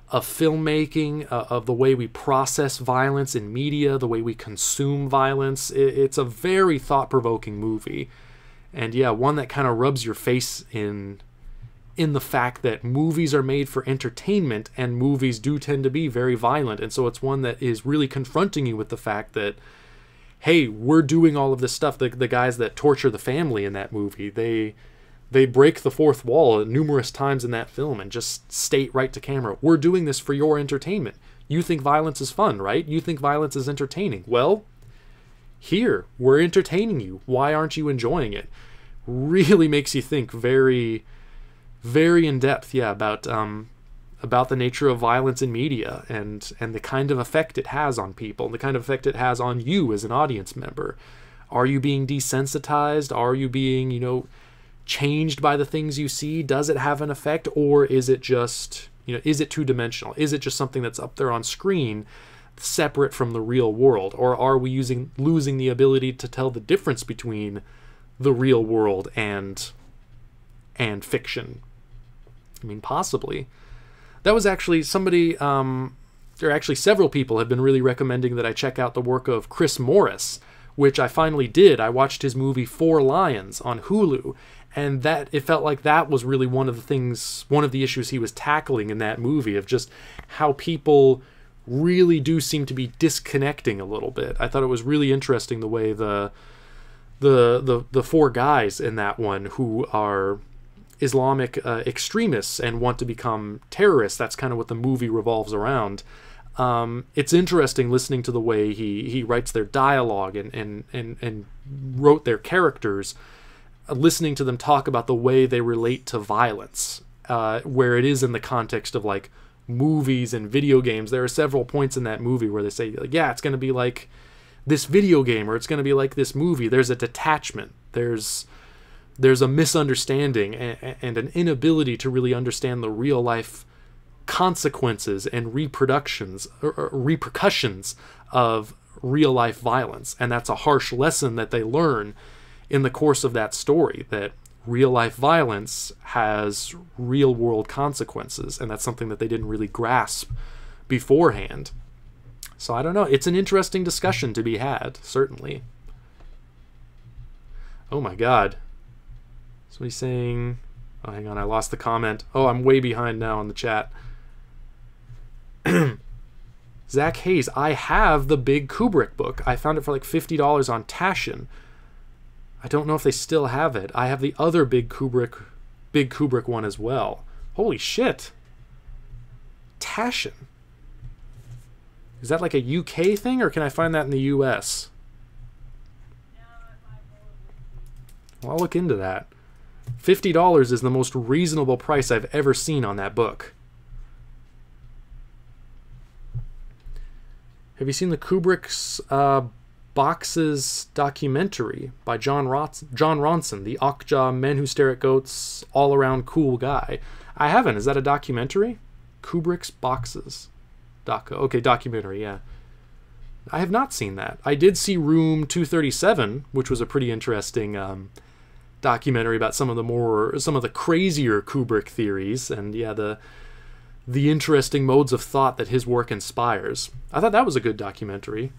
Speaker 1: filmmaking, of the way we process violence in media, the way we consume violence. It's a very thought-provoking movie. And yeah, one that kind of rubs your face in the fact that movies are made for entertainment, and movies do tend to be very violent. And so it's one that is really confronting you with the fact that, hey, we're doing all of this stuff. The guys that torture the family in that movie, they break the fourth wall numerous times in that film and just state right to camera, we're doing this for your entertainment. You think violence is fun, right? You think violence is entertaining. Well, here, we're entertaining you. Why aren't you enjoying it? Really makes you think very, very in depth, yeah, about the nature of violence in media and the kind of effect it has on people, the kind of effect it has on you as an audience member. Are you being desensitized? Are you being, changed by the things you see? Does it have an effect, or is it just, is it two-dimensional? Is it just something that's up there on screen separate from the real world? Or are we losing the ability to tell the difference between the real world and fiction? I mean, possibly. That was actually somebody, or actually several people have been really recommending that I check out the work of Chris Morris, which I finally did. I watched his movie Four Lions on Hulu, and that it felt like that was really one of the issues he was tackling in that movie, of just how people really do seem to be disconnecting a little bit. I thought it was really interesting the way the four guys in that one who are Islamic extremists and want to become terrorists. That's kind of what the movie revolves around. It's interesting listening to the way he writes their dialogue and wrote their characters, listening to them talk about the way they relate to violence, where it is in the context of like movies and video games. There are several points in that movie where they say, like, yeah, it's going to be like this video game, or it's going to be like this movie. There's a detachment. There's a misunderstanding and an inability to really understand the real life consequences and repercussions of real life violence. And that's a harsh lesson that they learn in the course of that story, that real life violence has real world consequences, and that's something that they didn't really grasp beforehand. So I don't know, it's an interesting discussion to be had, certainly. Oh my god. Somebody's saying, oh, hang on, I lost the comment. Oh, I'm way behind now on the chat. Zach Hayes, I have the Big Kubrick book. I found it for like $50 on Taschen. I don't know if they still have it. I have the other Big Kubrick one as well. Holy shit. Taschen. Is that like a UK thing, or can I find that in the US? Well, I'll look into that. $50 is the most reasonable price I've ever seen on that book. Have you seen the Kubrick's Boxes documentary by John Ronson, the Okja Men Who Stare at Goats, all-around cool guy? I haven't. Is that a documentary? Kubrick's Boxes. Okay, documentary, yeah. I have not seen that. I did see Room 237, which was a pretty interesting documentary about some of the crazier Kubrick theories, and yeah, the interesting modes of thought that his work inspires. I thought that was a good documentary.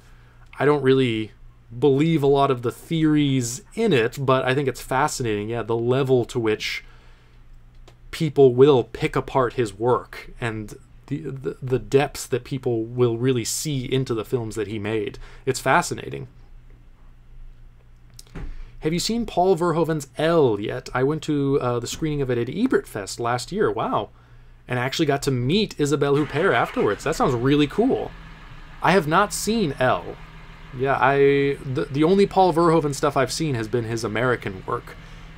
Speaker 1: I don't really believe a lot of the theories in it, but I think it's fascinating, yeah, the level to which people will pick apart his work and the depths that people will really see into the films that he made. It's fascinating. Have you seen Paul Verhoeven's Elle yet? I went to the screening of it at Ebertfest last year. Wow. And I actually got to meet Isabelle Huppert afterwards. That sounds really cool. I have not seen Elle. Yeah, the only Paul Verhoeven stuff I've seen has been his American work.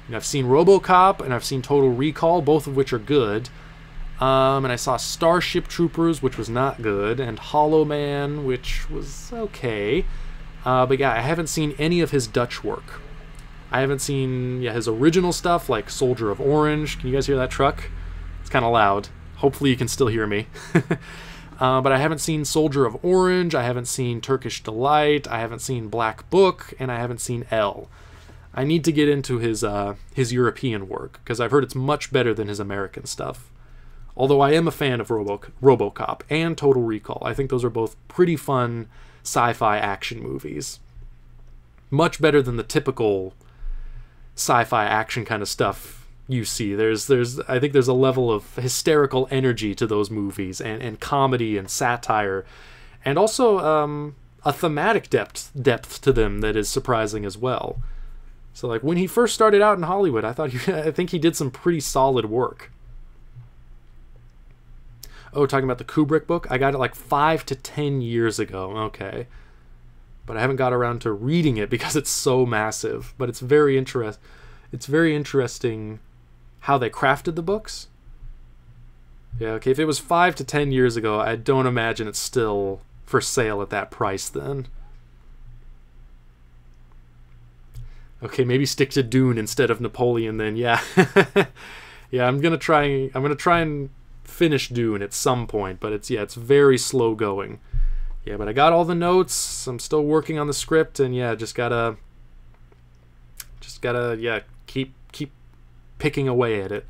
Speaker 1: And I've seen RoboCop and I've seen Total Recall, both of which are good. And I saw Starship Troopers, which was not good, and Hollow Man, which was okay. But yeah, I haven't seen any of his Dutch work. I haven't seen his original stuff, like Soldier of Orange. Can you guys hear that truck? It's kind of loud. Hopefully you can still hear me. But I haven't seen Soldier of Orange, I haven't seen Turkish Delight, I haven't seen Black Book, and I haven't seen Elle. I need to get into his European work, because I've heard it's much better than his American stuff. Although I am a fan of RoboCop and Total Recall. I think those are both pretty fun sci-fi action movies. Much better than the typical sci-fi action kind of stuff you see. I think there's a level of hysterical energy to those movies, and comedy and satire, and also a thematic depth to them that is surprising as well. So like when he first started out in Hollywood, I think he did some pretty solid work. Oh, talking about the Kubrick book? I got it like 5 to 10 years ago. Okay. But I haven't got around to reading it because it's so massive. But it's very interesting how they crafted the books. Yeah, okay, if it was 5 to 10 years ago, I don't imagine it's still for sale at that price then. Okay, maybe stick to Dune instead of Napoleon then, yeah. Yeah, I'm gonna try and finish Dune at some point, but it's very slow going. Yeah, but I got all the notes. I'm still working on the script, and yeah, just gotta yeah, keep picking away at it.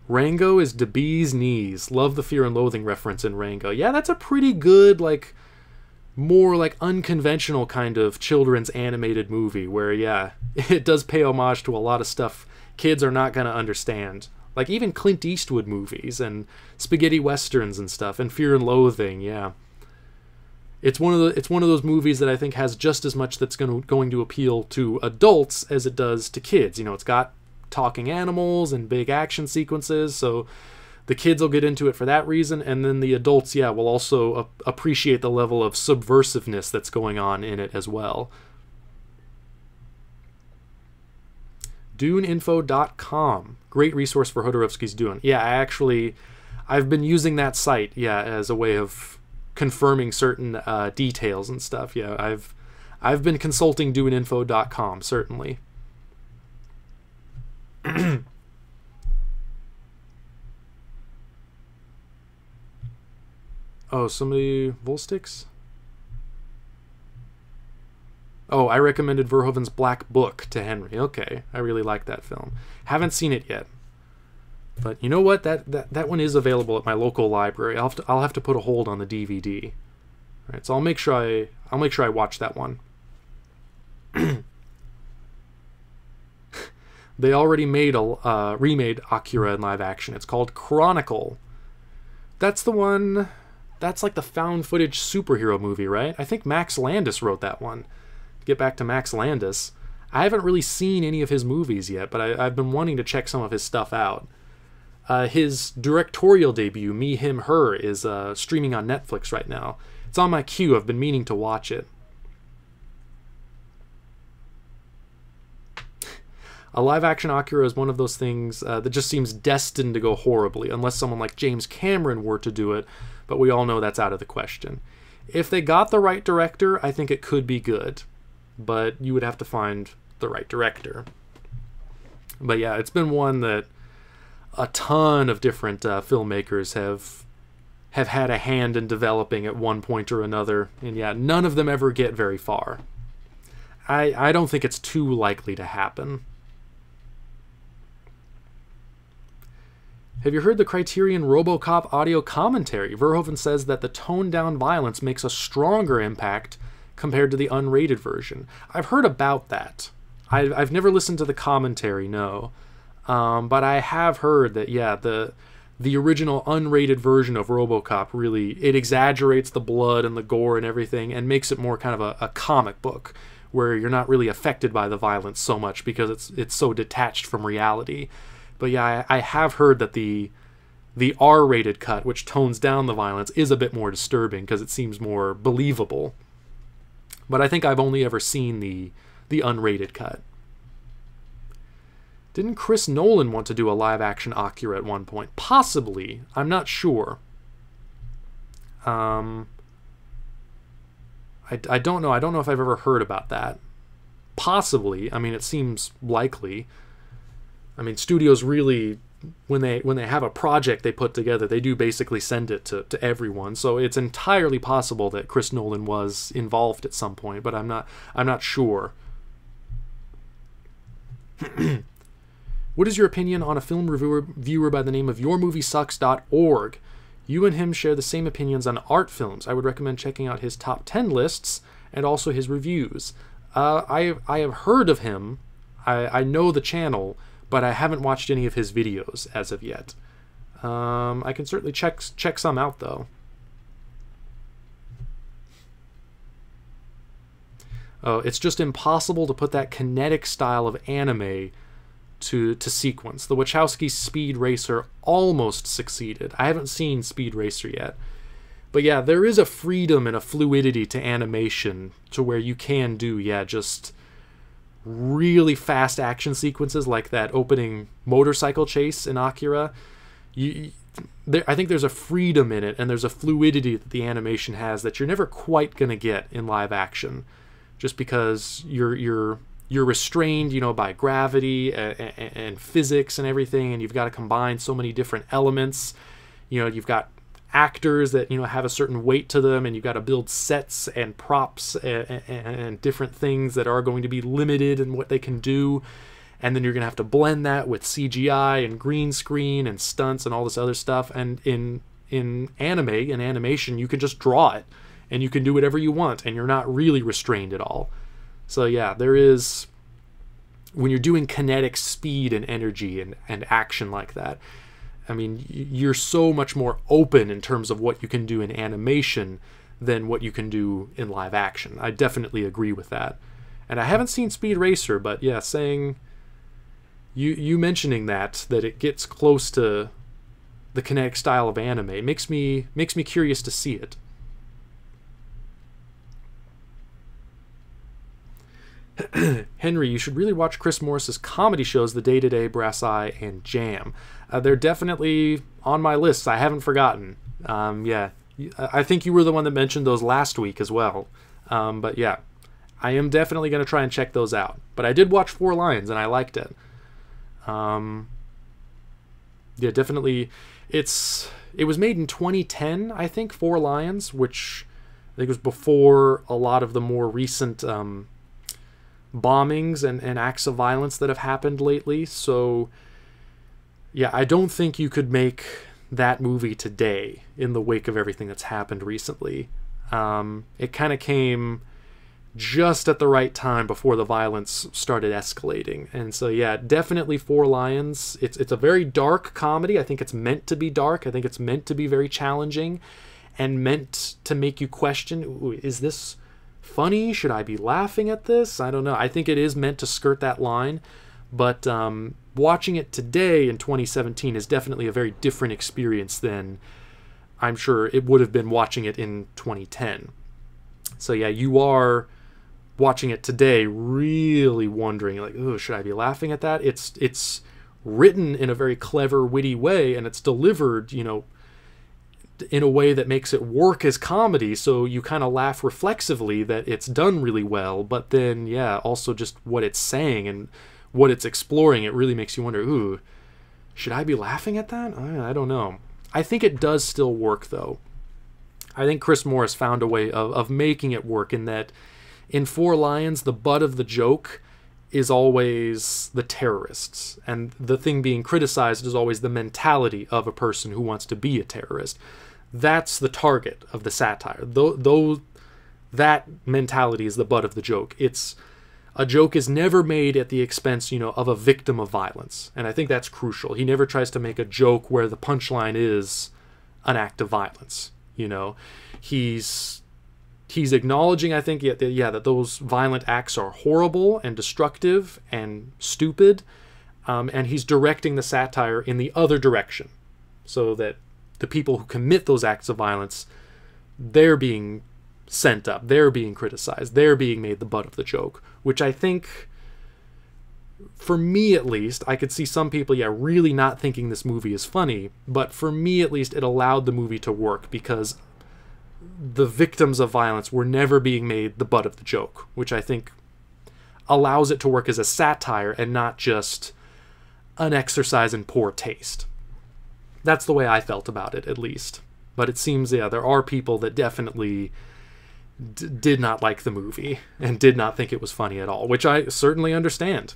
Speaker 1: Rango is the bee's knees. Love the Fear and Loathing reference in Rango. Yeah, that's a pretty good, like, more like unconventional kind of children's animated movie where, yeah, it does pay homage to a lot of stuff kids are not going to understand. Like even Clint Eastwood movies and spaghetti westerns and stuff, and Fear and Loathing, yeah. It's one of those movies that I think has just as much that's going to appeal to adults as it does to kids. You know, it's got talking animals and big action sequences, so the kids will get into it for that reason, and then the adults, yeah, will also appreciate the level of subversiveness that's going on in it as well. DuneInfo.com. Great resource for Hodorowski's Dune. Yeah, I've been using that site, yeah, as a way of confirming certain details and stuff. Yeah, I've been consulting DuneInfo.com, certainly. Oh, somebody... Volstix? Oh, I recommended Verhoeven's Black Book to Henry. Okay, I really like that film. Haven't seen it yet. But you know what? That one is available at my local library. I'll have to put a hold on the DVD. All right, so I'll make sure I watch that one. They already made a remade Akira in live action. It's called Chronicle. That's the one. That's like the found footage superhero movie, right? I think Max Landis wrote that one. Get back to Max Landis. I haven't really seen any of his movies yet, but I've been wanting to check some of his stuff out. His directorial debut, Me, Him, Her, is streaming on Netflix right now. It's on my queue. I've been meaning to watch it. A live-action Akira is one of those things that just seems destined to go horribly, unless someone like James Cameron were to do it, but we all know that's out of the question. If they got the right director, I think it could be good, but you would have to find the right director. But yeah, it's been one that a ton of different filmmakers have had a hand in developing at one point or another, and yeah, none of them ever get very far. I don't think it's too likely to happen. Have you heard the Criterion RoboCop audio commentary? Verhoeven says that the toned-down violence makes a stronger impact compared to the unrated version. I've heard about that. I've never listened to the commentary, no. But I have heard that, yeah, the original unrated version of RoboCop really, it exaggerates the blood and the gore and everything and makes it more kind of a comic book where you're not really affected by the violence so much because it's so detached from reality. But yeah, I have heard that the R-rated cut, which tones down the violence, is a bit more disturbing because it seems more believable. But I think I've only ever seen the unrated cut. Didn't Chris Nolan want to do a live-action Akira at one point? Possibly. I'm not sure. I don't know. I don't know if I've ever heard about that. Possibly. I mean, it seems likely. I mean, studios really, when they have a project they put together, they do basically send it to everyone. So it's entirely possible that Chris Nolan was involved at some point, but I'm not sure. What is your opinion on a film reviewer by the name of YourMovieSucks.org? You and him share the same opinions on art films. I would recommend checking out his top 10 lists and also his reviews. I have heard of him. I know the channel, but I haven't watched any of his videos as of yet. I can certainly check some out, though. Oh, it's just impossible to put that kinetic style of anime to sequence. The Wachowski Speed Racer almost succeeded. I haven't seen Speed Racer yet. But yeah, there is a freedom and a fluidity to animation to where you can do, yeah, just really fast action sequences like that opening motorcycle chase in Akira. I think there's a freedom in it, and there's a fluidity that the animation has that you're never quite going to get in live action, just because you're restrained, you know, by gravity and physics and everything, and you've got to combine so many different elements. You know, you've got actors that, you know, have a certain weight to them, and you got to build sets and props and different things that are going to be limited in what they can do. And then you're going to have to blend that with CGI and green screen and stunts and all this other stuff. And in animation, you can just draw it and you can do whatever you want, and you're not really restrained at all. So yeah, there is, when you're doing kinetic speed and energy and action like that, I mean, you're so much more open in terms of what you can do in animation than what you can do in live action. I definitely agree with that. And I haven't seen Speed Racer, but yeah, saying, you mentioning that it gets close to the kinetic style of anime makes me curious to see it. Henry, you should really watch Chris Morris's comedy shows, The Day to Day, Brass Eye, and Jam. They're definitely on my list. I haven't forgotten. Yeah, I think you were the one that mentioned those last week as well. But yeah, I am definitely going to try and check those out. But I did watch Four Lions, and I liked it. Yeah, definitely. It was made in 2010, I think, Four Lions, which I think was before a lot of the more recent bombings and acts of violence that have happened lately. So yeah, I don't think you could make that movie today in the wake of everything that's happened recently. It kind of came just at the right time before the violence started escalating. And so yeah, definitely Four Lions. It's a very dark comedy. I think it's meant to be dark. I think it's meant to be very challenging and meant to make you question, ooh, is this funny? Should I be laughing at this? I don't know. I think it is meant to skirt that line, but watching it today in 2017 is definitely a very different experience than I'm sure it would have been watching it in 2010. So yeah, you are watching it today really wondering, like, oh, should I be laughing at that? It's written in a very clever, witty way, and it's delivered, you know, in a way that makes it work as comedy, so you kind of laugh reflexively that it's done really well. But then yeah, also just what it's saying and what it's exploring, it really makes you wonder, ooh, should I be laughing at that? I don't know. I think it does still work, though. I think Chris Morris found a way of making it work, in that in Four Lions, the butt of the joke is always the terrorists, and the thing being criticized is always the mentality of a person who wants to be a terrorist. That's the target of the satire. Though that mentality is the butt of the joke. A joke is never made at the expense, you know, of a victim of violence, and I think that's crucial. He never tries to make a joke where the punchline is an act of violence. You know, he's acknowledging, I think, that those violent acts are horrible and destructive and stupid, and he's directing the satire in the other direction, so that the people who commit those acts of violence, they're being sent up, they're being criticized, they're being made the butt of the joke, which I think, for me at least, I could see some people, yeah, really not thinking this movie is funny, but for me at least, it allowed the movie to work because the victims of violence were never being made the butt of the joke, which I think allows it to work as a satire and not just an exercise in poor taste. That's the way I felt about it, at least. But it seems, yeah, there are people that definitely did not like the movie and did not think it was funny at all, which I certainly understand.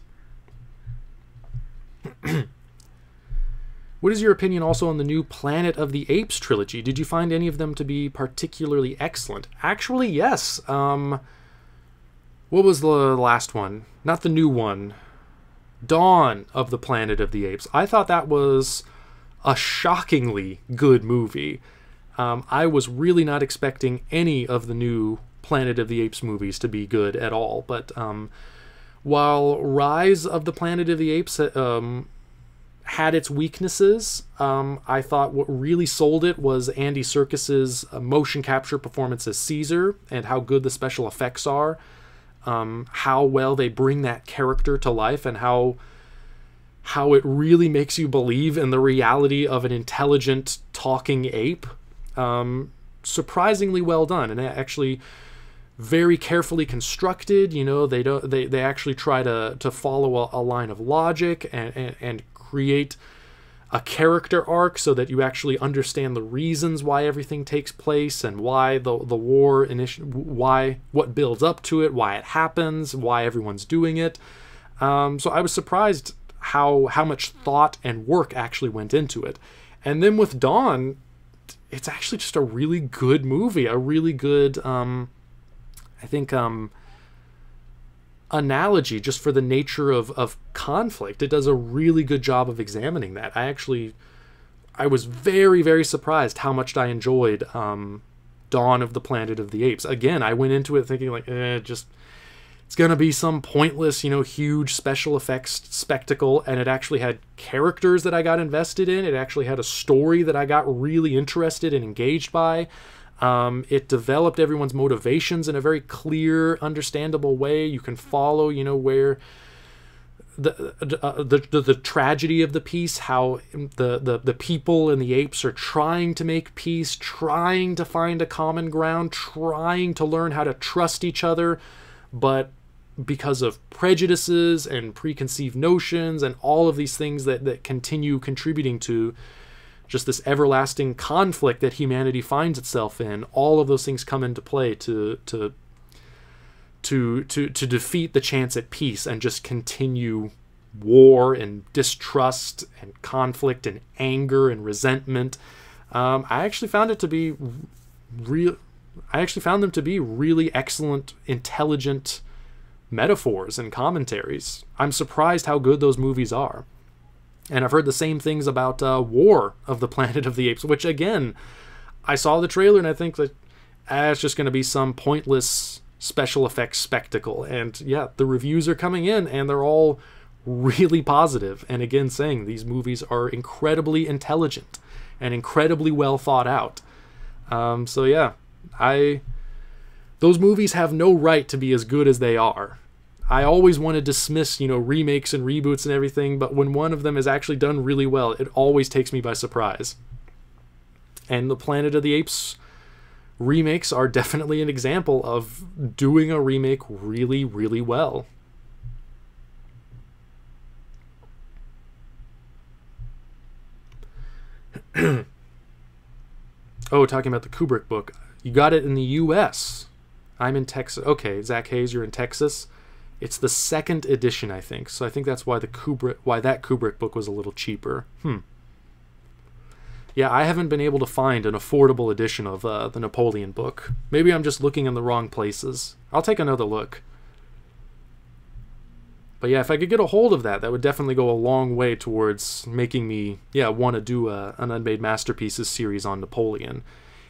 Speaker 1: What is your opinion also on the new Planet of the Apes trilogy? Did you find any of them to be particularly excellent? Actually, yes. What was the last one? Not the new one. Dawn of the Planet of the Apes. I thought that was a shockingly good movie. I was really not expecting any of the new Planet of the Apes movies to be good at all. But while Rise of the Planet of the Apes had its weaknesses, I thought what really sold it was Andy Serkis's motion capture performance as Caesar, and how good the special effects are, how well they bring that character to life, and how it really makes you believe in the reality of an intelligent talking ape. Surprisingly well done, and actually very carefully constructed. You know, they actually try to follow a line of logic and create a character arc so that you actually understand the reasons why everything takes place and why the war what builds up to it, why it happens, why everyone's doing it. So I was surprised how much thought and work actually went into it. And then with Dawn, it's actually just a really good movie, a really good I think analogy just for the nature of conflict. It does a really good job of examining that. I was very, very surprised how much I enjoyed Dawn of the Planet of the Apes. Again, I went into it thinking like, it's gonna be some pointless, huge special effects spectacle, and it actually had characters that I got invested in. It actually had a story that I got really interested and engaged by. It developed everyone's motivations in a very clear, understandable way. You can follow, where the tragedy of the piece, how the people and the apes are trying to make peace, trying to find a common ground, trying to learn how to trust each other, but because of prejudices and preconceived notions and all of these things that continue contributing to just this everlasting conflict that humanity finds itself in, all of those things come into play to defeat the chance at peace and just continue war and distrust and conflict and anger and resentment. I actually found them to be really excellent, intelligent metaphors and commentaries. I'm surprised how good those movies are. And I've heard the same things about War of the Planet of the Apes, which, again, I saw the trailer and I think that it's just going to be some pointless special effects spectacle. And yeah, the reviews are coming in and they're all really positive. And again, saying these movies are incredibly intelligent and incredibly well thought out. So yeah, those movies have no right to be as good as they are. I always want to dismiss, remakes and reboots and everything, but when one of them is actually done really well, it always takes me by surprise. And the Planet of the Apes remakes are definitely an example of doing a remake really, really well. Oh, talking about the Kubrick book. You got it in the U.S. I'm in Texas. Okay, Zach Hayes, you're in Texas. It's the second edition, I think. So I think that's why that Kubrick book was a little cheaper. Yeah, I haven't been able to find an affordable edition of the Napoleon book. Maybe I'm just looking in the wrong places. I'll take another look. But yeah, if I could get a hold of that, that would definitely go a long way towards making me, want to do an Unmade Masterpieces series on Napoleon.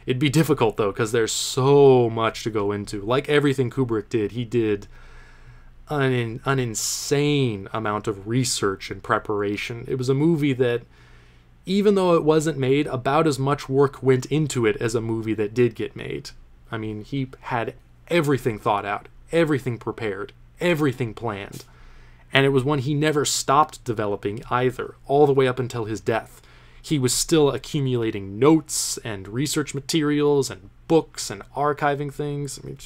Speaker 1: It'd be difficult, though, because there's so much to go into. Like everything Kubrick did, he did an insane amount of research and preparation. It was a movie that, even though it wasn't made, about as much work went into it as a movie that did get made. I mean, he had everything thought out, everything prepared, everything planned. And it was one he never stopped developing either, all the way up until his death. He was still accumulating notes and research materials and books and archiving things. I mean,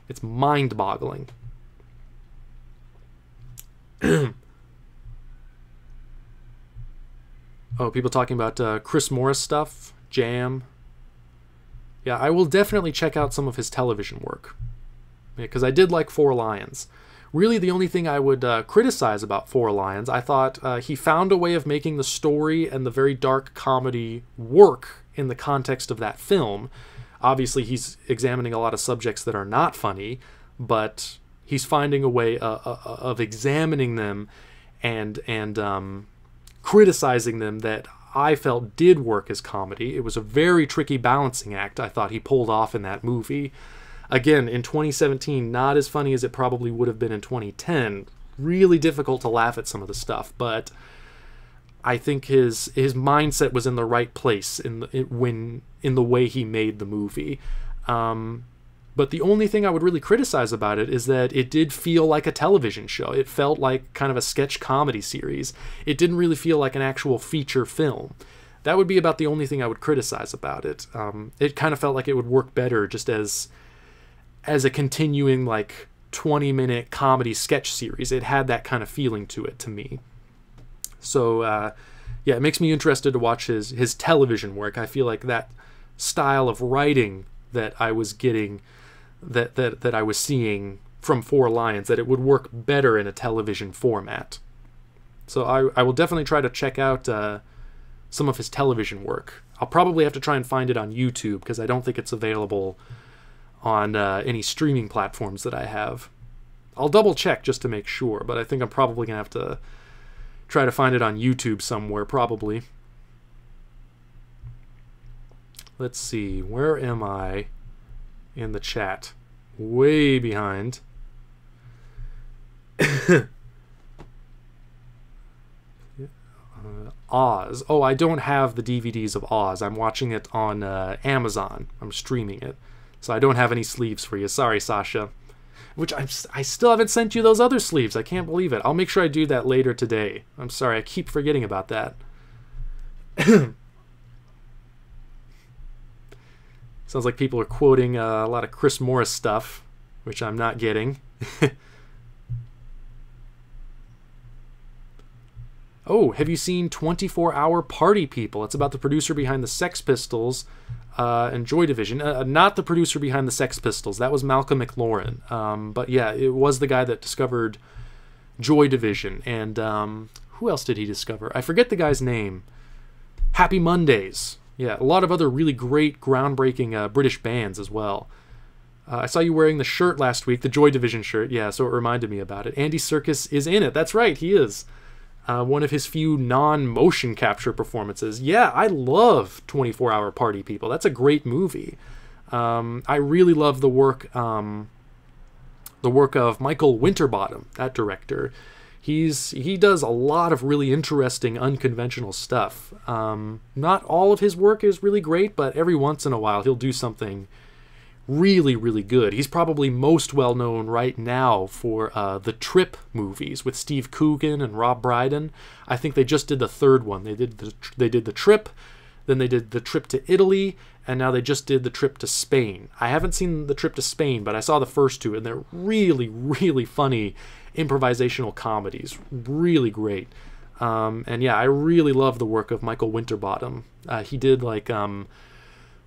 Speaker 1: it's mind-boggling. Oh, people talking about Chris Morris stuff, Jam. Yeah, I will definitely check out some of his television work. Because I did like Four Lions. Really, the only thing I would criticize about Four Lions, I thought he found a way of making the story and the very dark comedy work in the context of that film. Obviously, he's examining a lot of subjects that are not funny, but he's finding a way of examining them and criticizing them that I felt did work as comedy. It was a very tricky balancing act I thought he pulled off in that movie. Again, in 2017, not as funny as it probably would have been in 2010. Really difficult to laugh at some of the stuff, but I think his mindset was in the right place in the way he made the movie. But the only thing I would really criticize about it is that it did feel like a television show. It felt like kind of a sketch comedy series. It didn't really feel like an actual feature film. That would be about the only thing I would criticize about it. It kind of felt like it would work better just as a continuing, like, 20-minute comedy sketch series. It had that kind of feeling to it, to me. So, yeah, it makes me interested to watch his television work. I feel like that style of writing that I was getting, that I was seeing from Four Lions, that it would work better in a television format. So I will definitely try to check out some of his television work. I'll probably have to try and find it on YouTube, because I don't think it's available on any streaming platforms that I have. I'll double check just to make sure, but I think I'm probably going to have to try to find it on YouTube somewhere, probably. Let's see, where am I in the chat? Way behind. Oz. Oh, I don't have the DVDs of Oz. I'm watching it on Amazon. I'm streaming it. So I don't have any sleeves for you. Sorry, Sasha. Which I still haven't sent you those other sleeves. I can't believe it. I'll make sure I do that later today. I'm sorry. I keep forgetting about that. Sounds like people are quoting a lot of Chris Morris stuff, which I'm not getting. Oh, have you seen 24-Hour Party People? It's about the producer behind the Sex Pistols and Joy Division. Not the producer behind the Sex Pistols. That was Malcolm McLaurin. But yeah, it was the guy that discovered Joy Division. And who else did he discover? I forget the guy's name. Happy Mondays. Yeah, a lot of other really great, groundbreaking British bands as well. I saw you wearing the shirt last week, the Joy Division shirt. Yeah, so it reminded me about it. Andy Serkis is in it. That's right, he is. One of his few non-motion capture performances. Yeah, I love 24-Hour Party People. That's a great movie. I really love the work of Michael Winterbottom, that director. He does a lot of really interesting, unconventional stuff. Not all of his work is really great, but every once in a while he'll do something really, really good. He's probably most well known right now for the Trip movies with Steve Coogan and Rob Brydon. I think they just did the third one. They did the Trip, then they did the Trip to Italy, and now they just did the Trip to Spain. I haven't seen the Trip to Spain, but I saw the first two, and they're really, really funny improvisational comedies. Really great. And yeah, I really love the work of Michael Winterbottom. He did like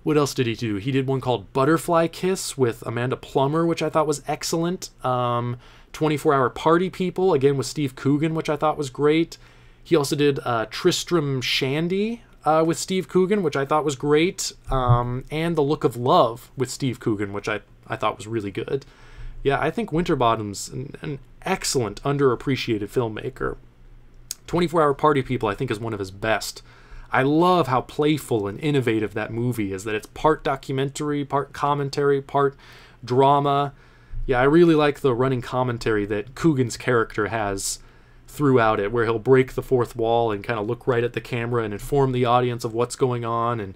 Speaker 1: what else did he do? He did one called Butterfly Kiss with Amanda Plummer, which I thought was excellent. 24-Hour Party People, again with Steve Coogan, which I thought was great. He also did Tristram Shandy with Steve Coogan, which I thought was great. And The Look of Love with Steve Coogan, which I thought was really good. Yeah, I think Winterbottom's an excellent, underappreciated filmmaker. 24-Hour Party People, I think, is one of his best. I love how playful and innovative that movie is, that it's part documentary, part commentary, part drama. Yeah, I really like the running commentary that Coogan's character has throughout it, where he'll break the fourth wall and kind of look right at the camera and inform the audience of what's going on and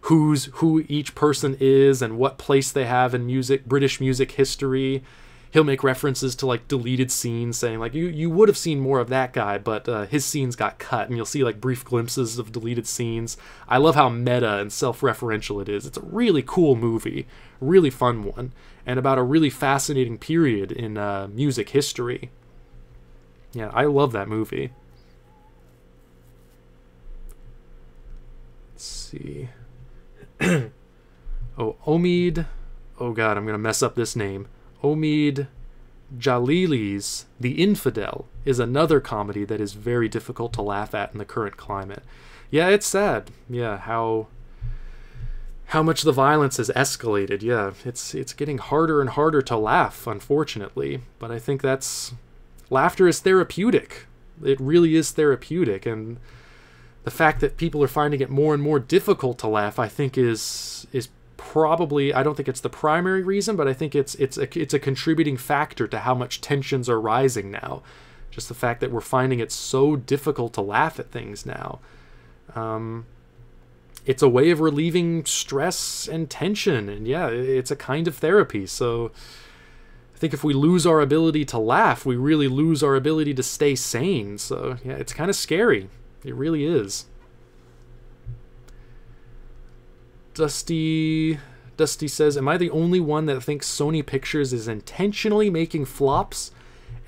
Speaker 1: who each person is and what place they have in British music history. He'll make references to like deleted scenes, saying like you would have seen more of that guy, but his scenes got cut, and you'll see like brief glimpses of deleted scenes. I love how meta and self-referential it is. It's a really cool movie, really fun one, and about a really fascinating period in music history. Yeah, I love that movie. Let's see. Oh, Omid. Oh god, I'm gonna mess up this name. Omid Jalili's The Infidel is another comedy that is very difficult to laugh at in the current climate. Yeah, it's sad. Yeah, how much the violence has escalated. Yeah, it's getting harder and harder to laugh, unfortunately. But I think laughter is therapeutic. It really is therapeutic, and the fact that people are finding it more and more difficult to laugh, I think, is probably, I don't think it's the primary reason, but I think it's a contributing factor to how much tensions are rising now. Just the fact that we're finding it so difficult to laugh at things now. It's a way of relieving stress and tension, and yeah, it's a kind of therapy. So I think if we lose our ability to laugh, we really lose our ability to stay sane. So yeah, it's kind of scary. It really is. Dusty says, am I the only one that thinks Sony Pictures is intentionally making flops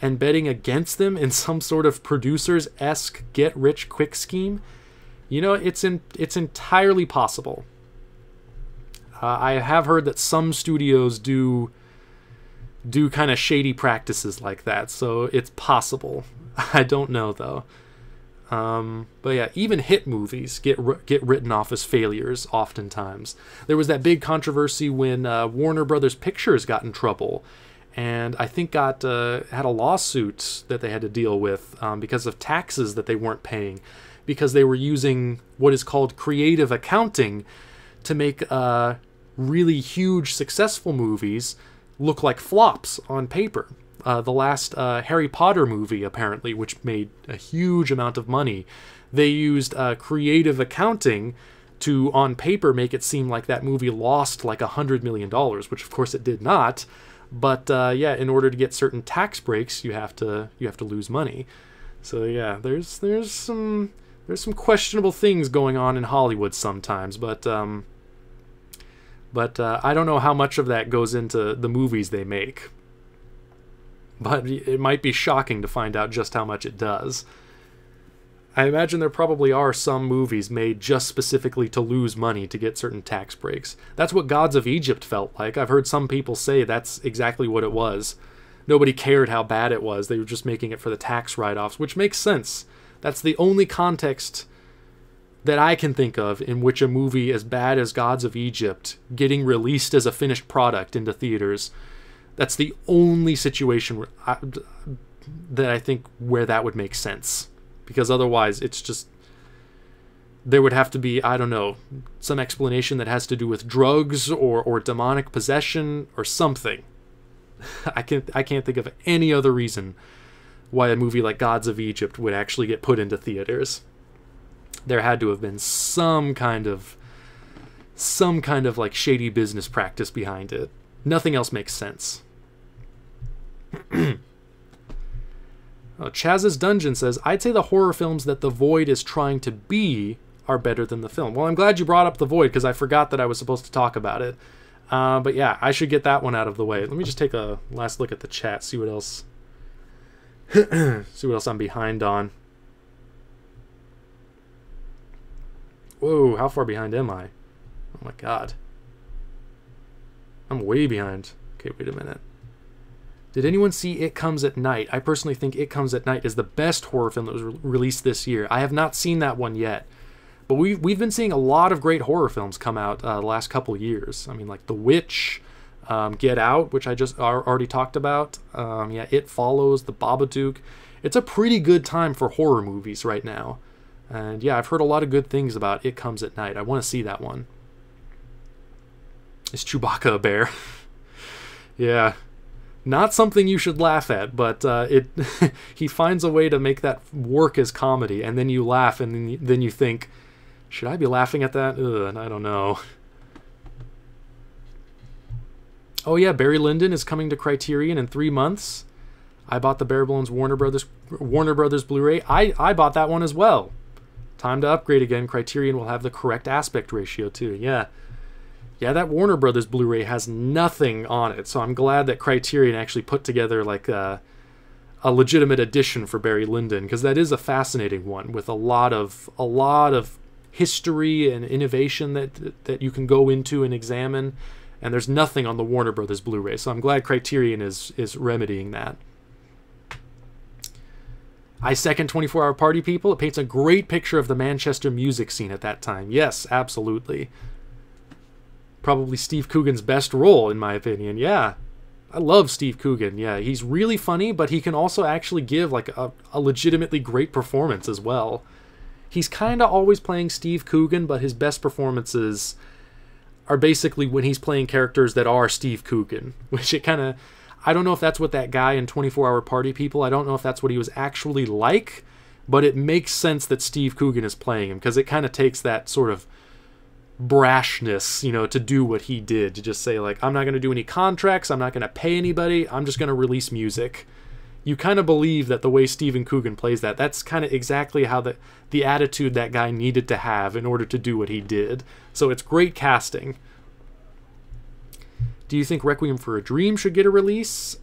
Speaker 1: and betting against them in some sort of producers-esque get-rich-quick scheme? You know, it's entirely possible. I have heard that some studios do kind of shady practices like that, so it's possible. I don't know though. But yeah, even hit movies get written off as failures oftentimes. There was that big controversy when Warner Brothers Pictures got in trouble, and I think had a lawsuit that they had to deal with because of taxes that they weren't paying, because they were using what is called creative accounting to make really huge successful movies look like flops on paper. The last Harry Potter movie, apparently, which made a huge amount of money, they used creative accounting to, on paper, make it seem like that movie lost like $100 million, which of course it did not. But yeah, in order to get certain tax breaks, you have to lose money. So yeah, there's some questionable things going on in Hollywood sometimes, but I don't know how much of that goes into the movies they make. But it might be shocking to find out just how much it does. I imagine there probably are some movies made just specifically to lose money to get certain tax breaks. That's what Gods of Egypt felt like. I've heard some people say that's exactly what it was. Nobody cared how bad it was. They were just making it for the tax write-offs, which makes sense. That's the only context that I can think of in which a movie as bad as Gods of Egypt getting released as a finished product into theaters, that's the only situation that I think where that would make sense. Because otherwise, it's just, there would have to be, I don't know, some explanation that has to do with drugs or demonic possession or something. I can't think of any other reason why a movie like Gods of Egypt would actually get put into theaters. There had to have been some kind of like shady business practice behind it. Nothing else makes sense. Chaz's Dungeon says, I'd say the horror films that The Void is trying to be are better than the film. Well, I'm glad you brought up The Void, because I forgot that I was supposed to talk about it. But yeah, I should get that one out of the way. Let me just take a last look at the chat, see what else I'm behind on. Whoa, how far behind am I? Oh my god. I'm way behind. Okay, wait a minute. Did anyone see It Comes at Night? I personally think It Comes at Night is the best horror film that was released this year. I have not seen that one yet. But we've been seeing a lot of great horror films come out the last couple years. I mean, like The Witch, Get Out, which I just already talked about. Yeah, It Follows, The Babadook. It's a pretty good time for horror movies right now. And yeah, I've heard a lot of good things about It Comes at Night. I want to see that one. Is Chewbacca a bear? Yeah. Not something you should laugh at, but he finds a way to make that work as comedy, and then you laugh, and then you think, should I be laughing at that? Ugh, I don't know. Oh yeah, Barry Lyndon is coming to Criterion in 3 months. I bought the Bare Bones Warner Brothers Blu-ray. I bought that one as well. Time to upgrade again. Criterion will have the correct aspect ratio too. Yeah. Yeah, that Warner Brothers Blu-ray has nothing on it, so I'm glad that Criterion actually put together like a legitimate edition for Barry Lyndon, because that is a fascinating one with a lot of history and innovation that you can go into and examine, and there's nothing on the Warner Brothers Blu-ray, so I'm glad Criterion is remedying that. I second 24 Hour Party People. It paints a great picture of the Manchester music scene at that time. Yes, absolutely. Probably Steve Coogan's best role, in my opinion. Yeah, I love Steve Coogan. Yeah, he's really funny, but he can also actually give like a legitimately great performance as well. He's kind of always playing Steve Coogan, but his best performances are basically when he's playing characters that are Steve Coogan, which it kind of... I don't know if that's what that guy in 24 Hour Party People, I don't know if that's what he was actually like, but it makes sense that Steve Coogan is playing him, because it kind of takes that sort of brashness, you know, to do what he did, to just say like, I'm not going to do any contracts, I'm not going to pay anybody, I'm just going to release music. You kind of believe that the way Stephen Coogan plays that's kind of exactly how the attitude that guy needed to have in order to do what he did. So it's great casting. Do you think Requiem for a Dream should get a release?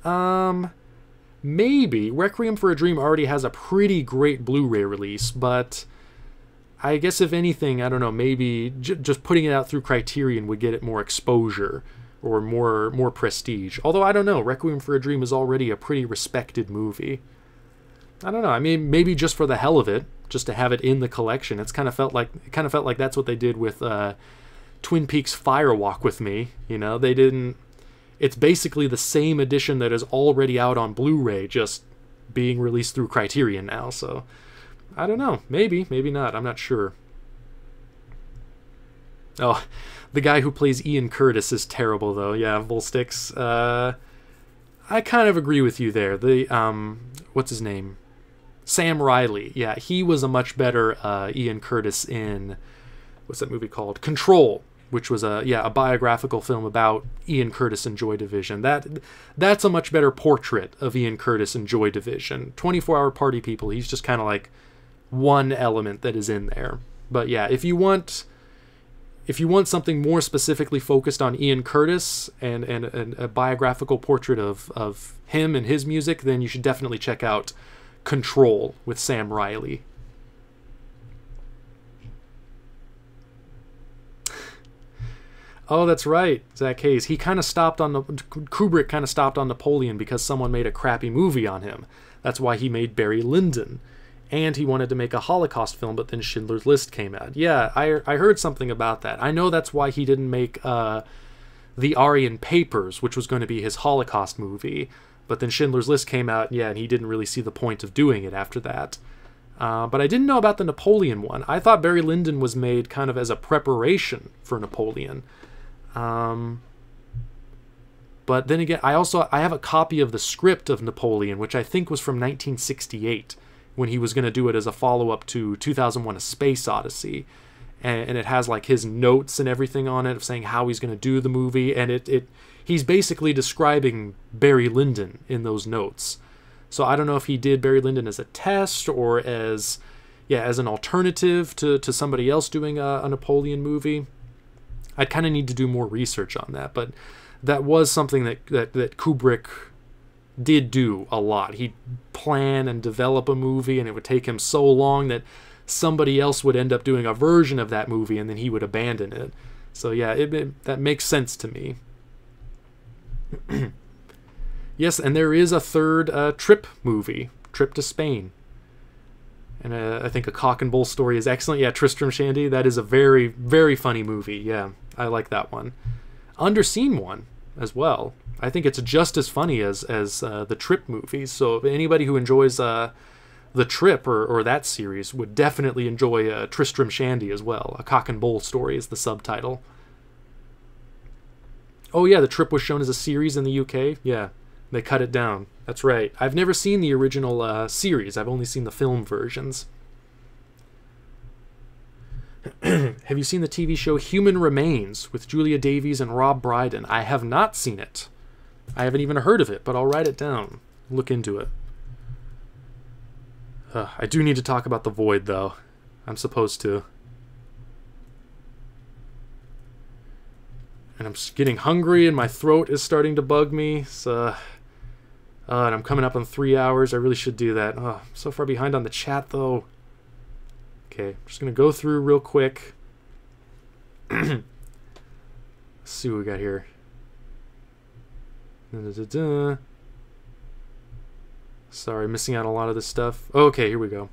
Speaker 1: Maybe. Requiem for a Dream already has a pretty great Blu-ray release, but I guess if anything, I don't know, maybe just putting it out through Criterion would get it more exposure or more prestige. Although I don't know, Requiem for a Dream is already a pretty respected movie. I don't know. I mean, maybe just for the hell of it, just to have it in the collection. It kind of felt like that's what they did with Twin Peaks Fire Walk with Me. You know, they didn't. It's basically the same edition that is already out on Blu-ray, just being released through Criterion now. So I don't know. Maybe not. I'm not sure. Oh, the guy who plays Ian Curtis is terrible, though. Yeah, Volstix. I kind of agree with you there. The what's his name? Sam Riley. Yeah, he was a much better Ian Curtis in, what's that movie called? Control, which was a biographical film about Ian Curtis and Joy Division. That's a much better portrait of Ian Curtis and Joy Division. 24-Hour Party People, he's just kind of like one element that is in there. But yeah, if you want something more specifically focused on Ian Curtis and a biographical portrait of him and his music, then you should definitely check out Control with Sam Riley. Oh, that's right, Zach Hayes. Kubrick kind of stopped on Napoleon because someone made a crappy movie on him. That's why he made Barry Lyndon. And he wanted to make a Holocaust film, but then Schindler's List came out. Yeah, I heard something about that. I know that's why he didn't make The Aryan Papers, which was going to be his Holocaust movie. But then Schindler's List came out, yeah, and he didn't really see the point of doing it after that. But I didn't know about the Napoleon one. I thought Barry Lyndon was made kind of as a preparation for Napoleon. But then again, I have a copy of the script of Napoleon, which I think was from 1968, when he was going to do it as a follow-up to 2001: A Space Odyssey. And it has like his notes and everything on it of saying how he's going to do the movie, and he's basically describing Barry Lyndon in those notes. So I don't know if he did Barry Lyndon as a test or as an alternative to somebody else doing a Napoleon movie. I'd kind of need to do more research on that, but that was something that Kubrick did do a lot. He'd plan and develop a movie, and it would take him so long that somebody else would end up doing a version of that movie, and then he would abandon it. So yeah, that makes sense to me. Yes, and there is a third Trip movie, Trip to Spain. And I think A Cock and Bull Story is excellent. Yeah, Tristram Shandy, that is a very, very funny movie. Yeah, I like that one. Underseen one as well. I think it's just as funny as the Trip movies. So anybody who enjoys The Trip or that series would definitely enjoy Tristram Shandy as well. A Cock and Bull Story is the subtitle. Oh yeah, The Trip was shown as a series in the UK. Yeah, they cut it down. That's right. I've never seen the original series. I've only seen the film versions. Have you seen the TV show Human Remains with Julia Davies and Rob Brydon? I have not seen it. I haven't even heard of it, but I'll write it down. Look into it. I do need to talk about The Void, though. I'm supposed to. And I'm just getting hungry, and my throat is starting to bug me. So, and I'm coming up on 3 hours. I really should do that. I'm so far behind on the chat, though. Okay, I'm just going to go through real quick. Let's see what we got here. Sorry, missing out on a lot of this stuff. Okay, here we go.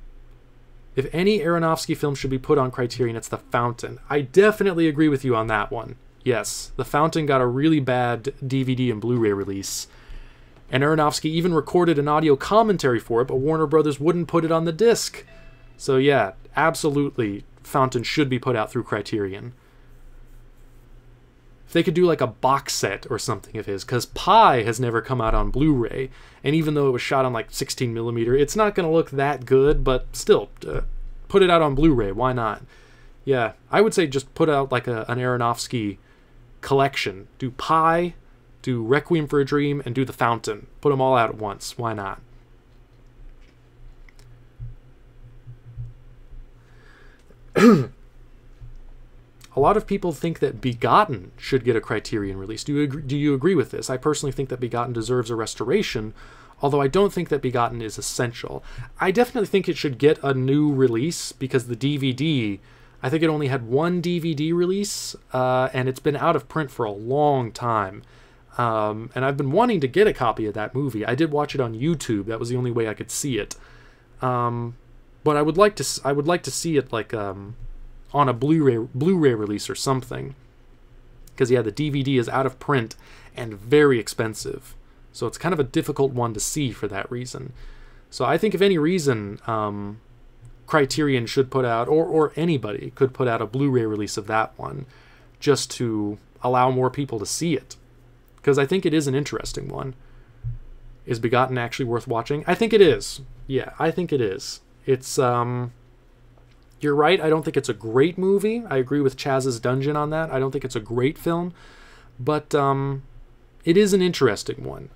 Speaker 1: If any Aronofsky film should be put on Criterion, it's The Fountain. I definitely agree with you on that one. Yes, The Fountain got a really bad DVD and Blu-ray release. And Aronofsky even recorded an audio commentary for it, but Warner Brothers wouldn't put it on the disc. So yeah, absolutely, Fountain should be put out through Criterion. If they could do like a box set or something of his, because Pi has never come out on Blu-ray, and even though it was shot on like 16mm, it's not going to look that good, but still, put it out on Blu-ray, why not? Yeah, I would say just put out like an Aronofsky collection. Do Pi, do Requiem for a Dream, and do The Fountain. Put them all out at once, why not? A lot of people think that Begotten should get a Criterion release. Do you agree with this? I personally think that Begotten deserves a restoration, although I don't think that Begotten is essential. I definitely think it should get a new release, because the DVD, I think it only had one DVD release, and it's been out of print for a long time. And I've been wanting to get a copy of that movie. I did watch it on YouTube. That was the only way I could see it. But I would like to see it like on a Blu-ray release or something. Because yeah, the DVD is out of print and very expensive. So it's kind of a difficult one to see for that reason. So I think if any reason, Criterion should put out, or anybody could put out a Blu-ray release of that one, just to allow more people to see it. Because I think it is an interesting one. Is Begotten actually worth watching? I think it is. Yeah, I think it is. It's, you're right, I don't think it's a great movie. I agree with Chaz's Dungeon on that. I don't think it's a great film. But, it is an interesting one.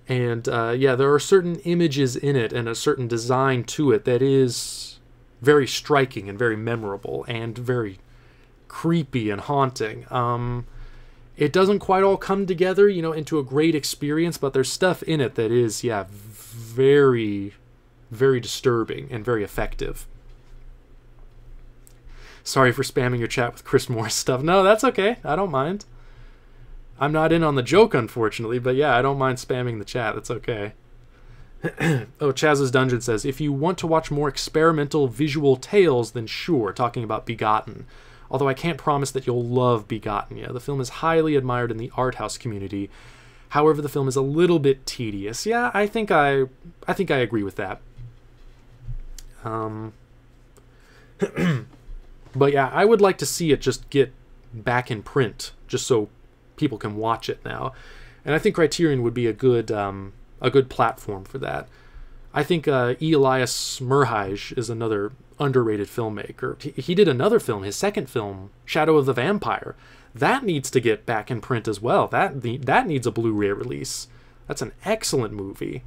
Speaker 1: Yeah, there are certain images in it and a certain design to it that is very striking and very memorable and very creepy and haunting. It doesn't quite all come together, you know, into a great experience, but there's stuff in it that is, yeah, very, very disturbing and very effective. Sorry for spamming your chat with Chris Morris stuff. No, that's okay. I don't mind. I'm not in on the joke, unfortunately, but yeah, I don't mind spamming the chat. That's okay. Oh, Chaz's Dungeon says, if you want to watch more experimental visual tales, then sure, talking about Begotten. Although I can't promise that you'll love Begotten. Yeah, the film is highly admired in the art house community. However, the film is a little bit tedious. Yeah, I think I agree with that. But yeah, I would like to see it just get back in print, just so people can watch it now. And I think Criterion would be a good platform for that. I think Elias Merhige is another underrated filmmaker. He did another film, his second film, Shadow of the Vampire. That needs to get back in print as well. That needs a Blu-ray release. That's an excellent movie.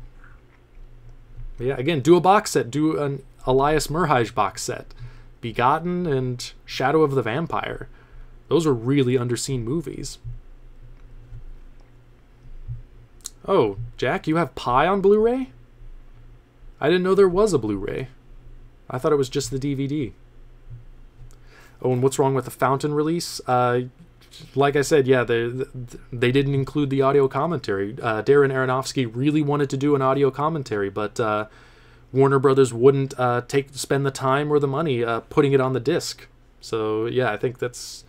Speaker 1: But yeah, again, do a box set. Do an Elias Merhige box set. Begotten and Shadow of the Vampire. Those are really underseen movies. Oh, Jack, you have Pi on Blu-ray? I didn't know there was a Blu-ray. I thought it was just the DVD. Oh, and what's wrong with the Fountain release? Like I said, yeah, they didn't include the audio commentary. Darren Aronofsky really wanted to do an audio commentary, but Warner Brothers wouldn't spend the time or the money putting it on the disc. So yeah, I think that's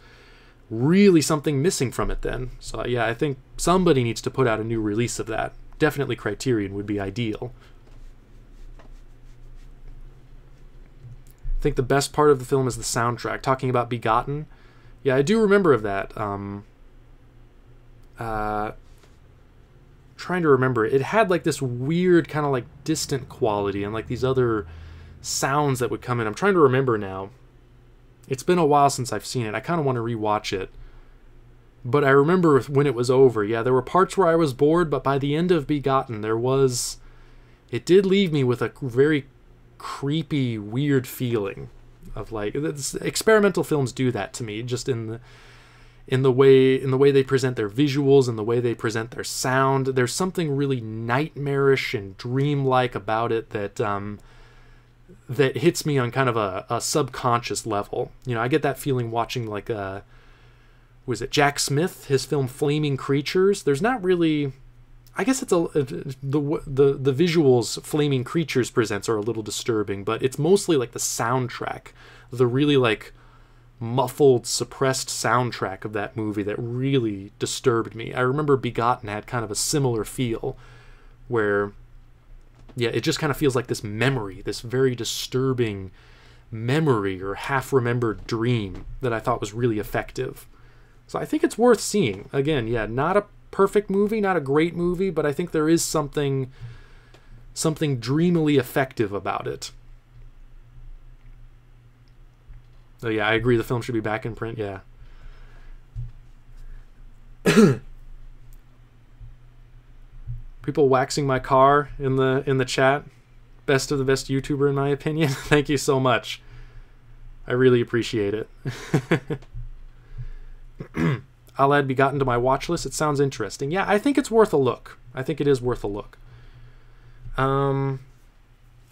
Speaker 1: really something missing from it then. So yeah, I think somebody needs to put out a new release of that. Definitely Criterion would be ideal. I think the best part of the film is the soundtrack. Talking about Begotten, yeah, I do remember of that. Trying to remember, it had like this weird kind of like distant quality and like these other sounds that would come in. I'm trying to remember now. It's been a while since I've seen it. I kind of want to rewatch it. But I remember when it was over, yeah, there were parts where I was bored, but by the end of Begotten, it did leave me with a very creepy, weird feeling of like, experimental films do that to me, just in the way they present their visuals and the way they present their sound. There's something really nightmarish and dreamlike about it that hits me on kind of a subconscious level. You know, I get that feeling watching like was it Jack Smith, his film Flaming Creatures? There's not really, I guess it's the visuals Flaming Creatures presents are a little disturbing, but it's mostly like the soundtrack, the really like muffled, suppressed soundtrack of that movie that really disturbed me. I remember Begotten had kind of a similar feel where, yeah, it just kind of feels like this memory, this very disturbing memory or half-remembered dream that I thought was really effective. So I think it's worth seeing. Again, yeah, not a perfect movie, not a great movie, but I think there is something dreamily effective about it. Oh yeah, I agree, the film should be back in print, yeah. People waxing my car in the chat. Best of the best YouTuber in my opinion. Thank you so much. I really appreciate it. I'll add Begotten to my watch list. It sounds interesting. Yeah, I think it's worth a look. I think it is worth a look. And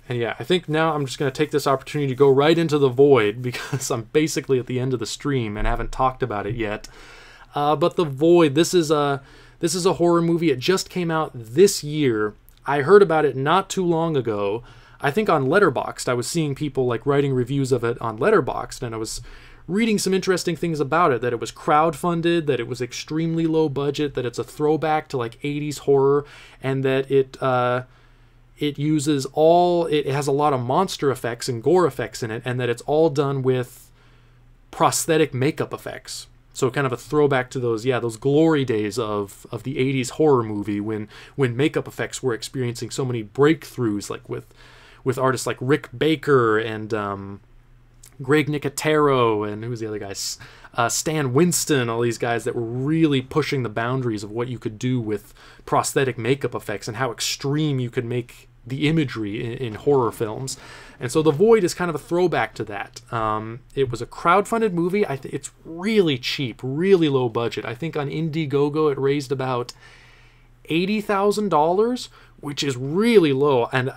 Speaker 1: yeah, I think now I'm just going to take this opportunity to go right into The Void, because I'm basically at the end of the stream and haven't talked about it yet. But The Void, this is a horror movie. It just came out this year. I heard about it not too long ago. I think on Letterboxd. I was seeing people like writing reviews of it on Letterboxd, and I was reading some interesting things about it, that it was crowdfunded, that it was extremely low budget, that it's a throwback to like 80s horror, and that it has a lot of monster effects and gore effects in it, and that it's all done with prosthetic makeup effects. So kind of a throwback to those glory days of the 80s horror movie, when makeup effects were experiencing so many breakthroughs, like with artists like Rick Baker and Greg Nicotero, and who's the other guys? Stan Winston, all these guys that were really pushing the boundaries of what you could do with prosthetic makeup effects and how extreme you could make the imagery in horror films. And so The Void is kind of a throwback to that. It was a crowdfunded movie. It's really cheap, really low budget. I think on Indiegogo it raised about $80,000, which is really low. And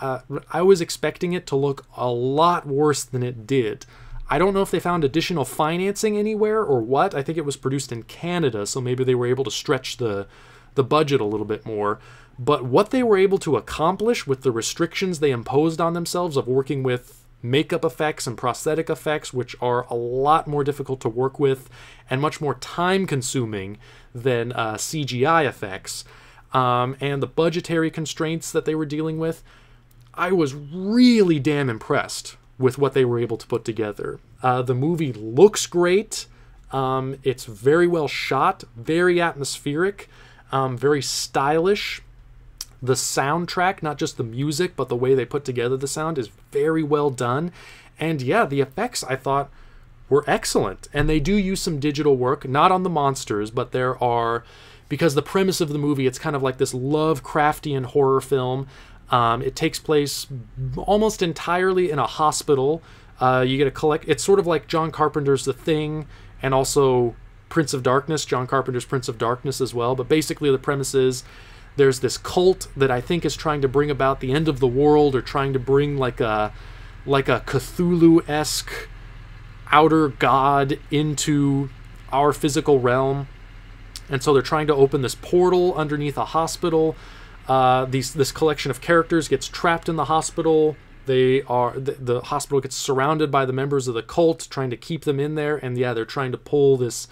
Speaker 1: I was expecting it to look a lot worse than it did. I don't know if they found additional financing anywhere or what. I think it was produced in Canada, so maybe they were able to stretch the budget a little bit more. But what they were able to accomplish with the restrictions they imposed on themselves of working with makeup effects and prosthetic effects, which are a lot more difficult to work with and much more time-consuming than CGI effects, and the budgetary constraints that they were dealing with, I was really damn impressed with what they were able to put together. The movie looks great. It's very well shot, very atmospheric, very stylish. The soundtrack, not just the music, but the way they put together the sound, is very well done. And yeah, the effects, I thought, were excellent. And they do use some digital work, not on the monsters, but there are, because the premise of the movie, it's kind of like this Lovecraftian horror film. It takes place almost entirely in a hospital. You get it's sort of like John Carpenter's The Thing, and also Prince of Darkness, John Carpenter's Prince of Darkness as well. But basically the premise is there's this cult that I think is trying to bring about the end of the world, or trying to bring like a Cthulhu-esque outer god into our physical realm. And so they're trying to open this portal underneath a hospital. This collection of characters gets trapped in the hospital. The hospital gets surrounded by the members of the cult, trying to keep them in there. And yeah, they're trying to pull this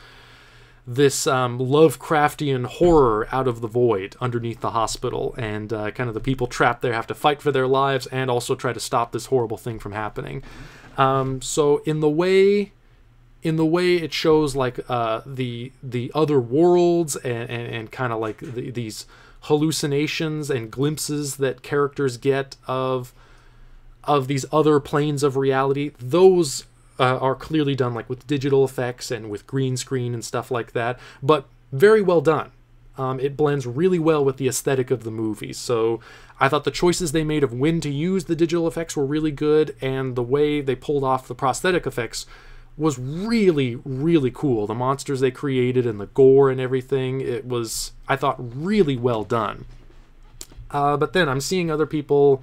Speaker 1: Lovecraftian horror out of the void underneath the hospital, and kind of the people trapped there have to fight for their lives and also try to stop this horrible thing from happening. So in the way it shows like the other worlds and kind of like these hallucinations and glimpses that characters get of these other planes of reality, those are clearly done like with digital effects and with green screen and stuff like that, but very well done. It blends really well with the aesthetic of the movie. So I thought the choices they made of when to use the digital effects were really good, and the way they pulled off the prosthetic effects was really, really cool. The monsters they created and the gore and everything, it was, I thought, really well done. But then I'm seeing other people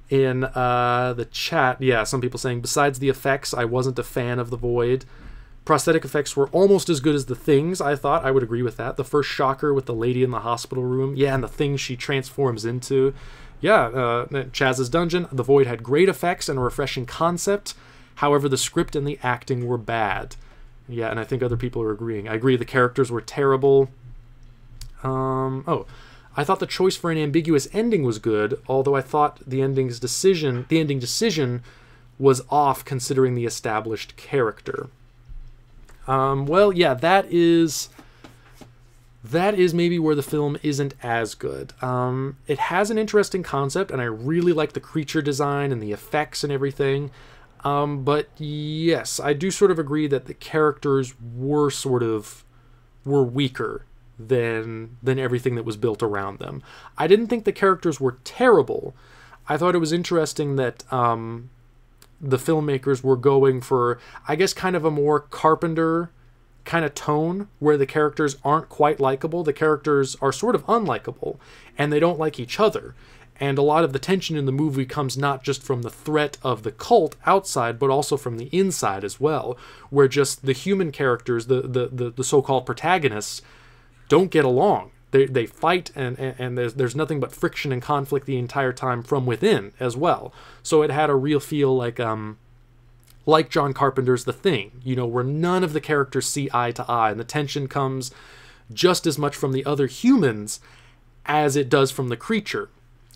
Speaker 1: in the chat, some people saying, besides the effects, I wasn't a fan of The Void. Prosthetic effects were almost as good as The Things, I thought. I would agree with that. The first shocker with the lady in the hospital room. Yeah, and the thing she transforms into. Yeah, Chaz's Dungeon. The Void had great effects and a refreshing concept. However, the script and the acting were bad. Yeah, and I think other people are agreeing. I agree the characters were terrible. I thought the choice for an ambiguous ending was good, although I thought the ending decision was off considering the established character. Well, yeah, that is maybe where the film isn't as good. It has an interesting concept, and I really like the creature design and the effects and everything. But yes, I do sort of agree that the characters were weaker than everything that was built around them. I didn't think the characters were terrible. I thought it was interesting that the filmmakers were going for, I guess, kind of a more Carpenter kind of tone where the characters aren't quite likable. The characters are sort of unlikable, and they don't like each other. And a lot of the tension in the movie comes not just from the threat of the cult outside, but also from the inside as well, where just the human characters, the so-called protagonists, don't get along. They fight, and there's nothing but friction and conflict the entire time from within as well. So it had a real feel like John Carpenter's The Thing, you know, where none of the characters see eye to eye, and the tension comes just as much from the other humans as it does from the creature.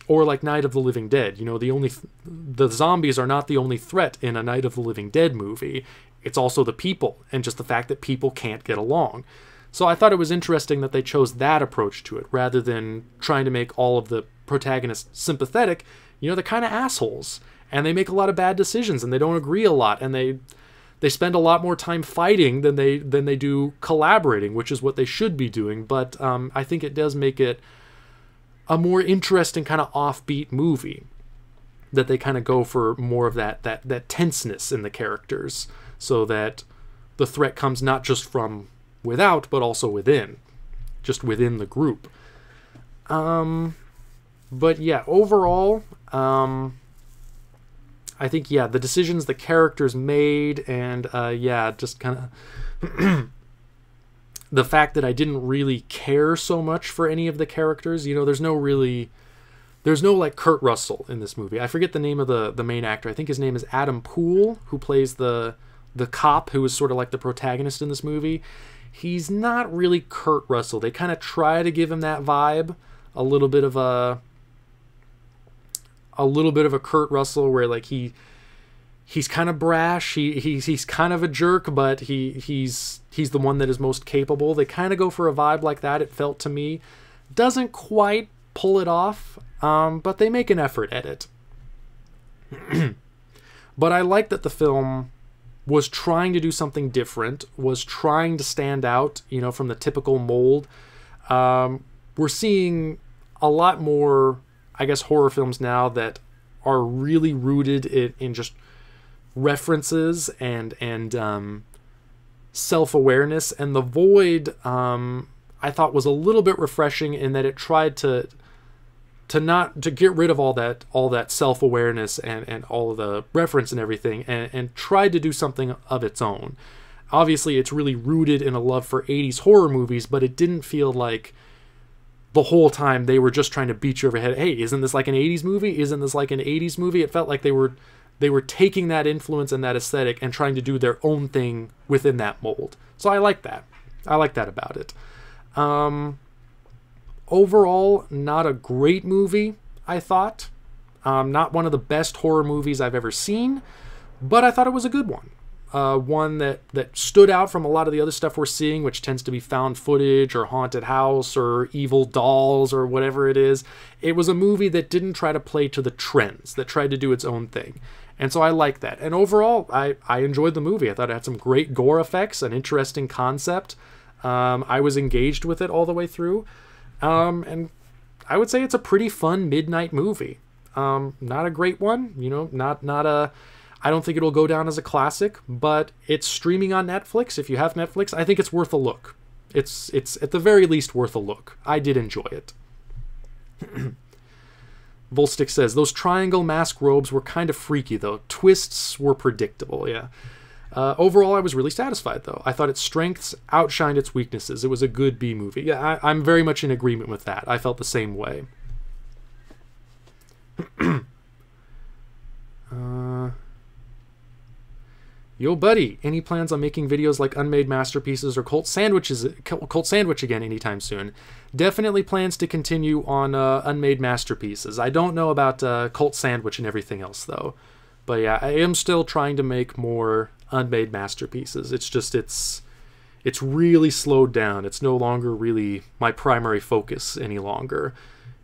Speaker 1: Or like Night of the Living Dead, you know, the zombies are not the only threat in a Night of the Living Dead movie. It's also the people, and just the fact that people can't get along. So I thought it was interesting that they chose that approach to it, rather than trying to make all of the protagonists sympathetic. You know, they're kind of assholes, and they make a lot of bad decisions, and they don't agree a lot, and they spend a lot more time fighting than they do collaborating, which is what they should be doing. But I think it does make it a more interesting kind of offbeat movie, that they kind of go for more of that tenseness in the characters, so that the threat comes not just from without, but also within, just within the group. But yeah, overall, I think, yeah, the decisions the characters made, and yeah, just kind of the fact that I didn't really care so much for any of the characters. You know, there's no like Kurt Russell in this movie. I forget the name of the main actor. I think his name is Adam Poole, who plays the cop who is sort of like the protagonist in this movie. He's not really Kurt Russell. They kind of try to give him that vibe, a little bit of a Kurt Russell, where like he's kind of brash. He's kind of a jerk, but he's the one that is most capable. They kind of go for a vibe like that, it felt to me. Doesn't quite pull it off, but they make an effort at it. But I like that the film was trying to do something different, was trying to stand out, you know, from the typical mold. We're seeing a lot more, I guess, horror films now that are really rooted in just references and self-awareness. And The Void, I thought, was a little bit refreshing in that it tried to get rid of all that self-awareness and all of the reference and everything, and tried to do something of its own. Obviously, it's really rooted in a love for 80s horror movies, but it didn't feel like the whole time they were just trying to beat you over the head. Hey, isn't this like an 80s movie? Isn't this like an 80s movie? It felt like they were taking that influence and that aesthetic and trying to do their own thing within that mold. So I like that. I like that about it. Overall, not a great movie, I thought. Not one of the best horror movies I've ever seen, but I thought it was a good one. One that stood out from a lot of the other stuff we're seeing, which tends to be found footage or haunted house or evil dolls or whatever it is. It was a movie that didn't try to play to the trends, that tried to do its own thing. And so I like that. And overall, I enjoyed the movie. I thought it had some great gore effects, an interesting concept. I was engaged with it all the way through. And I would say it's a pretty fun midnight movie. Not a great one, you know, not a... I don't think it'll go down as a classic, but it's streaming on Netflix. If you have Netflix, I think it's worth a look. It's at the very least worth a look. I did enjoy it. Volstick says, those triangle mask robes were kind of freaky, though. Twists were predictable, yeah. Overall, I was really satisfied, though. I thought its strengths outshined its weaknesses. It was a good B movie. Yeah, I'm very much in agreement with that. I felt the same way. Yo, buddy, any plans on making videos like Unmade Masterpieces or Cult Sandwich again anytime soon? Definitely plans to continue on Unmade Masterpieces. I don't know about Cult Sandwich and everything else, though. But yeah, I am still trying to make more Unmade Masterpieces. It's just, it's really slowed down. It's no longer really my primary focus any longer.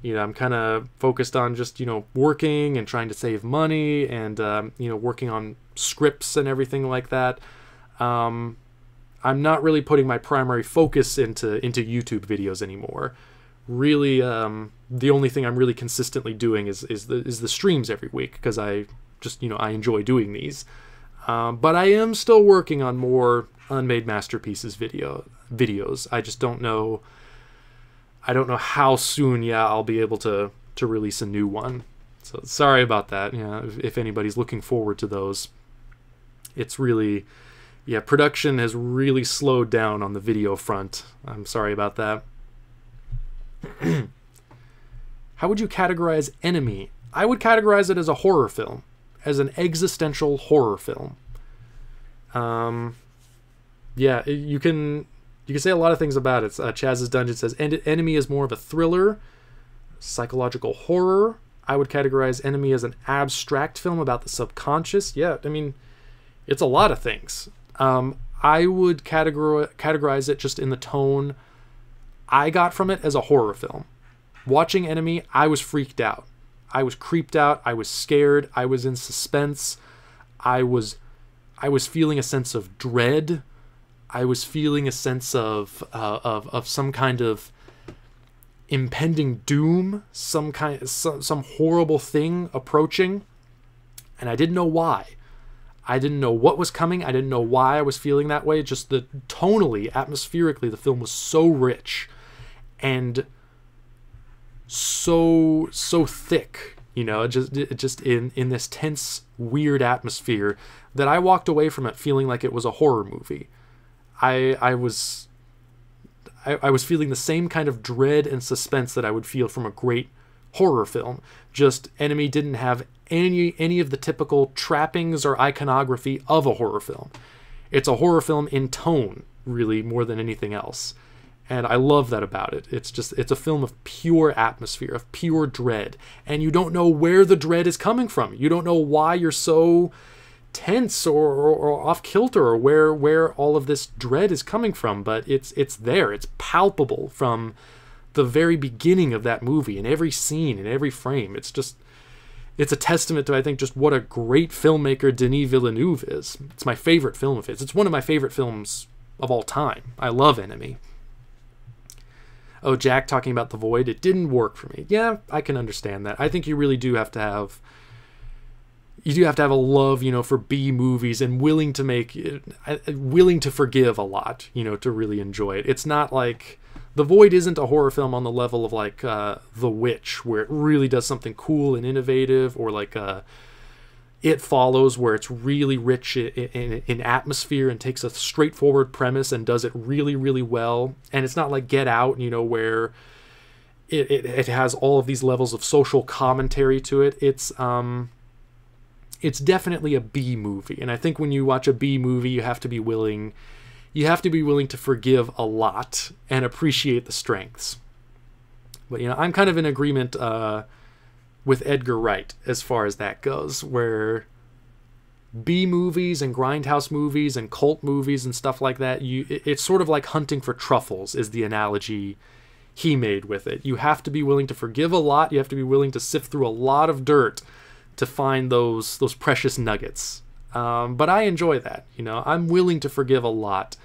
Speaker 1: You know, I'm kind of focused on just, you know, working and trying to save money and, you know, working on scripts and everything like that. I'm not really putting my primary focus into YouTube videos anymore. Really, the only thing I'm really consistently doing is the streams every week, because I just, you know, I enjoy doing these. But I am still working on more Unmade Masterpieces videos. I just don't know. I don't know how soon, I'll be able to release a new one. So sorry about that. Yeah, if anybody's looking forward to those. It's really, production has really slowed down on the video front. I'm sorry about that. How would you categorize Enemy? I would categorize it as a horror film, as an existential horror film. You can say a lot of things about it. Chaz's Dungeon says Enemy is more of a thriller, psychological horror. I would categorize Enemy as an abstract film about the subconscious. Yeah, I mean, it's a lot of things. I would categorize it just in the tone I got from it as a horror film. Watching Enemy, I was freaked out. I was creeped out. I was scared. I was in suspense. I was feeling a sense of dread. I was feeling a sense of some kind of impending doom, some horrible thing approaching, and I didn't know why. I didn't know what was coming. I didn't know why I was feeling that way. Just tonally, atmospherically, the film was so rich and so thick, just in this tense, weird atmosphere that I walked away from it feeling like it was a horror movie. I was feeling the same kind of dread and suspense that I would feel from a great horror film. Just Enemy didn't have any of the typical trappings or iconography of a horror film. It's a horror film in tone, really, more than anything else. And I love that about it. It's a film of pure atmosphere, of pure dread. And you don't know where the dread is coming from. You don't know why you're so tense or off kilter, or where all of this dread is coming from. But it's there. It's palpable from the very beginning of that movie, in every scene, in every frame. It's a testament to, I think, just what a great filmmaker Denis Villeneuve is. It's my favorite film of his. It's one of my favorite films of all time. I love Enemy. Oh, Jack talking about The Void. It didn't work for me. Yeah, I can understand that. I think you really do have to have a love, for B movies, and willing to forgive a lot, to really enjoy it. It's not like The Void isn't a horror film on the level of like The Witch, where it really does something cool and innovative, or like It Follows, where it's really rich in atmosphere and takes a straightforward premise and does it really, really well. And it's not like Get Out, where it has all of these levels of social commentary to it. It's definitely a B movie. And I think when you watch a B movie, you have to be willing to forgive a lot and appreciate the strengths. But, I'm kind of in agreement with Edgar Wright as far as that goes, where B movies and grindhouse movies and cult movies and stuff like that, it's sort of like hunting for truffles is the analogy he made with it. You have to be willing to forgive a lot. You have to be willing to sift through a lot of dirt to find those precious nuggets. But I enjoy that. I'm willing to forgive a lot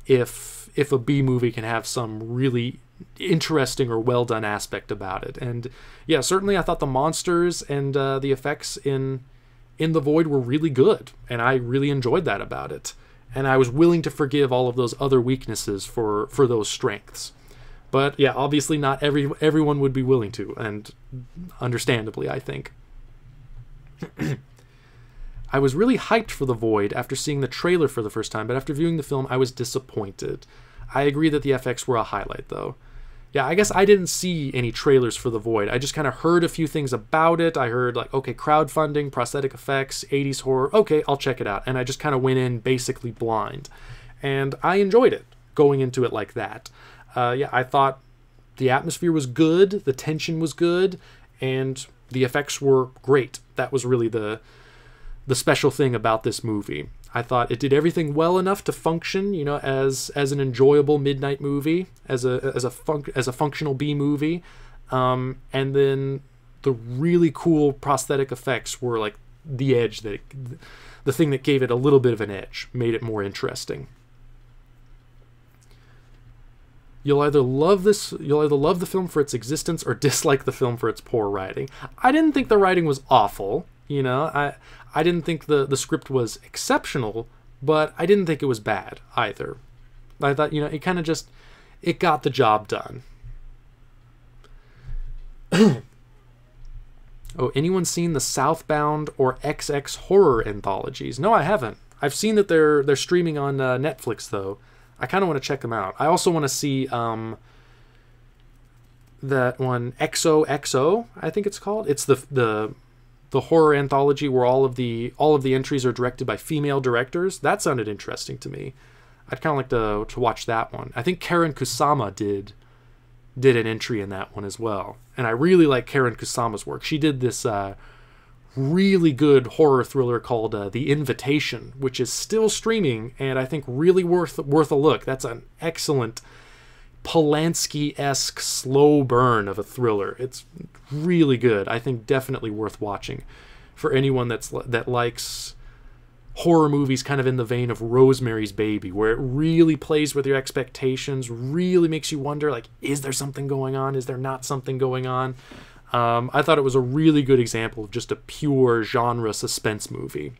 Speaker 1: if a B movie can have some really interesting or well done aspect about it. And yeah, certainly I thought the monsters and the effects in The Void were really good, and I really enjoyed that about it. And I was willing to forgive all of those other weaknesses for those strengths. But yeah, obviously not everyone would be willing to, and understandably, I think. I was really hyped for The Void after seeing the trailer for the first time, but after viewing the film, I was disappointed. I agree that the FX were a highlight, though. Yeah, I guess I didn't see any trailers for The Void. I just kind of heard a few things about it. I heard, like, okay, crowdfunding, prosthetic effects, 80s horror. Okay, I'll check it out. And I just kind of went in basically blind. And I enjoyed it, going into it like that. Yeah, I thought the atmosphere was good, the tension was good, and the effects were great. That was really the special thing about this movie. I thought it did everything well enough to function, as an enjoyable midnight movie, as a functional B movie, and then the really cool prosthetic effects were like the edge, the thing that gave it a little bit of an edge, made it more interesting. You'll either love the film for its existence or dislike the film for its poor writing. I didn't think the writing was awful. You know, I didn't think the script was exceptional, but I didn't think it was bad either. I thought, you know, it kind of just, it got the job done. Oh, anyone seen the Southbound or XX horror anthologies? No, I haven't. I've seen that they're streaming on Netflix, though. I kind of want to check them out. I also want to see that one, XOXO, I think it's called. It's the horror anthology where all of the entries are directed by female directors. That sounded interesting to me. I'd kind of like to watch that one. I think Karen Kusama did an entry in that one as well. And I really like Karen Kusama's work. She did this really good horror thriller called The Invitation, which is still streaming and I think really worth a look. That's an excellent Polanski-esque slow burn of a thriller. It's really good. I think definitely worth watching for anyone that likes horror movies kind of in the vein of Rosemary's Baby, where it really plays with your expectations, really makes you wonder, like, is there something going on? Is there not something going on? I thought it was a really good example of just a pure genre suspense movie.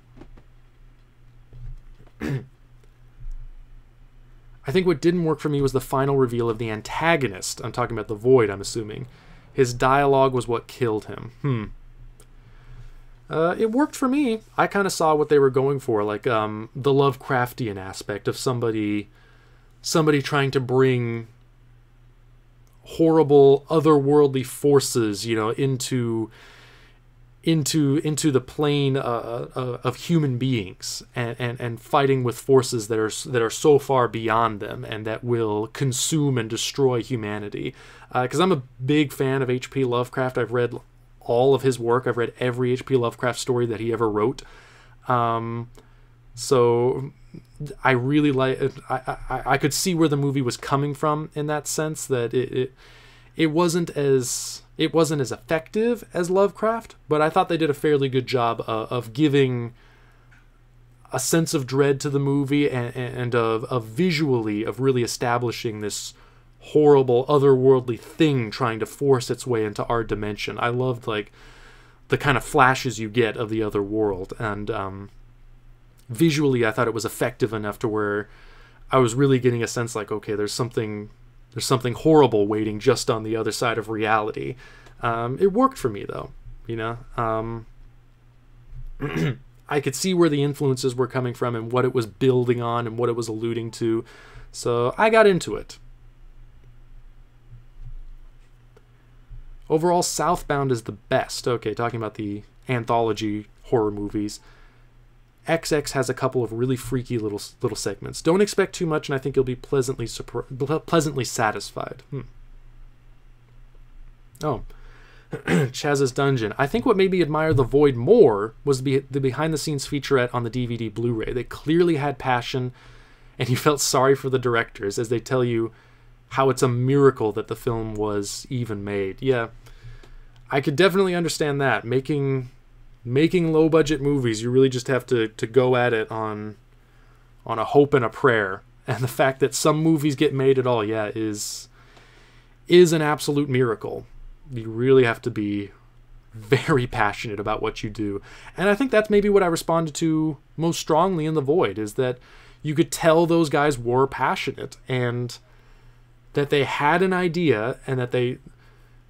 Speaker 1: I think what didn't work for me was the final reveal of the antagonist. I'm talking about the Void, I'm assuming. His dialogue was what killed him. It worked for me. I kind of saw what they were going for, like the Lovecraftian aspect of somebody trying to bring horrible otherworldly forces, you know, into the plane of human beings, and fighting with forces that are so far beyond them and that will consume and destroy humanity. Because I'm a big fan of H.P. Lovecraft. I've read all of his work. I've read every H.P. Lovecraft story that he ever wrote. So I really like. I could see where the movie was coming from in that sense. That it wasn't as effective as Lovecraft, but I thought they did a fairly good job of giving a sense of dread to the movie and of visually of really establishing this horrible otherworldly thing trying to force its way into our dimension. I loved like the kind of flashes you get of the other world, and visually I thought it was effective enough to where I was really getting a sense like, okay, there's something horrible waiting just on the other side of reality. It worked for me though, you know. I could see where the influences were coming from and what it was building on and what it was alluding to, so I got into it. Overall, Southbound is the best. Okay, talking about the anthology horror movies. XX has a couple of really freaky little segments. Don't expect too much, and I think you'll be pleasantly satisfied. Oh, Chaz's Dungeon. I think what made me admire The Void more was the behind-the-scenes featurette on the DVD Blu-ray. They clearly had passion, and you felt sorry for the directors as they tell you how it's a miracle that the film was even made. Yeah, I could definitely understand that. Making low-budget movies, you really just have to go at it on a hope and a prayer. And the fact that some movies get made at all, yeah, is an absolute miracle. You really have to be very passionate about what you do. And I think that's maybe what I responded to most strongly in The Void, is that you could tell those guys were passionate and that they had an idea and that they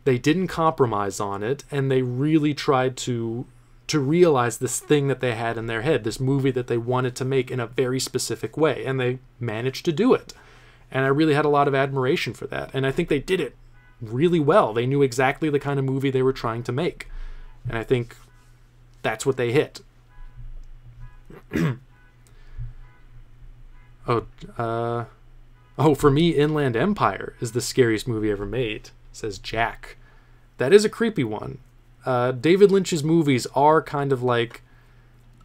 Speaker 1: didn't compromise on it, and they really tried to realize this thing that they had in their head, this movie that they wanted to make in a very specific way, and they managed to do it. And I really had a lot of admiration for that, and I think they did it really well. They knew exactly the kind of movie they were trying to make, and I think that's what they hit. For me, Inland Empire is the scariest movie ever made, says Jack. That is a creepy one. David Lynch's movies are kind of like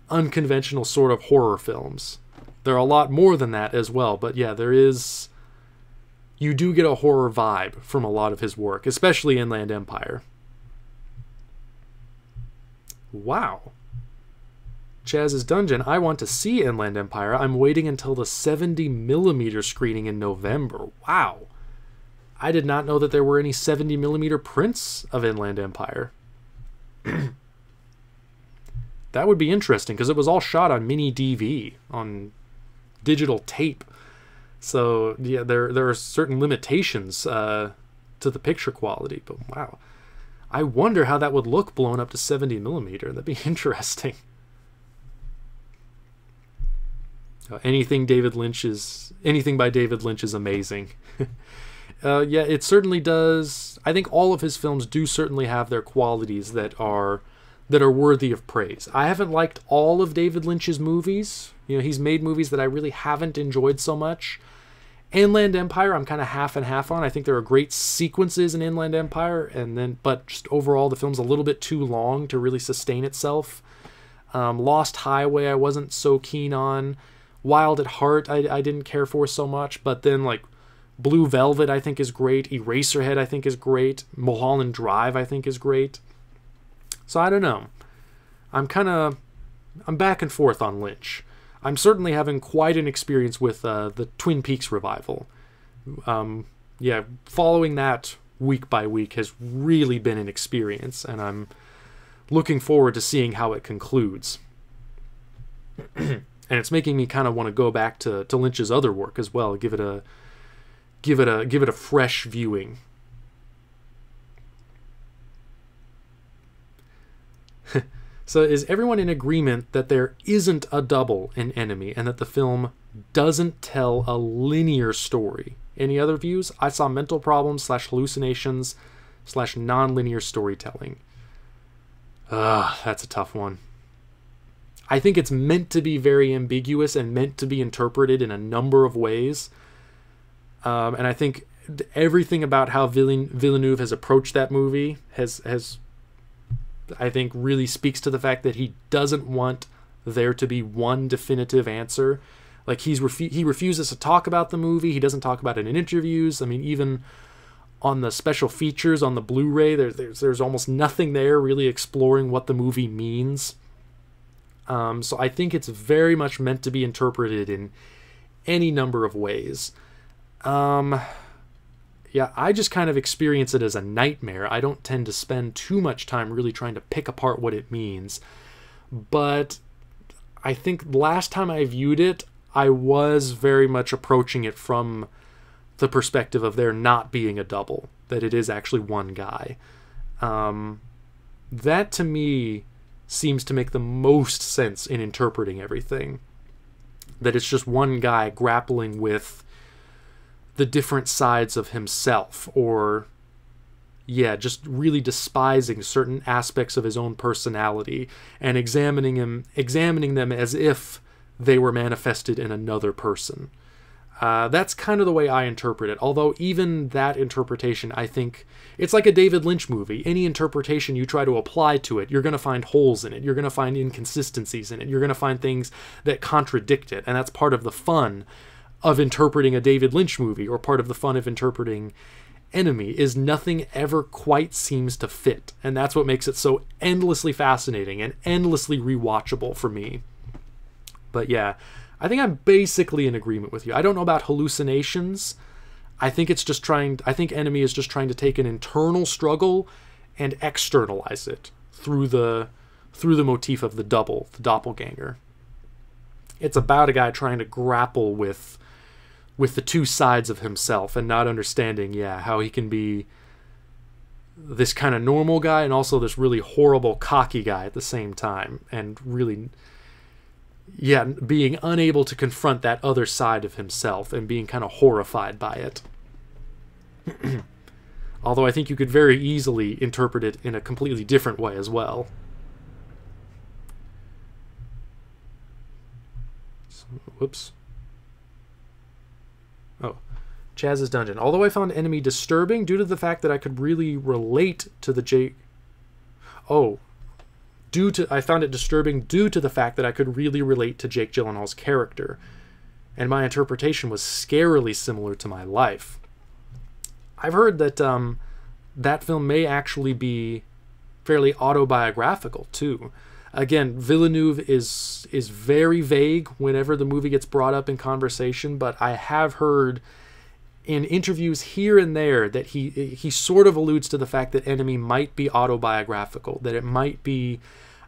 Speaker 1: unconventional sort of horror films. They're a lot more than that as well, but yeah, you do get a horror vibe from a lot of his work, especially Inland Empire. Wow. Chaz's Dungeon. I want to see Inland Empire. I'm waiting until the 70mm screening in November. Wow. I did not know that there were any 70mm prints of Inland Empire. That would be interesting, because it was all shot on mini DV, on digital tape. So yeah, there are certain limitations to the picture quality. But wow, I wonder how that would look blown up to 70 millimeter. That'd be interesting. Anything by David Lynch is amazing. Yeah, it certainly does. I think all of his films do certainly have their qualities that are worthy of praise. I haven't liked all of David Lynch's movies. You know, he's made movies that I really haven't enjoyed so much. Inland Empire, I'm kind of half and half on. I think there are great sequences in Inland Empire, but just overall the film's a little bit too long to really sustain itself. Lost Highway I wasn't so keen on. Wild at Heart I didn't care for so much, but then like Blue Velvet I think is great. Eraserhead I think is great. Mulholland Drive I think is great. So I don't know. I'm back and forth on Lynch. I'm certainly having quite an experience with the Twin Peaks revival. Yeah, following that week by week has really been an experience, and I'm looking forward to seeing how it concludes. And it's making me kind of want to go back to Lynch's other work as well. Give it a fresh viewing. So is everyone in agreement that there isn't a double in Enemy and that the film doesn't tell a linear story? Any other views? I saw mental problems / hallucinations / non-linear storytelling. That's a tough one. I think it's meant to be very ambiguous and meant to be interpreted in a number of ways. And I think everything about how Villeneuve has approached that movie has I think really speaks to the fact that he doesn't want there to be one definitive answer. Like he refuses to talk about the movie. He doesn't talk about it in interviews. I mean, even on the special features on the Blu-ray, there's almost nothing there really exploring what the movie means. So I think it's very much meant to be interpreted in any number of ways. Yeah, I just kind of experience it as a nightmare. I don't tend to spend too much time really trying to pick apart what it means. But I think last time I viewed it, I was very much approaching it from the perspective of there not being a double, that it is actually one guy. That to me seems to make the most sense in interpreting everything. That it's just one guy grappling with the different sides of himself, or yeah, just really despising certain aspects of his own personality and examining them as if they were manifested in another person. That's kind of the way I interpret it. Although even that interpretation, I think it's like a David Lynch movie. Any interpretation you try to apply to it, you're going to find holes in it. You're going to find inconsistencies in it. You're going to find things that contradict it. And that's part of the fun of interpreting a David Lynch movie, or part of the fun of interpreting Enemy, is nothing ever quite seems to fit. And that's what makes it so endlessly fascinating and endlessly rewatchable for me. But yeah, I think I'm basically in agreement with you. I don't know about hallucinations. I think Enemy is just trying to take an internal struggle and externalize it through the motif of the double, the doppelganger. It's about a guy trying to grapple with the two sides of himself and not understanding, how he can be this kind of normal guy and also this really horrible, cocky guy at the same time, and really, being unable to confront that other side of himself and being kind of horrified by it. Although I think you could very easily interpret it in a completely different way as well. Whoops. Oh, Chaz's Dungeon. Although I found Enemy disturbing due to the fact that I could really relate to the I found it disturbing due to the fact that I could really relate to Jake Gyllenhaal's character, and my interpretation was scarily similar to my life. I've heard that that film may actually be fairly autobiographical too. Again, Villeneuve is very vague whenever the movie gets brought up in conversation, but I have heard in interviews here and there that he sort of alludes to the fact that Enemy might be autobiographical, that it might be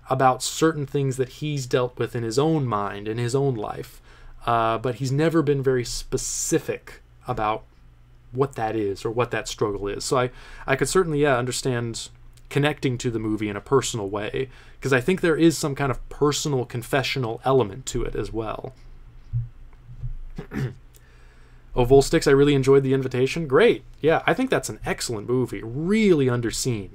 Speaker 1: about certain things that he's dealt with in his own mind, in his own life. But he's never been very specific about what that is or what that struggle is. So I could certainly, understand connecting to the movie in a personal way, because I think there is some kind of personal confessional element to it as well. Oh, Volstix, I really enjoyed The Invitation. Great. Yeah, I think that's an excellent movie. Really underseen.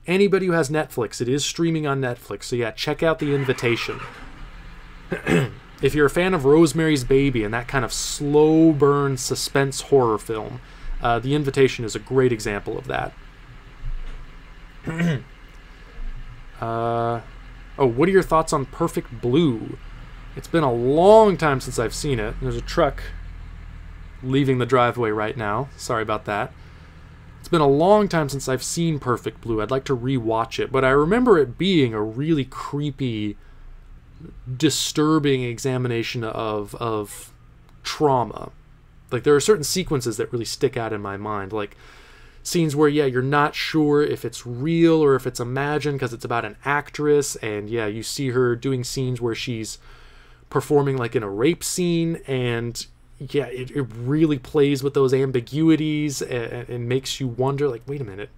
Speaker 1: Anybody who has Netflix, it is streaming on Netflix. So yeah, check out The Invitation. If you're a fan of Rosemary's Baby and that kind of slow burn suspense horror film, The Invitation is a great example of that. What are your thoughts on Perfect Blue? It's been a long time since I've seen it. There's a truck leaving the driveway right now. Sorry about that. It's been a long time since I've seen Perfect Blue. I'd like to rewatch it, but I remember it being a really creepy, disturbing examination of trauma. Like, there are certain sequences that really stick out in my mind, like scenes where, yeah, you're not sure if it's real or if it's imagined because it's about an actress, and yeah, you see her doing scenes where she's performing like in a rape scene, and yeah, it really plays with those ambiguities and makes you wonder, like, wait a minute,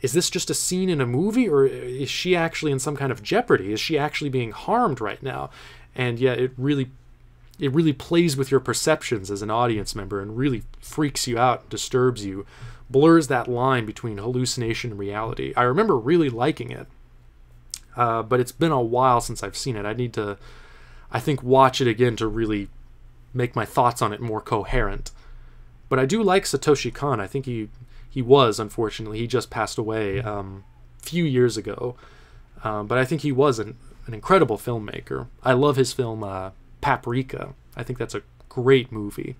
Speaker 1: is this just a scene in a movie, or is she actually in some kind of jeopardy? Is she actually being harmed right now? And yeah, it really plays with your perceptions as an audience member and really freaks you out, disturbs you, blurs that line between hallucination and reality. I remember really liking it, but it's been a while since I've seen it. I need to, I think, watch it again to really make my thoughts on it more coherent. But I do like Satoshi Kon. I think he was, unfortunately, he just passed away a few years ago. But I think he was an incredible filmmaker. I love his film Paprika. I think that's a great movie.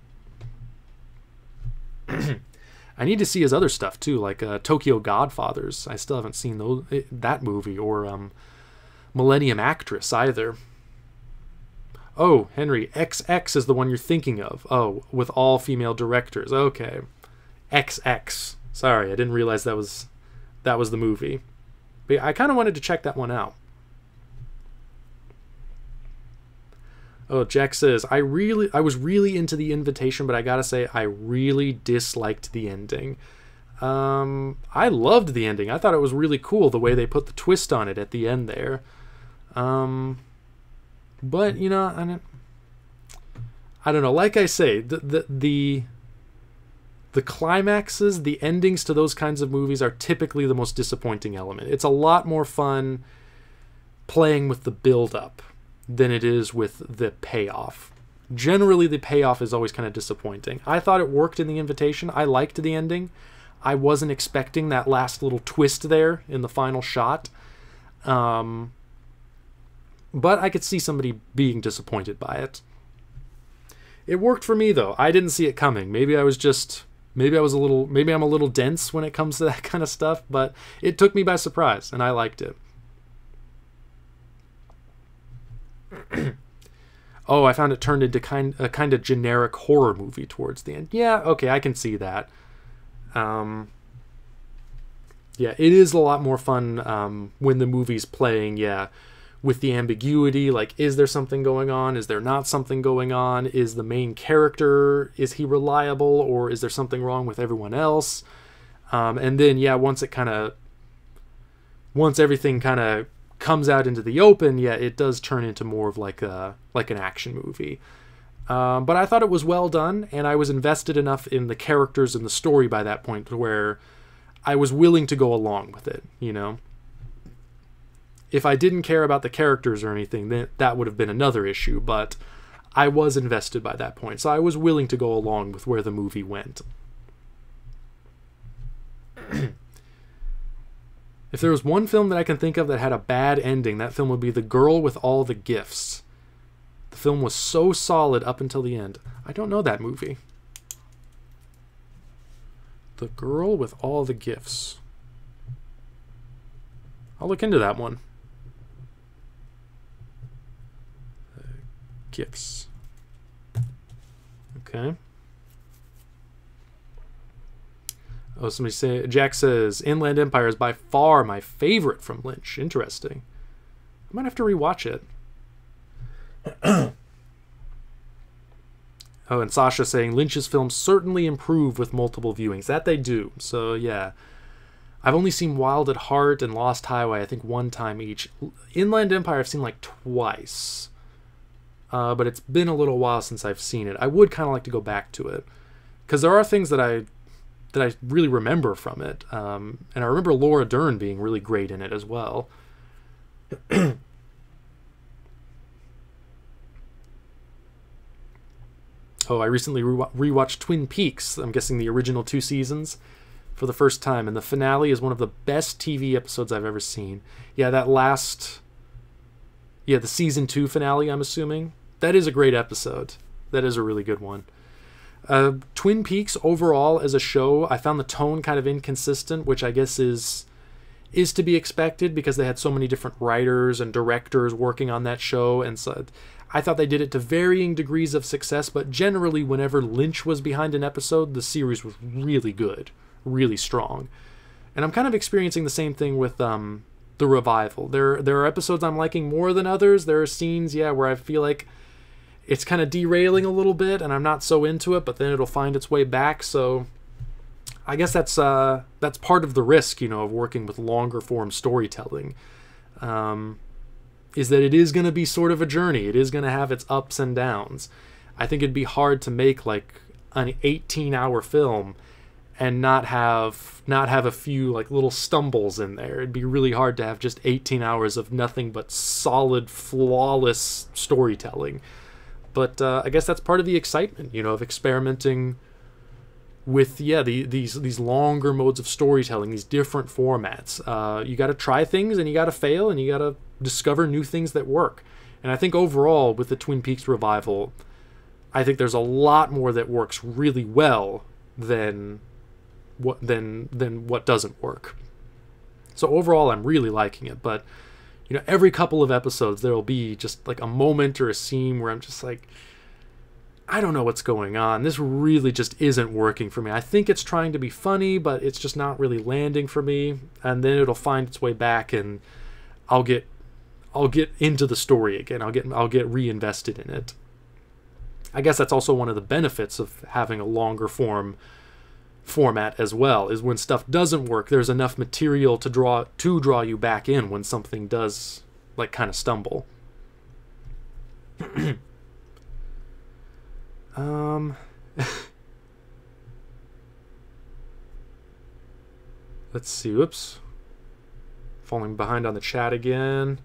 Speaker 1: I need to see his other stuff too, like Tokyo Godfathers. I still haven't seen that movie, or Millennium Actress either. Oh, Henry, XX is the one you're thinking of. Oh, with all female directors. Okay. XX. Sorry, I didn't realize that was the movie. But I kind of wanted to check that one out. Oh, Jack says, I was really into The Invitation, but I gotta say, I really disliked the ending. I loved the ending. I thought it was really cool the way they put the twist on it at the end there. But, you know, I don't know. Like I say, the climaxes, the endings to those kinds of movies are typically the most disappointing element. It's a lot more fun playing with the build-up than it is with the payoff. Generally, the payoff is always kind of disappointing. I thought it worked in The Invitation. I liked the ending. I wasn't expecting that last little twist there in the final shot. But I could see somebody being disappointed by it. It worked for me, though. I didn't see it coming. Maybe I'm a little dense when it comes to that kind of stuff, but it took me by surprise, and I liked it. Oh, I found it turned into a kind of generic horror movie towards the end. Yeah, okay, I can see that. Yeah, it is a lot more fun when the movie's playing, yeah, with the ambiguity, like, is there something going on? Is there not something going on? Is the main character, is he reliable, or is there something wrong with everyone else? And then, yeah, once everything kind of comes out into the open, yeah, it does turn into more of like an action movie. But I thought it was well done, and I was invested enough in the characters and the story by that point to where I was willing to go along with it, you know? If I didn't care about the characters or anything, then that would have been another issue, but I was invested by that point, so I was willing to go along with where the movie went. If there was one film that I can think of that had a bad ending, that film would be The Girl with All the Gifts. The film was so solid up until the end. I don't know that movie. The Girl with All the Gifts. I'll look into that one. Gifts. Okay. Oh, Jack says, Inland Empire is by far my favorite from Lynch. Interesting. I might have to rewatch it. Oh, and Sasha saying Lynch's films certainly improve with multiple viewings. That they do. So yeah, I've only seen Wild at Heart and Lost Highway, I think, one time each. Inland Empire I've seen like twice. But it's been a little while since I've seen it. I would kind of like to go back to it, because there are things that I really remember from it. And I remember Laura Dern being really great in it as well. Oh, I recently rewatched Twin Peaks. I'm guessing the original 2 seasons for the first time, and the finale is one of the best TV episodes I've ever seen. Yeah, the season 2 finale, I'm assuming. That is a great episode. That is a really good one. Twin Peaks overall as a show, I found the tone kind of inconsistent, which I guess is to be expected because they had so many different writers and directors working on that show, and so I thought they did it to varying degrees of success, but generally whenever Lynch was behind an episode, the series was really good, really strong. And I'm kind of experiencing the same thing with the revival. There are episodes I'm liking more than others. There are scenes, where I feel like it's kind of derailing a little bit and I'm not so into it, but then it'll find its way back. So I guess that's part of the risk, of working with longer form storytelling. Is that it is going to be sort of a journey. It is going to have its ups and downs. I think it'd be hard to make like an 18-hour film and not have a few like little stumbles in there. It'd be really hard to have just 18 hours of nothing but solid, flawless storytelling. But I guess that's part of the excitement, of experimenting with these longer modes of storytelling, these different formats. You got to try things and you got to fail and you got to discover new things that work. And I think overall with the Twin Peaks revival, I think there's a lot more that works really well than what doesn't work. So overall I'm really liking it, but every couple of episodes there'll be just like a moment or a scene where I'm just like, I don't know what's going on. This really just isn't working for me. I think it's trying to be funny, but it's just not really landing for me. And then it'll find its way back and I'll get into the story again. I'll get reinvested in it. I guess that's also one of the benefits of having a longer format as well, is when stuff doesn't work, there's enough material to draw you back in when something does like kind of stumble. Let's see. Whoops. Falling behind on the chat again.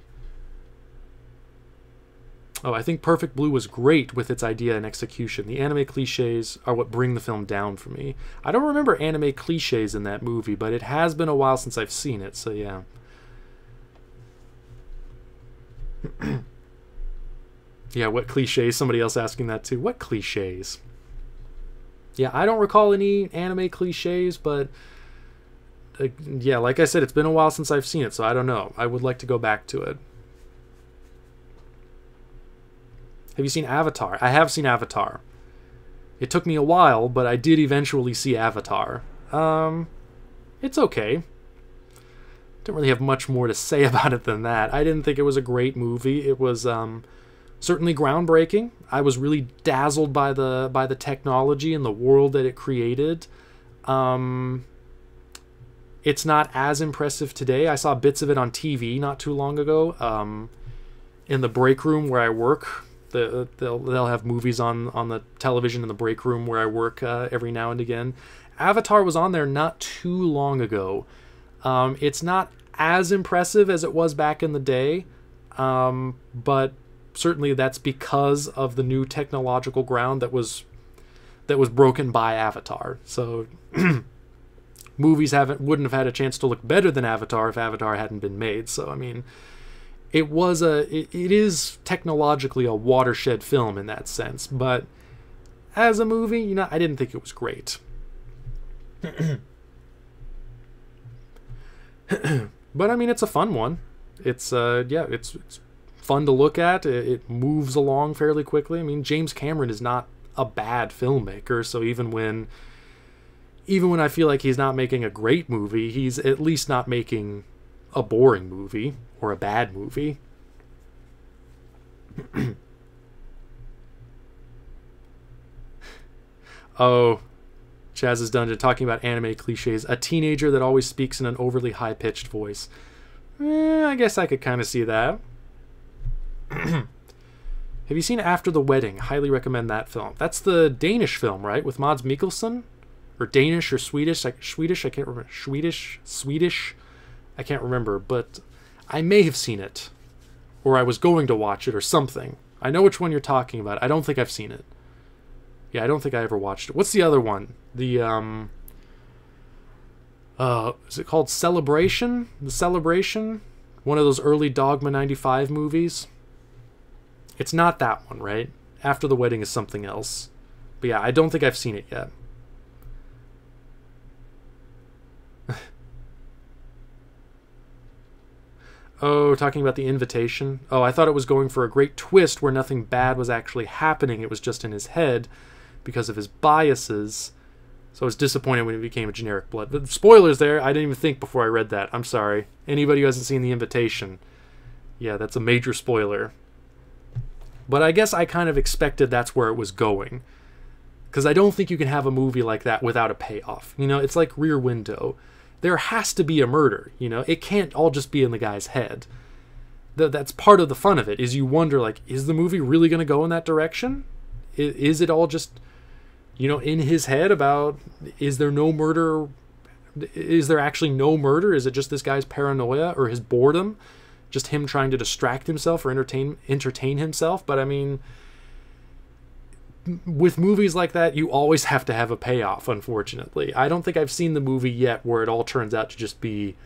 Speaker 1: Oh, I think Perfect Blue was great with its idea and execution. The anime cliches are what bring the film down for me. I don't remember anime cliches in that movie, but it has been a while since I've seen it, so yeah. Yeah, what cliches? Somebody else asking that too. What cliches? Yeah, I don't recall any anime cliches, but yeah, like I said, it's been a while since I've seen it, so I don't know. I would like to go back to it. Have you seen Avatar? I have seen Avatar. It took me a while, but I did eventually see Avatar. It's okay. Don't really have much more to say about it than that. I didn't think it was a great movie. It was certainly groundbreaking. I was really dazzled by the technology and the world that it created. It's not as impressive today. I saw bits of it on TV not too long ago. In the break room where I work, they'll have movies on the television in the break room where I work every now and again. Avatar was on there not too long ago. It's not as impressive as it was back in the day, but certainly that's because of the new technological ground that was broken by Avatar. So movies wouldn't have had a chance to look better than Avatar if Avatar hadn't been made. So I mean, it is technologically a watershed film in that sense, but as a movie, I didn't think it was great. But I mean, it's a fun one. It's fun to look at. It moves along fairly quickly. I mean, James Cameron is not a bad filmmaker, so even when I feel like he's not making a great movie, he's at least not making a boring movie or a bad movie. Oh, Chaz's Dungeon talking about anime cliches. A teenager that always speaks in an overly high-pitched voice. I guess I could kind of see that. Have you seen After the Wedding? Highly recommend that film. That's the Danish film, right? With Mads Mikkelsen? Or Danish or Swedish? Swedish? I can't remember. Swedish? I can't remember, but I may have seen it. Or I was going to watch it or something. I know which one you're talking about. I don't think I've seen it. Yeah, I don't think I ever watched it. What's the other one? The, is it called Celebration? The Celebration? One of those early Dogma 95 movies? It's not that one, right? After the Wedding is something else. But yeah, I don't think I've seen it yet. Oh, talking about The Invitation. Oh, I thought it was going for a great twist where nothing bad was actually happening. It was just in his head because of his biases. So I was disappointed when it became a generic blood. But spoilers there. I didn't even think before I read that. I'm sorry. Anybody who hasn't seen The Invitation. Yeah, that's a major spoiler. But I guess I kind of expected that's where it was going. Because I don't think you can have a movie like that without a payoff. You know, it's like Rear Window. There has to be a murder, you know? It can't all just be in the guy's head. That's part of the fun of it, is you wonder, like, is the movie really going to go in that direction? Is it all just, you know, in his head about, is there no murder? Is there actually no murder? Is it just this guy's paranoia or his boredom? Just him trying to distract himself or entertain himself? But, I mean, with movies like that, you always have to have a payoff, unfortunately. I don't think I've seen the movie yet where it all turns out to just be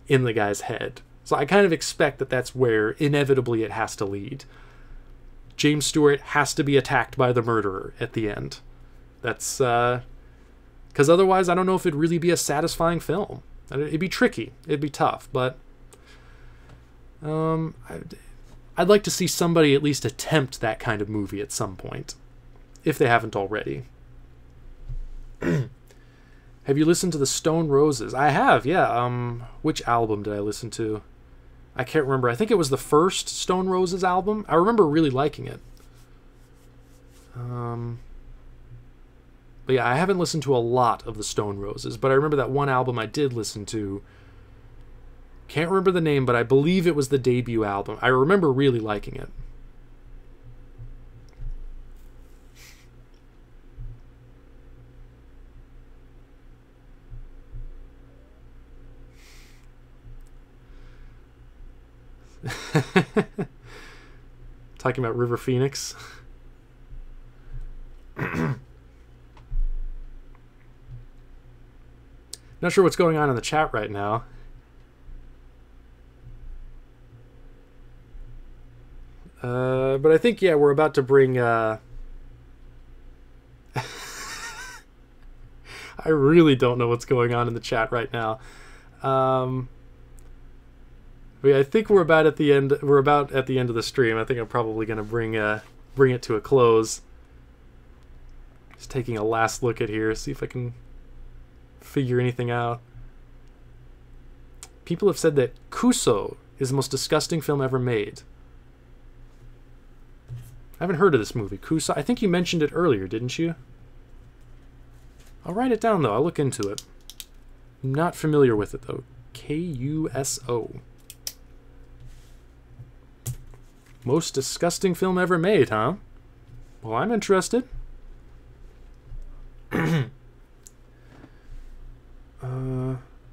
Speaker 1: in the guy's head. So I kind of expect that that's where, inevitably, it has to lead. James Stewart has to be attacked by the murderer at the end. That's, because otherwise I don't know if it'd really be a satisfying film. It'd be tricky. It'd be tough, but I'd like to see somebody at least attempt that kind of movie at some point. If they haven't already. Have you listened to the Stone Roses? I have, yeah. Which album did I listen to? I can't remember. I think it was the first Stone Roses album. I remember really liking it. But yeah, I haven't listened to a lot of the Stone Roses, but I remember that one album I did listen to. Can't remember the name, but I believe it was the debut album. I remember really liking it. Talking about River Phoenix. Not sure what's going on in the chat right now. But I think, yeah, we're about to bring... I really don't know what's going on in the chat right now. But yeah, I think we're about at the end. We're about at the end of the stream. I think I'm probably going to bring it to a close. Just taking a last look at here, see if I can figure anything out. People have said that Kuso is the most disgusting film ever made. I haven't heard of this movie, Kuso. I think you mentioned it earlier, didn't you? I'll write it down, though. I'll look into it. I'm not familiar with it, though. Kuso. Most disgusting film ever made, huh? Well, I'm interested.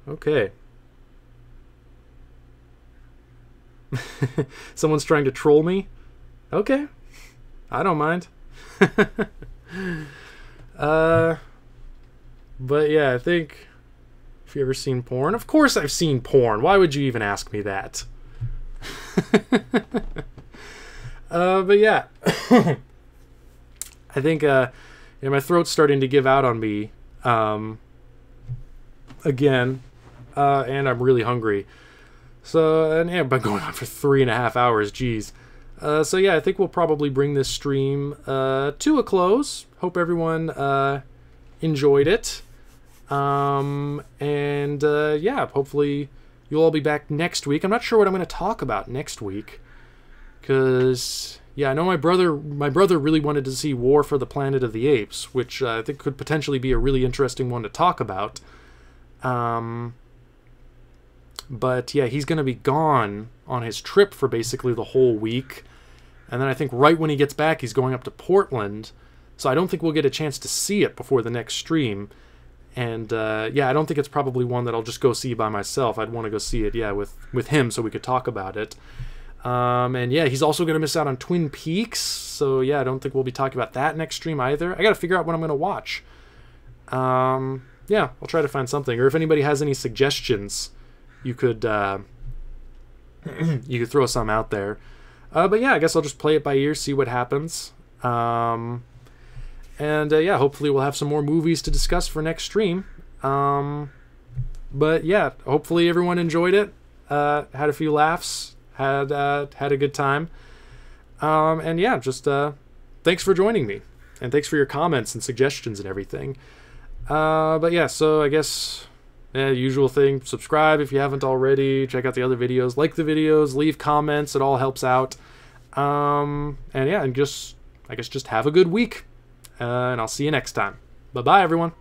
Speaker 1: Okay. Someone's trying to troll me? Okay. I don't mind. But yeah, I think... Have you ever seen porn? Of course I've seen porn. Why would you even ask me that? But yeah. I think my throat's starting to give out on me again. And I'm really hungry. So, and yeah, I've been going on for 3.5 hours. Geez. So yeah, I think we'll probably bring this stream to a close. Hope everyone enjoyed it. Yeah, hopefully you'll all be back next week. I'm not sure what I'm going to talk about next week. Because, yeah, I know my brother really wanted to see War for the Planet of the Apes, which I think could potentially be a really interesting one to talk about. But yeah, he's going to be gone on his trip for basically the whole week. And then I think right when he gets back, he's going up to Portland. So I don't think we'll get a chance to see it before the next stream. And yeah, I don't think it's probably one that I'll just go see by myself. I'd want to go see it, yeah, with him so we could talk about it. And yeah, he's also going to miss out on Twin Peaks. So yeah, I don't think we'll be talking about that next stream either. I got to figure out what I'm going to watch. Yeah, I'll try to find something. Or if anybody has any suggestions, you could you could throw some out there. But yeah, I guess I'll just play it by ear, see what happens. And yeah, hopefully we'll have some more movies to discuss for next stream. But yeah, hopefully everyone enjoyed it. Had a few laughs. Had a good time. And yeah, just thanks for joining me. And thanks for your comments and suggestions and everything. But yeah, so I guess... yeah, usual thing. Subscribe if you haven't already. Check out the other videos. Like the videos. Leave comments. It all helps out. And yeah, and I guess just have a good week. And I'll see you next time. Bye-bye, everyone.